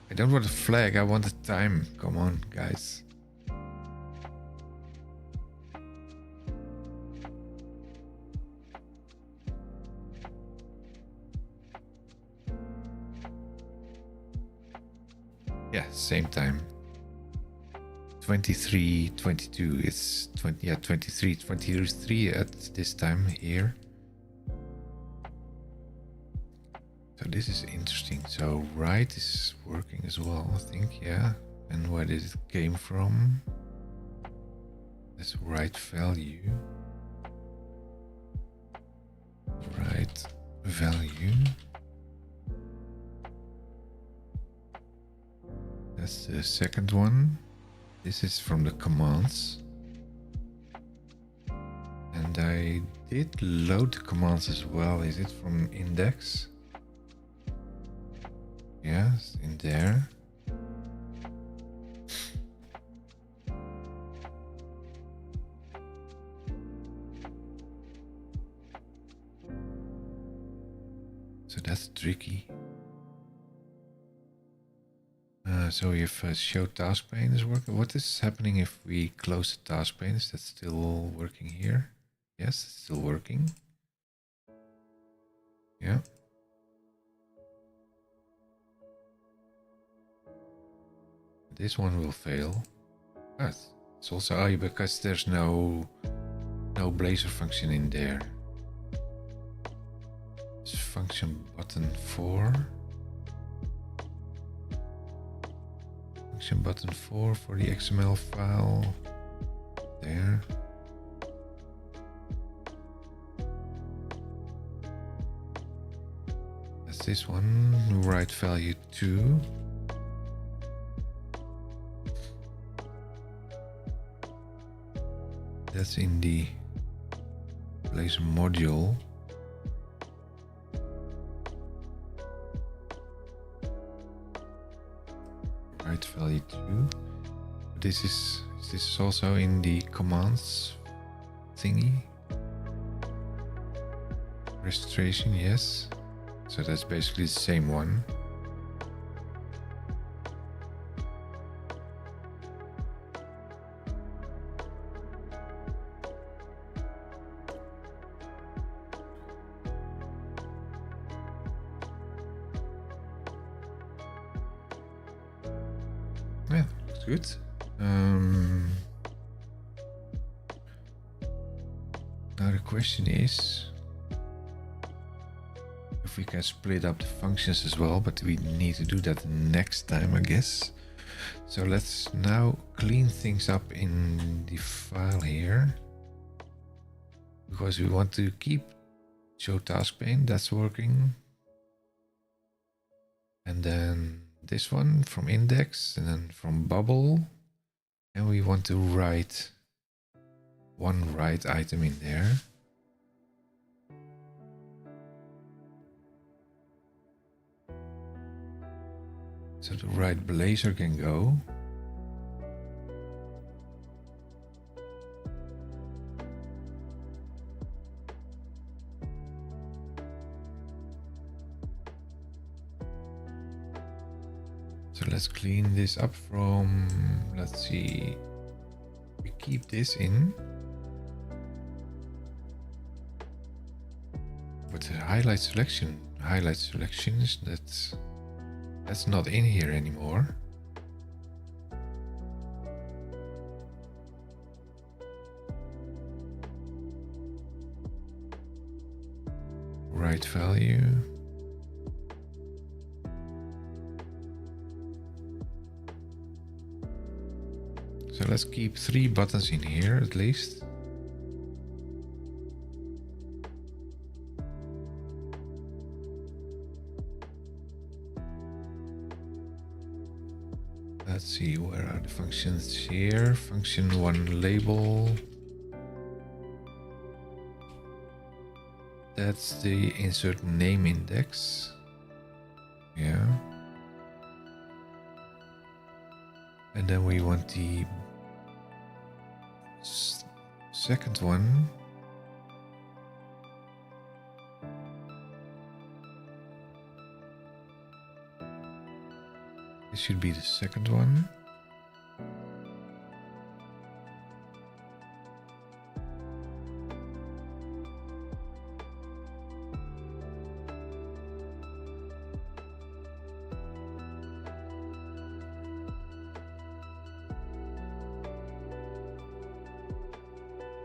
I don't want a flag, I want a time. Come on, guys. Yeah, same time. 23, 22. It's 20, yeah, 23 at this time here. So this is interesting. So right is working as well, I think, yeah. And where did it came from? This right value. Right value. That's the second one. This is from the commands. And I did load the commands as well. Is it from index? Yes, in there. So that's tricky. So if show task pane is working, what is happening if we close the task pane? Is that still working here? Yes, it's still working. Yeah. This one will fail. But it's also because there's no Blazor function in there. It's function button 4. Function button 4 for the XML file. There. That's this one. Write value 2. That's in the Blazor module. Write value 2. This is also in the commands thingy. Registration, yes. So that's basically the same one. Yeah, looks good. Now the question is if we can split up the functions as well, but we need to do that next time, I guess. So let's now clean things up in the file here, because we want to keep show task pane, that's working. And then this one from index, and then from bubble. And we want to write one write item in there. So the write Blazor can go. So let's clean this up from, let's see, we keep this in. But the highlight selection is that's not in here anymore. Write value. So let's keep 3 buttons in here at least. Let's see, where are the functions here? Function 1 label. That's the insert name index. Yeah. And then we want the second one. This should be the second one.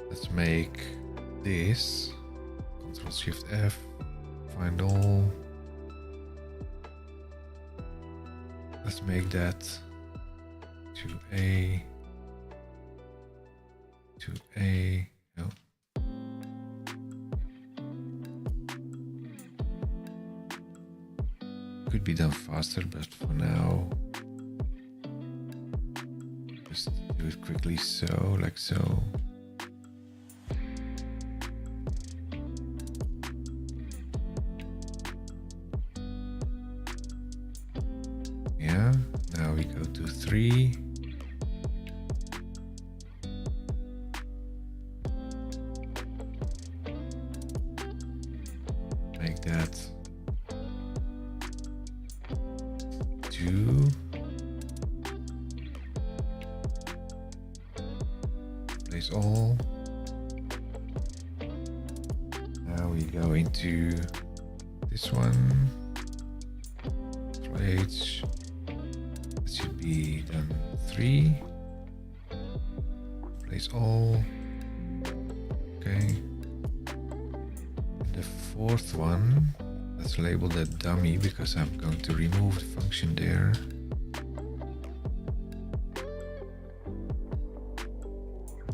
Let's make this Ctrl Shift F, find all. Let's make that 2A, 2A, no. Could be done faster, but for now, just do it quickly, so, like so. 3. Make that 2. Place all. Now we go into this one. H. It should be then 3. Place all. Okay. And the fourth one, let's label that dummy because I'm going to remove the function there.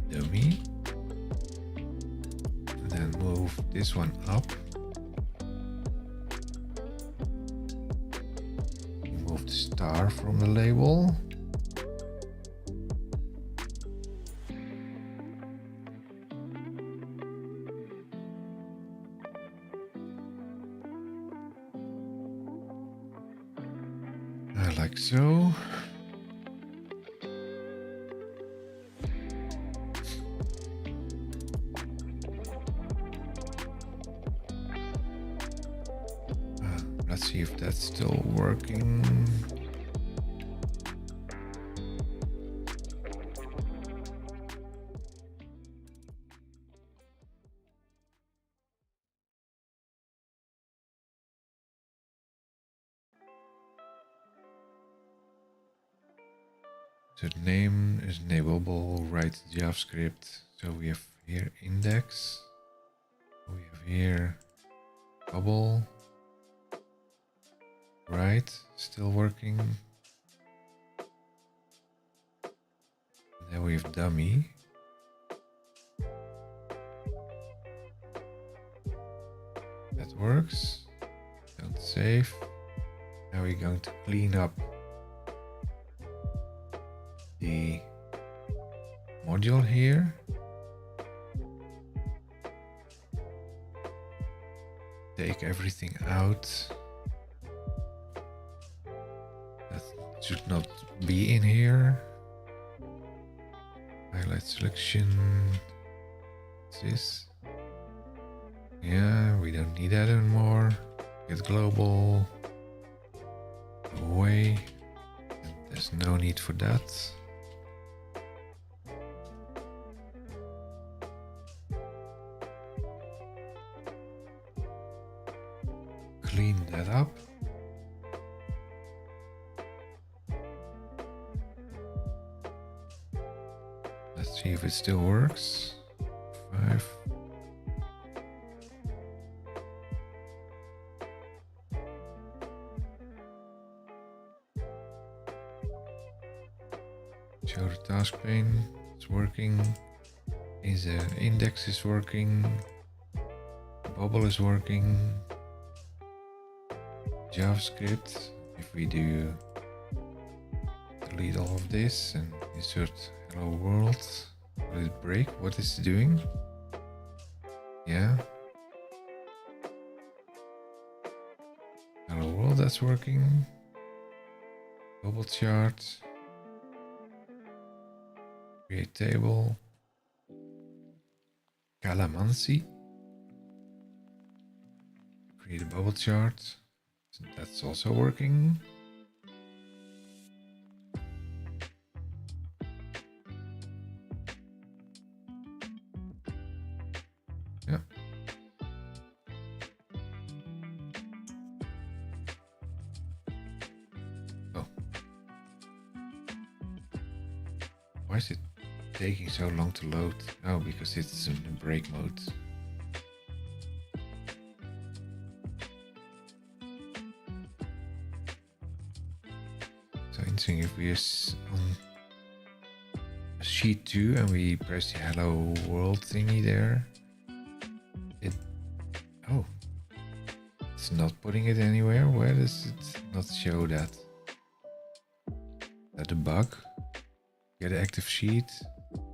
Dummy. And then move this one up. Remove the star from the label. Like so. Let's see if that's still working. So the name is enableable, write JavaScript. So we have here index. We have here bubble. Right, still working. And then we have dummy. That works. Don't save. Now we're going to clean up the module here. Take everything out. That should not be in here. Highlight selection. What's this? Yeah, we don't need that anymore. Get global. Go away. And there's no need for that. Clean that up. Let's see if it still works. 5. Show the task pane. It's working. Is the index is working. Bubble is working. JavaScript. If we do delete all of this and insert hello world, will it break? What is it doing? Yeah. Hello world, that's working. Bubble chart. Create table. Calamansi. Create a bubble chart. So that's also working. Yeah. Oh. Why is it taking so long to load? Oh, because it's in the break mode. So interesting, if we are on sheet 2 and we press the hello world thingy there, it's not putting it anywhere. Where does it not show that? That a bug? Get an active sheet,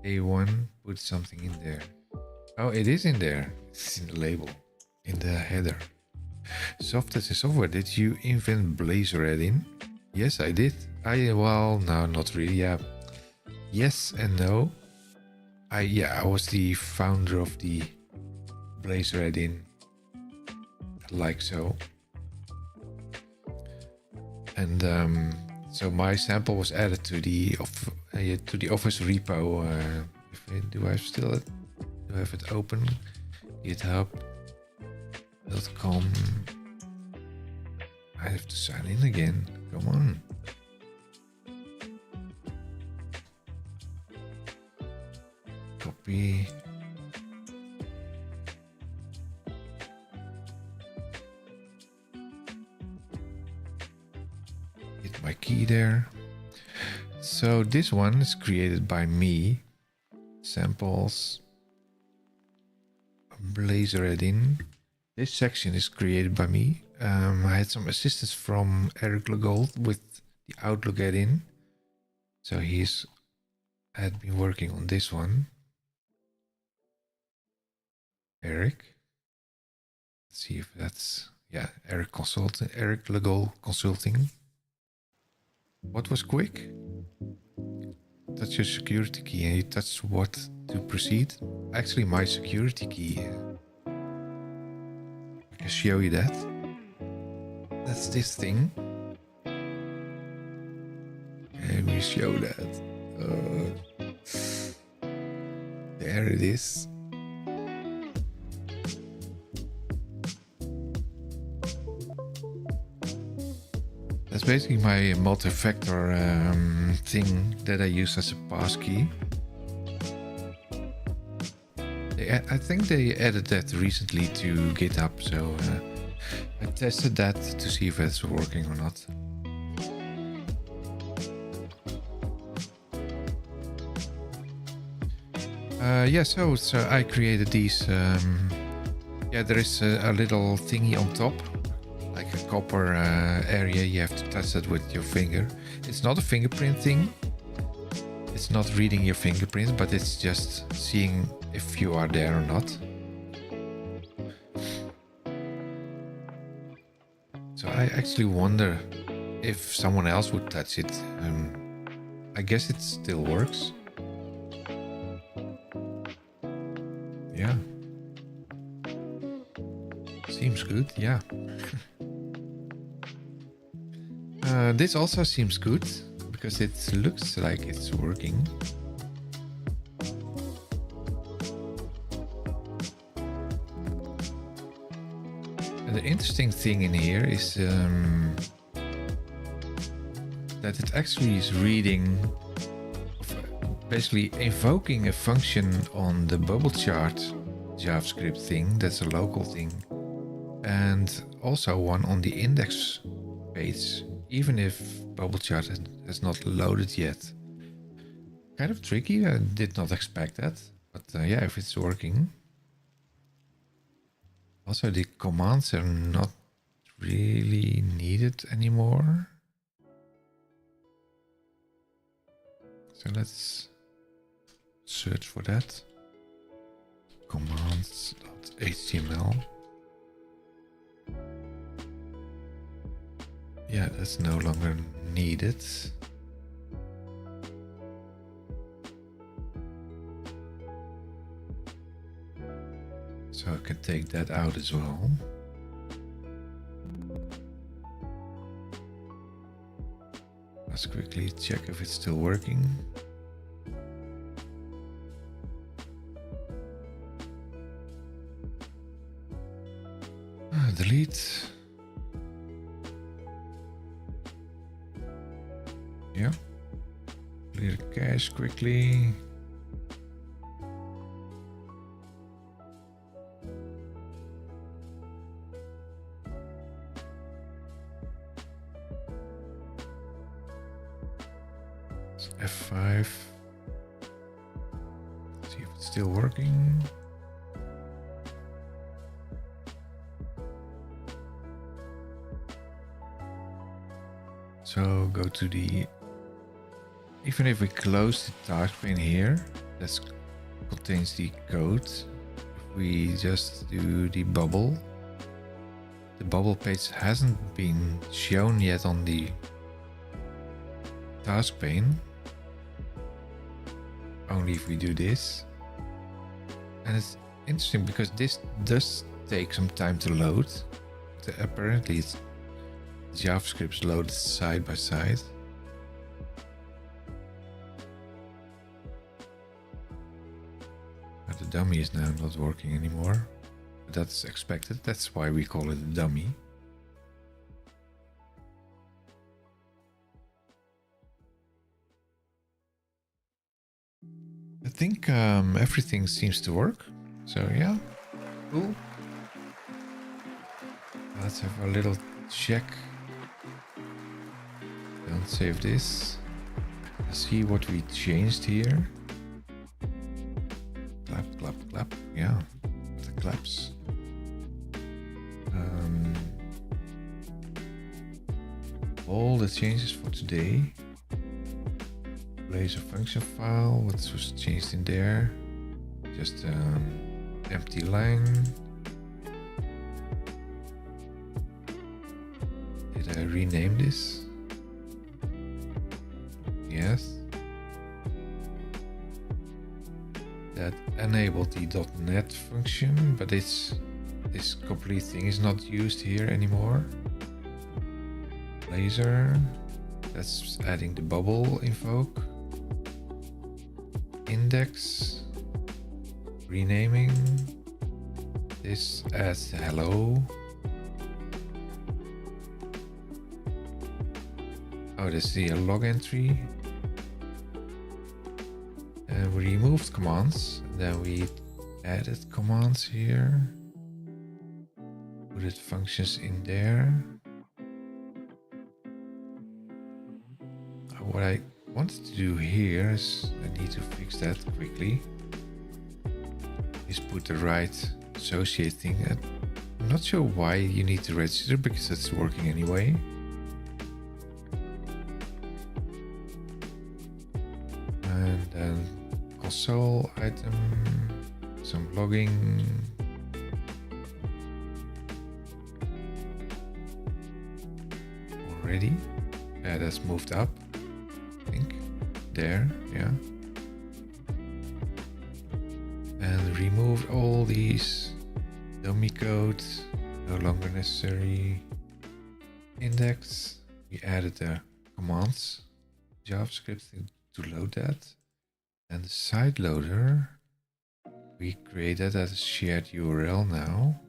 A1, put something in there. Oh, it is in there. It's in the label, in the header. Software is software. Did you invent Blazor add-in? Yes, I did. Well, no, not really. Yeah. Yes and no. I was the founder of the Blazor add-in, like so. And so my sample was added to the Office repo. Do I have it open? GitHub.com. I have to sign in again. Come on. Copy. Hit my key there. So this one is created by me. Samples. Blazor add-in. This section is created by me. I had some assistance from Eric Legold with the Outlook add-in. So had been working on this one. Eric. Let's see if that's, yeah, Eric Legold Consulting. What was quick? Touch your security key and you touch what to proceed. Actually, my security key. I can show you that. That's this thing. And we show that. There it is. That's basically my multi-factor thing that I use as a passkey. I think they added that recently to GitHub, so I tested that to see if it's working or not. Yeah, so I created these. Yeah, there is a little thingy on top, like a copper area. You have to touch that with your finger. It's not a fingerprint thing. It's not reading your fingerprints, but it's just seeing if you are there or not. So I actually wonder if someone else would touch it. I guess it still works. Yeah. Seems good, yeah. This also seems good because it looks like it's working. And the interesting thing in here is that it actually is reading, basically invoking a function on the bubble chart JavaScript thing. That's a local thing. And also one on the index page, even if bubble chart has not loaded yet. Kind of tricky. I did not expect that, but yeah, if it's working. Also, the commands are not really needed anymore. So let's search for that. Commands.html. Yeah, that's no longer needed. So I can take that out as well. Let's quickly check if it's still working. Delete. Yeah. Clear the cache quickly. F5. See if it's still working. So go to the, even if we close the task pane here, that contains the code. If we just do the bubble page hasn't been shown yet on the task pane. Only if we do this. And it's interesting because this does take some time to load. Apparently it's JavaScript's loaded side by side. But the dummy is now not working anymore. But that's expected. That's why we call it a dummy. I think everything seems to work. So yeah, cool. Let's have a little check. Don't save this. Let's see what we changed here. Clap, clap, clap. Yeah, the claps. All the changes for today. Blazor function file. What was changed in there? Just empty line. Did I rename this? Yes. That enabled the .NET function, but this complete thing is not used here anymore. Blazor. That's adding the bubble invoke. Index. Renaming. This as hello. Oh, this is the log entry. And we removed commands. Then we added commands here. Put functions in there. What I wanted to do here is I need to fix that quickly. Is put the right associate thing. I'm not sure why you need to register because it's working anyway. And then console item, some logging. Already. Yeah, that's moved up. I think. There, yeah. And removed all these dummy codes, no longer necessary. Index, we added the commands, JavaScript to load that. And the side loader, we created as a shared URL now.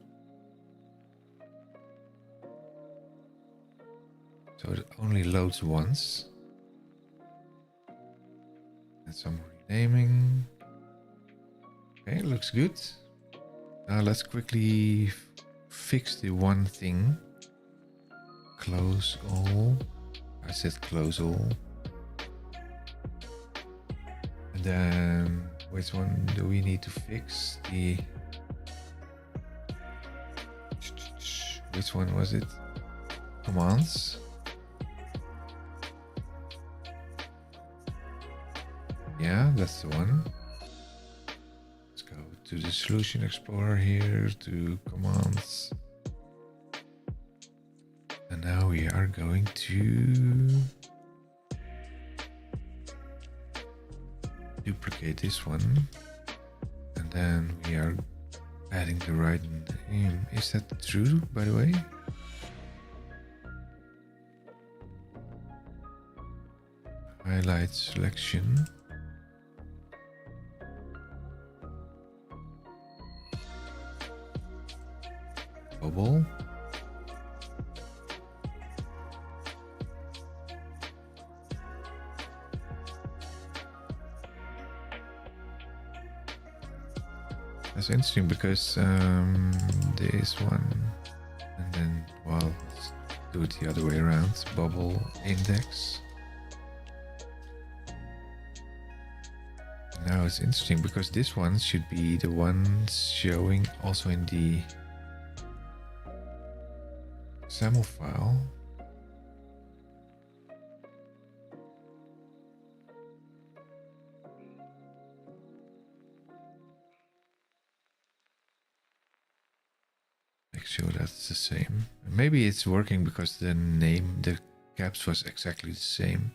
So it only loads once. And some renaming. Okay, looks good. Now let's quickly fix the one thing. Close all. I said close all. And then which one do we need to fix? Which one was it? Commands. Yeah, that's the one. Let's go to the Solution Explorer here, to commands. And now we are going to duplicate this one. And then we are adding the right name. Is that true, by the way? Highlight selection. Bubble. That's interesting because this one, and then, well, let's do it the other way around. Bubble index. Now it's interesting because this one should be the one showing also in the XAML file. Make sure that's the same. Maybe it's working because the name, the caps was exactly the same.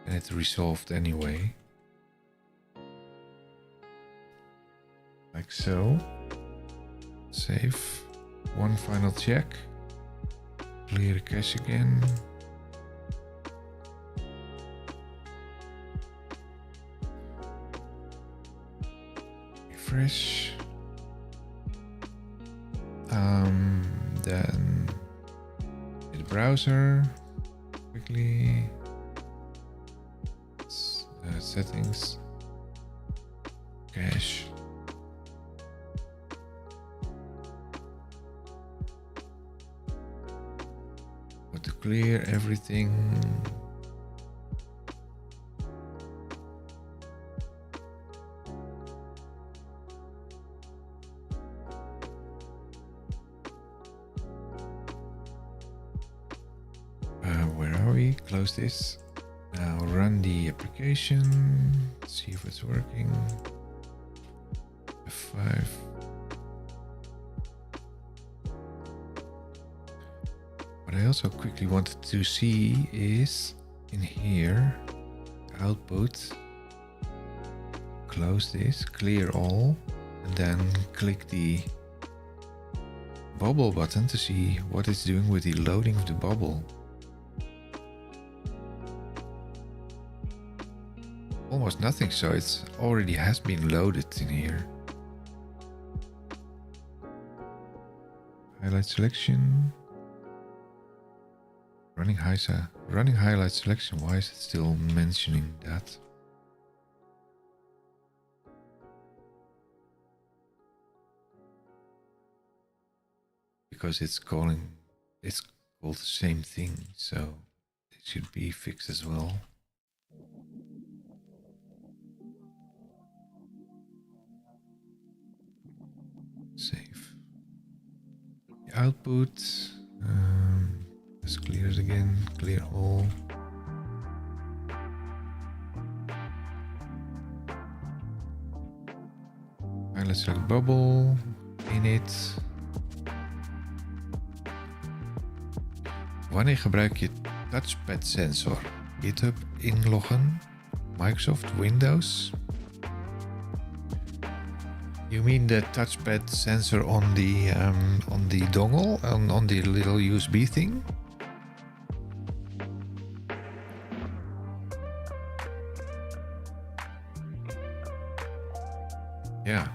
and it resolved anyway. Like so. Save. One final check. Clear the cache again. Refresh. Then the browser quickly. Settings. Cache. Got to clear everything. Where are we? Close this. Now run the application. See if it's working. F5. What I also quickly wanted to see is in here, output. Close this, clear all, and then click the bubble button to see what it's doing with the loading of the bubble. Almost nothing, so it already has been loaded in here. Highlight selection. Running highlight selection. Why is it still mentioning that? Because it's called the same thing, so it should be fixed as well. Save. The output. Let's clear it again. Clear all. And let's select bubble. Init. Wanneer gebruik je touchpad sensor? GitHub inloggen. Microsoft Windows. You mean the touchpad sensor on the dongle, on the little USB thing? Yeah.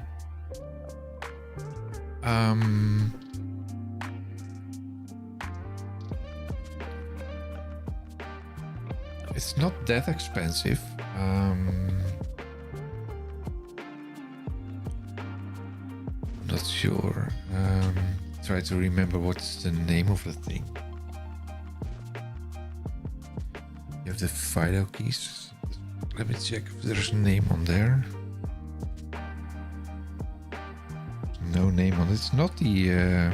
It's not that expensive. Not sure. Try to remember what's the name of the thing. You have the FIDO keys. Let me check if there's a name on there. No name on it. It's not the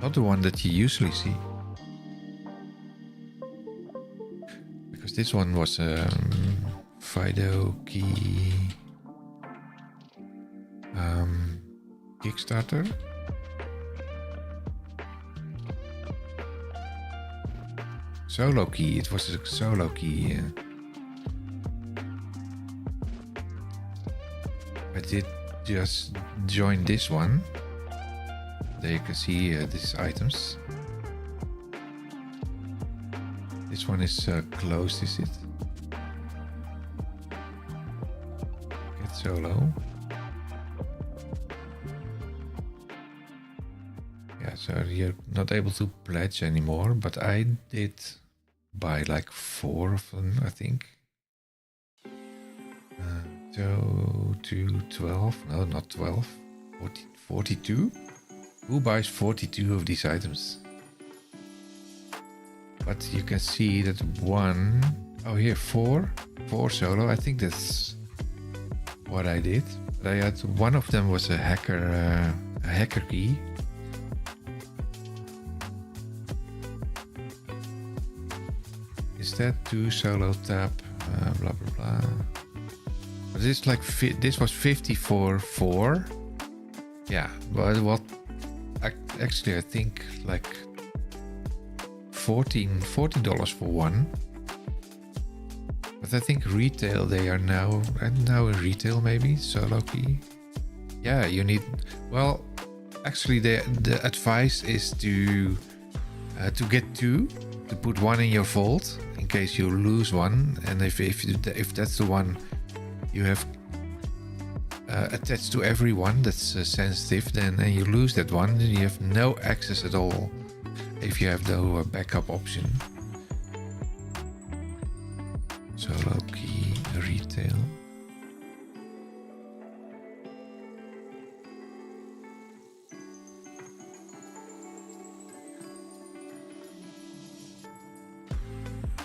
not the one that you usually see. Because this one was FIDO key Kickstarter. Solo key. It was a solo key. I did just join this one. There you can see these items. This one is closed, is it? Get solo. Yeah, so you're not able to pledge anymore, but I did buy like 4 of them, I think. So to 12, no, not 12, 42. Who buys 42 of these items? But you can see that one, oh here, 4 solo. I think that's what I did. But I had one of them was a hacker key. Is that 2 solo tap? Blah blah blah. But this like this was 54.4. Yeah, but what? Actually, I think like $14 for one. But I think retail, they are now in retail maybe, solo key. Yeah, you need, well, actually the advice is to get two, to put one in your vault in case you lose one, and if that's the one you have attached to everyone that's sensitive, then and you lose that one, then you have no access at all if you have no backup option. Solo key retail.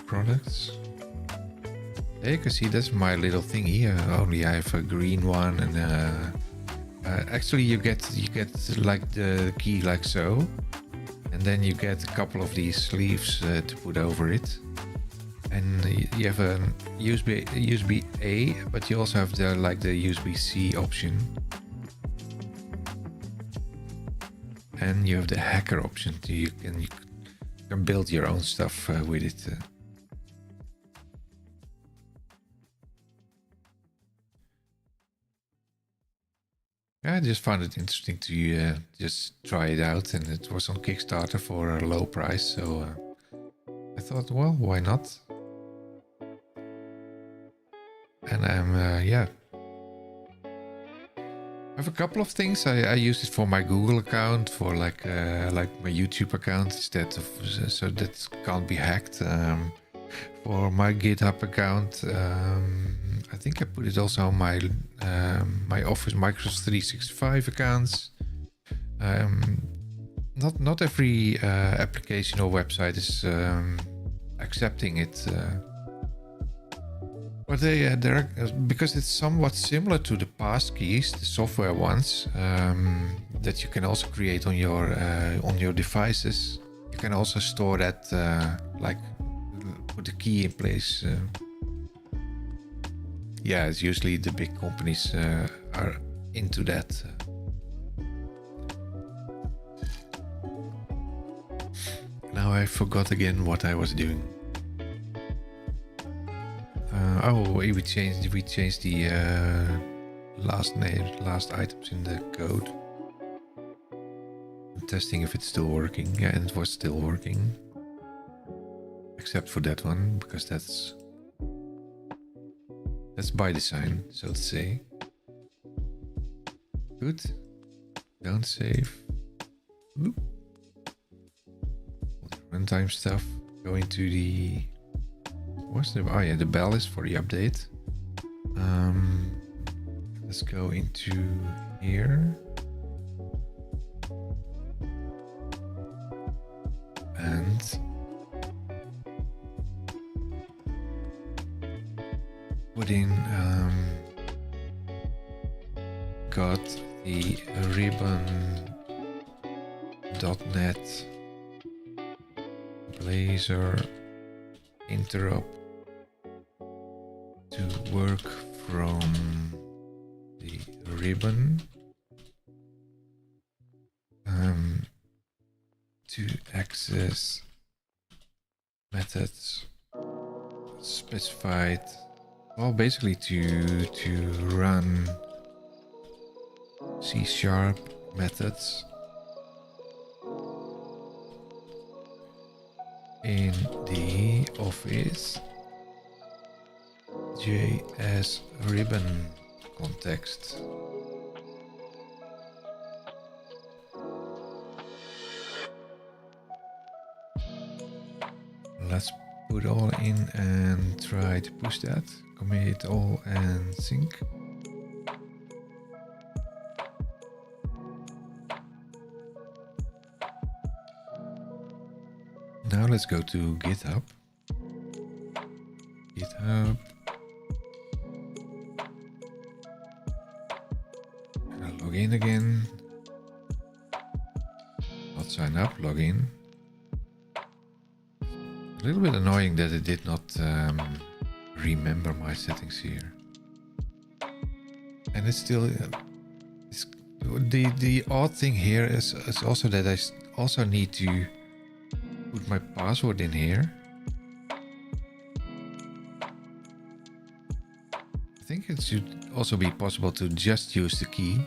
Products. There you can see that's my little thing here. Only I have a green one, and actually you get like the key like so, and then you get a couple of these sleeves to put over it, and you have a USB A, but you also have the USB C option, and you have the hacker option. You can build your own stuff with it. I just found it interesting to just try it out, and it was on Kickstarter for a low price, so I thought, well, why not? And yeah, I have a couple of things. I use it for my Google account, for like my YouTube account, instead of so that can't be hacked. For my GitHub account, I think I put it also on my my Office Microsoft 365 accounts. Not every application or website is accepting it, but they're because it's somewhat similar to the passkeys, the software ones that you can also create on your devices. You can also store that like put the key in place. Yeah, it's usually the big companies are into that. Now I forgot again what I was doing. Oh, we changed the last items in the code. I'm testing if it's still working. Yeah, and it was still working, except for that one, because that's by design, so to say. Good. Don't save. Oop. Runtime stuff. Go into the... What's the... Oh yeah, the bell is for the update. Let's go into here. And... put in got the ribbon.net Blazor Interop to work from the ribbon to access methods specified. Well, basically to run C# methods in the OfficeJS ribbon context. Let's put all in and try to push that. Commit all and sync. Now let's go to GitHub. GitHub. And I'll log in again. Not sign up, log in. A little bit annoying that it did not remember my settings here. And it's still... the odd thing here is also that I also need to put my password in here. I think it should also be possible to just use the key.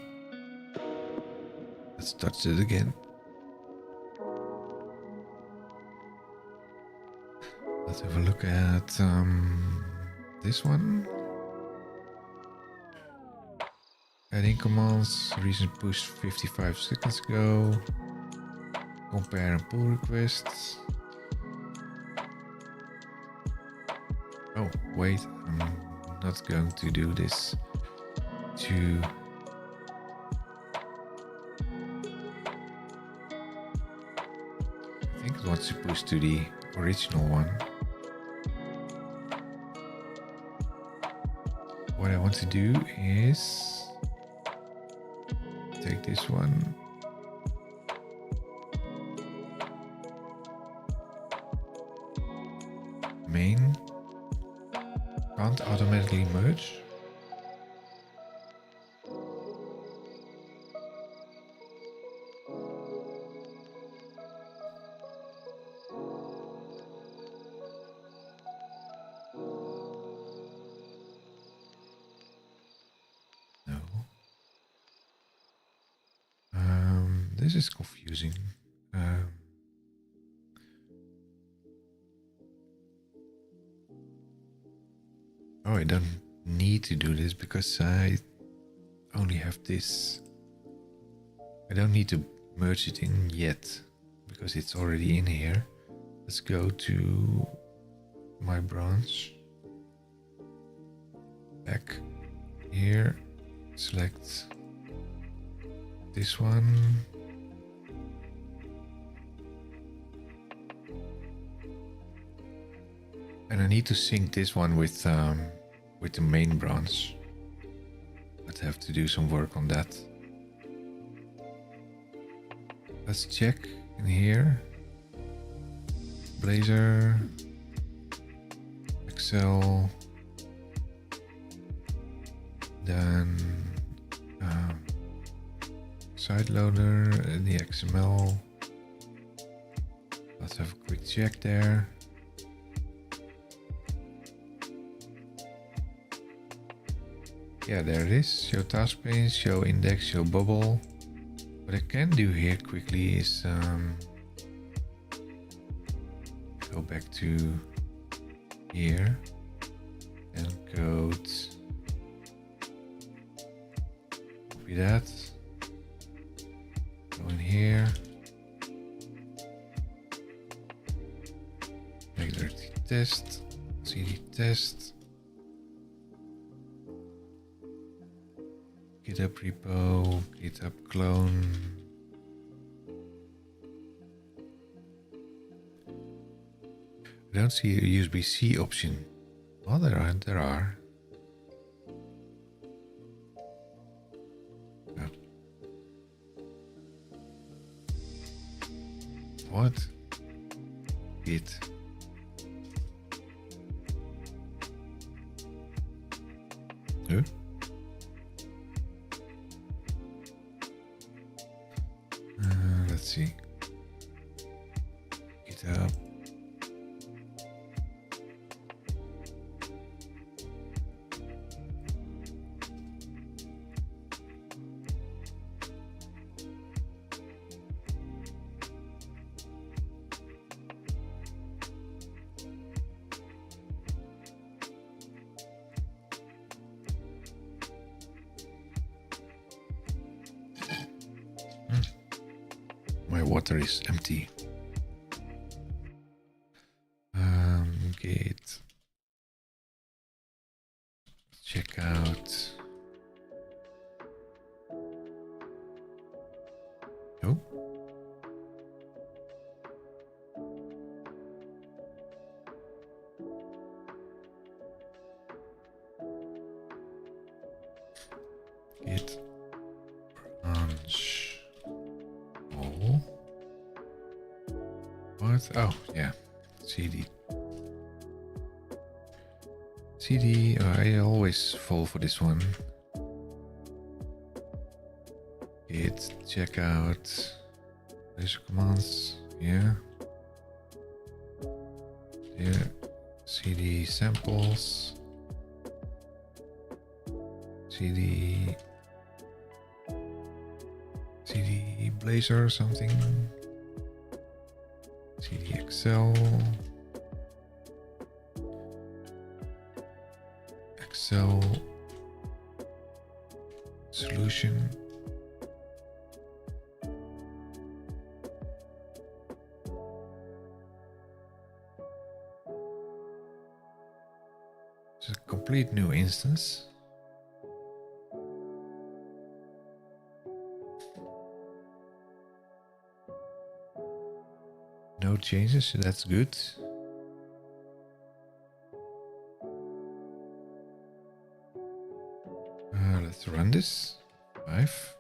Let's touch it again. Let's have a look at this one. Adding commands, recent push 55 seconds ago. Compare and pull requests. Oh, wait, I'm not going to do this to... I think it wants to push to the original one. What I want to do is take this one. Main. Can't automatically merge. No. This is confusing. Oh, I don't need to do this because I only have this. I don't need to merge it in yet because it's already in here. Let's go to my branch. Back here. Select this one. And I need to sync this one with the main branch. I'd have to do some work on that. Let's check in here. Blazor, Excel, then side loader, the XML. Let's have a quick check there. Yeah, there it is. Show task pane, show index, show bubble. What I can do here quickly is go back to here and code. Copy that. Go in here. Regular test, cd test. GitHub repo, GitHub clone. I don't see a USB-C option. Well, there are. Oh. What? Git. Huh? Let's see. GitHub. My water is empty. Git. Check out. Oh. Git branch. Oh. What? Oh, yeah. CD. CD. Oh, I always fall for this one. Git checkout. These commands. Yeah. Here, cd samples, cd Blazor or something, cd Excel, solution. It's a complete new instance. No changes, so that's good. Let's run this. 5.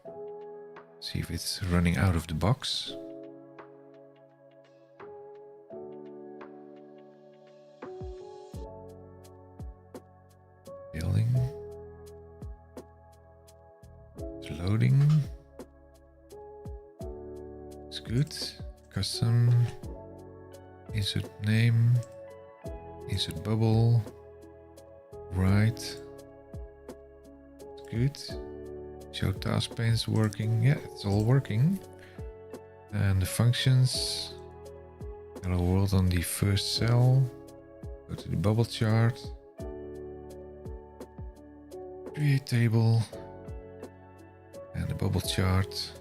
See if it's running out of the box. Building. It's loading. It's good. Custom. Insert name. Insert bubble. Right. Good. Show task panes working. Yeah, it's all working. And the functions. Hello world on the first cell. Go to the bubble chart. Create table. And the bubble chart.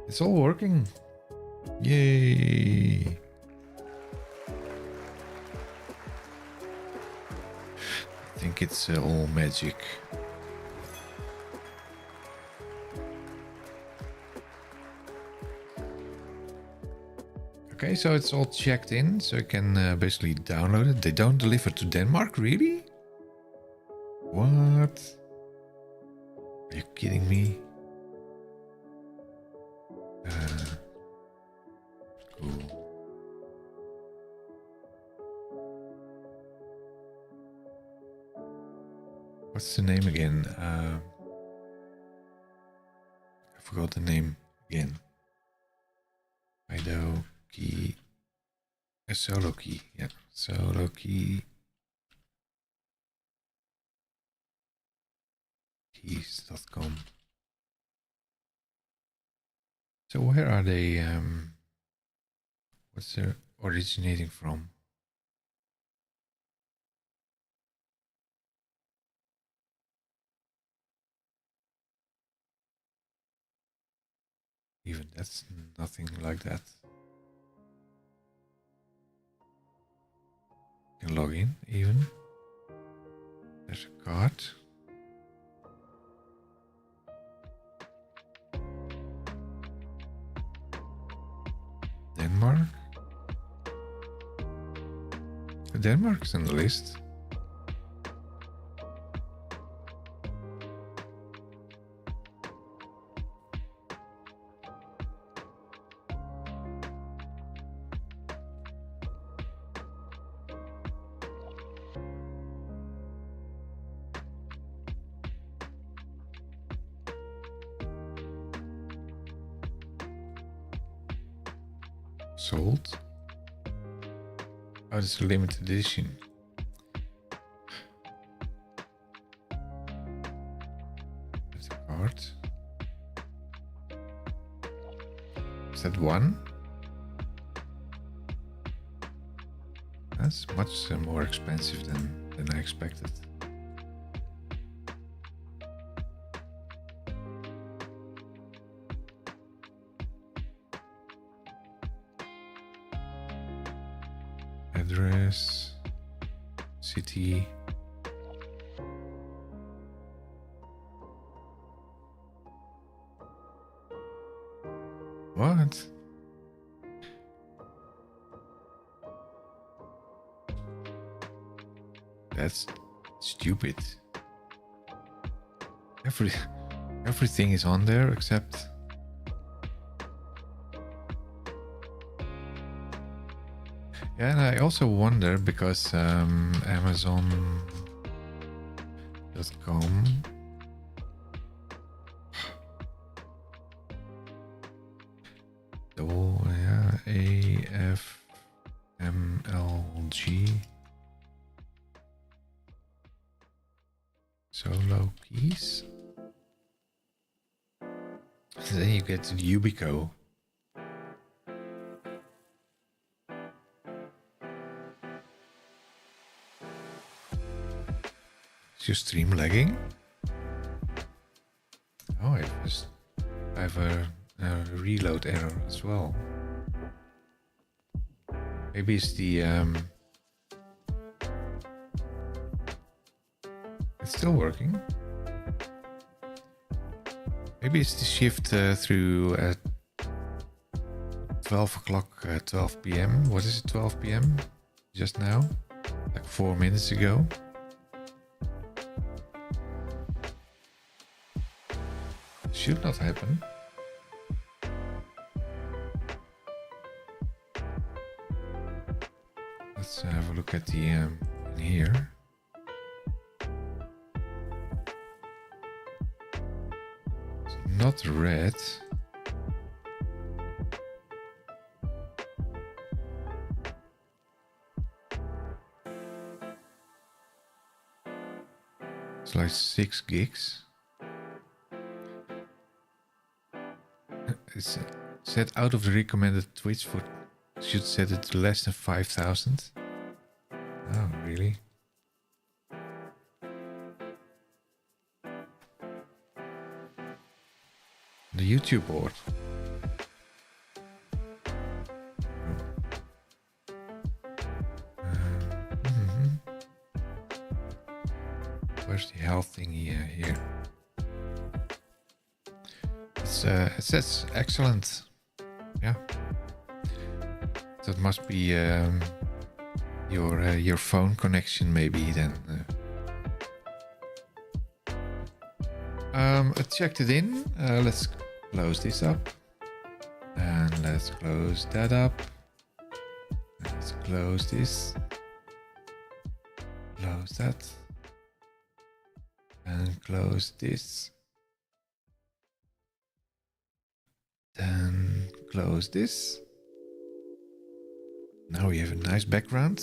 It's all working. Yay! I think it's all magic. Okay, so it's all checked in, so you can basically download it. They don't deliver to Denmark, really? What? Are you kidding me? Cool. What's the name again? I forgot the name again. Ido key. A solo key. Yeah, solo key. Keys.com. So where are they? What's they're originating from? Even that's nothing like that. You can log in even. There's a card. Denmark. Denmark's on the list. Sold. Oh, it's a limited edition. That's a card. Is that one? That's much more expensive than I expected. Address, city. What? That's stupid. Everything is on there except yeah, and I also wonder because Amazon.com. Yeah, AFMLG. solo keys. And then you get to Ubico. Is your stream lagging? Oh, I have a reload error as well. Maybe it's the it's still working. Maybe it's the shift through 12 o'clock, 12 p.m. What is it, 12 p.m. just now? Like 4 minutes ago. Should not happen. Let's have a look at the in here. It's not red. It's like 6 gigs. It's set out of the recommended Twitch for. Should set it to less than 5,000. Oh, really? The YouTube board. Where's the health thing here? It says excellent. Yeah. That must be your phone connection, maybe then. I checked it in. Let's close this up, and let's close that up. Let's close this. Close that, and close this. Then close this. Now we have a nice background.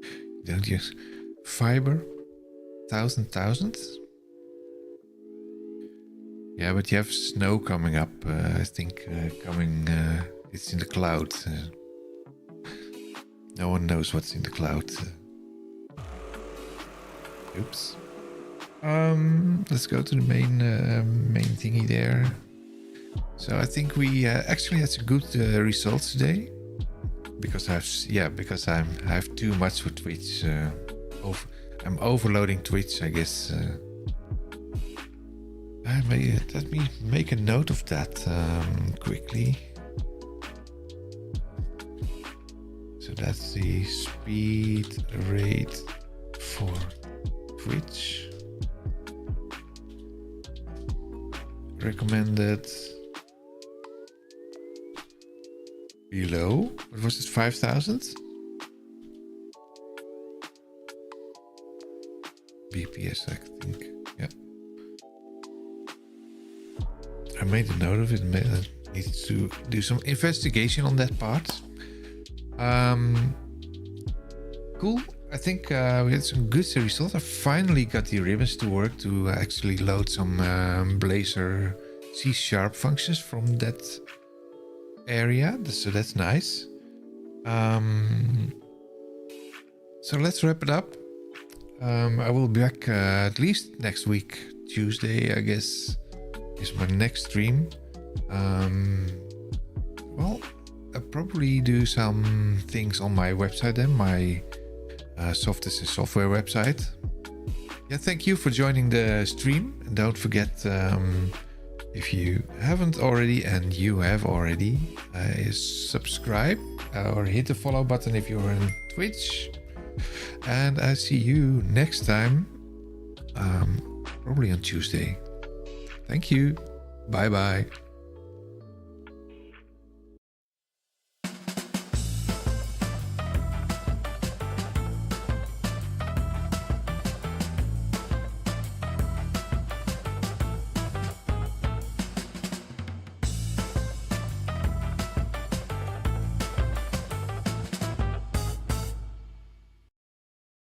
You don't use fiber. Thousand. Yeah, but you have snow coming up. I think it's in the cloud. No one knows what's in the cloud. Oops. Let's go to the main thingy there. So I think we actually had some good results today. Because I have too much for Twitch. I'm overloading Twitch, I guess. Let me make a note of that quickly. So that's the speed rate for Twitch. Recommended. Below, what was it, 5,000? BPS, I think. Yeah. I made a note of it. I need to do some investigation on that part. Cool. I think we had some good results. I finally got the ribbons to work to actually load some Blazor C# functions from that area, so that's nice. So let's wrap it up. I will be back at least next week, Tuesday, I guess, is my next stream. Well, I'll probably do some things on my website then, my Software software website. Yeah, thank you for joining the stream. And don't forget, if you haven't already, and you have already, subscribe or hit the follow button if you're on Twitch. And I see you next time, probably on Tuesday. Thank you. Bye bye.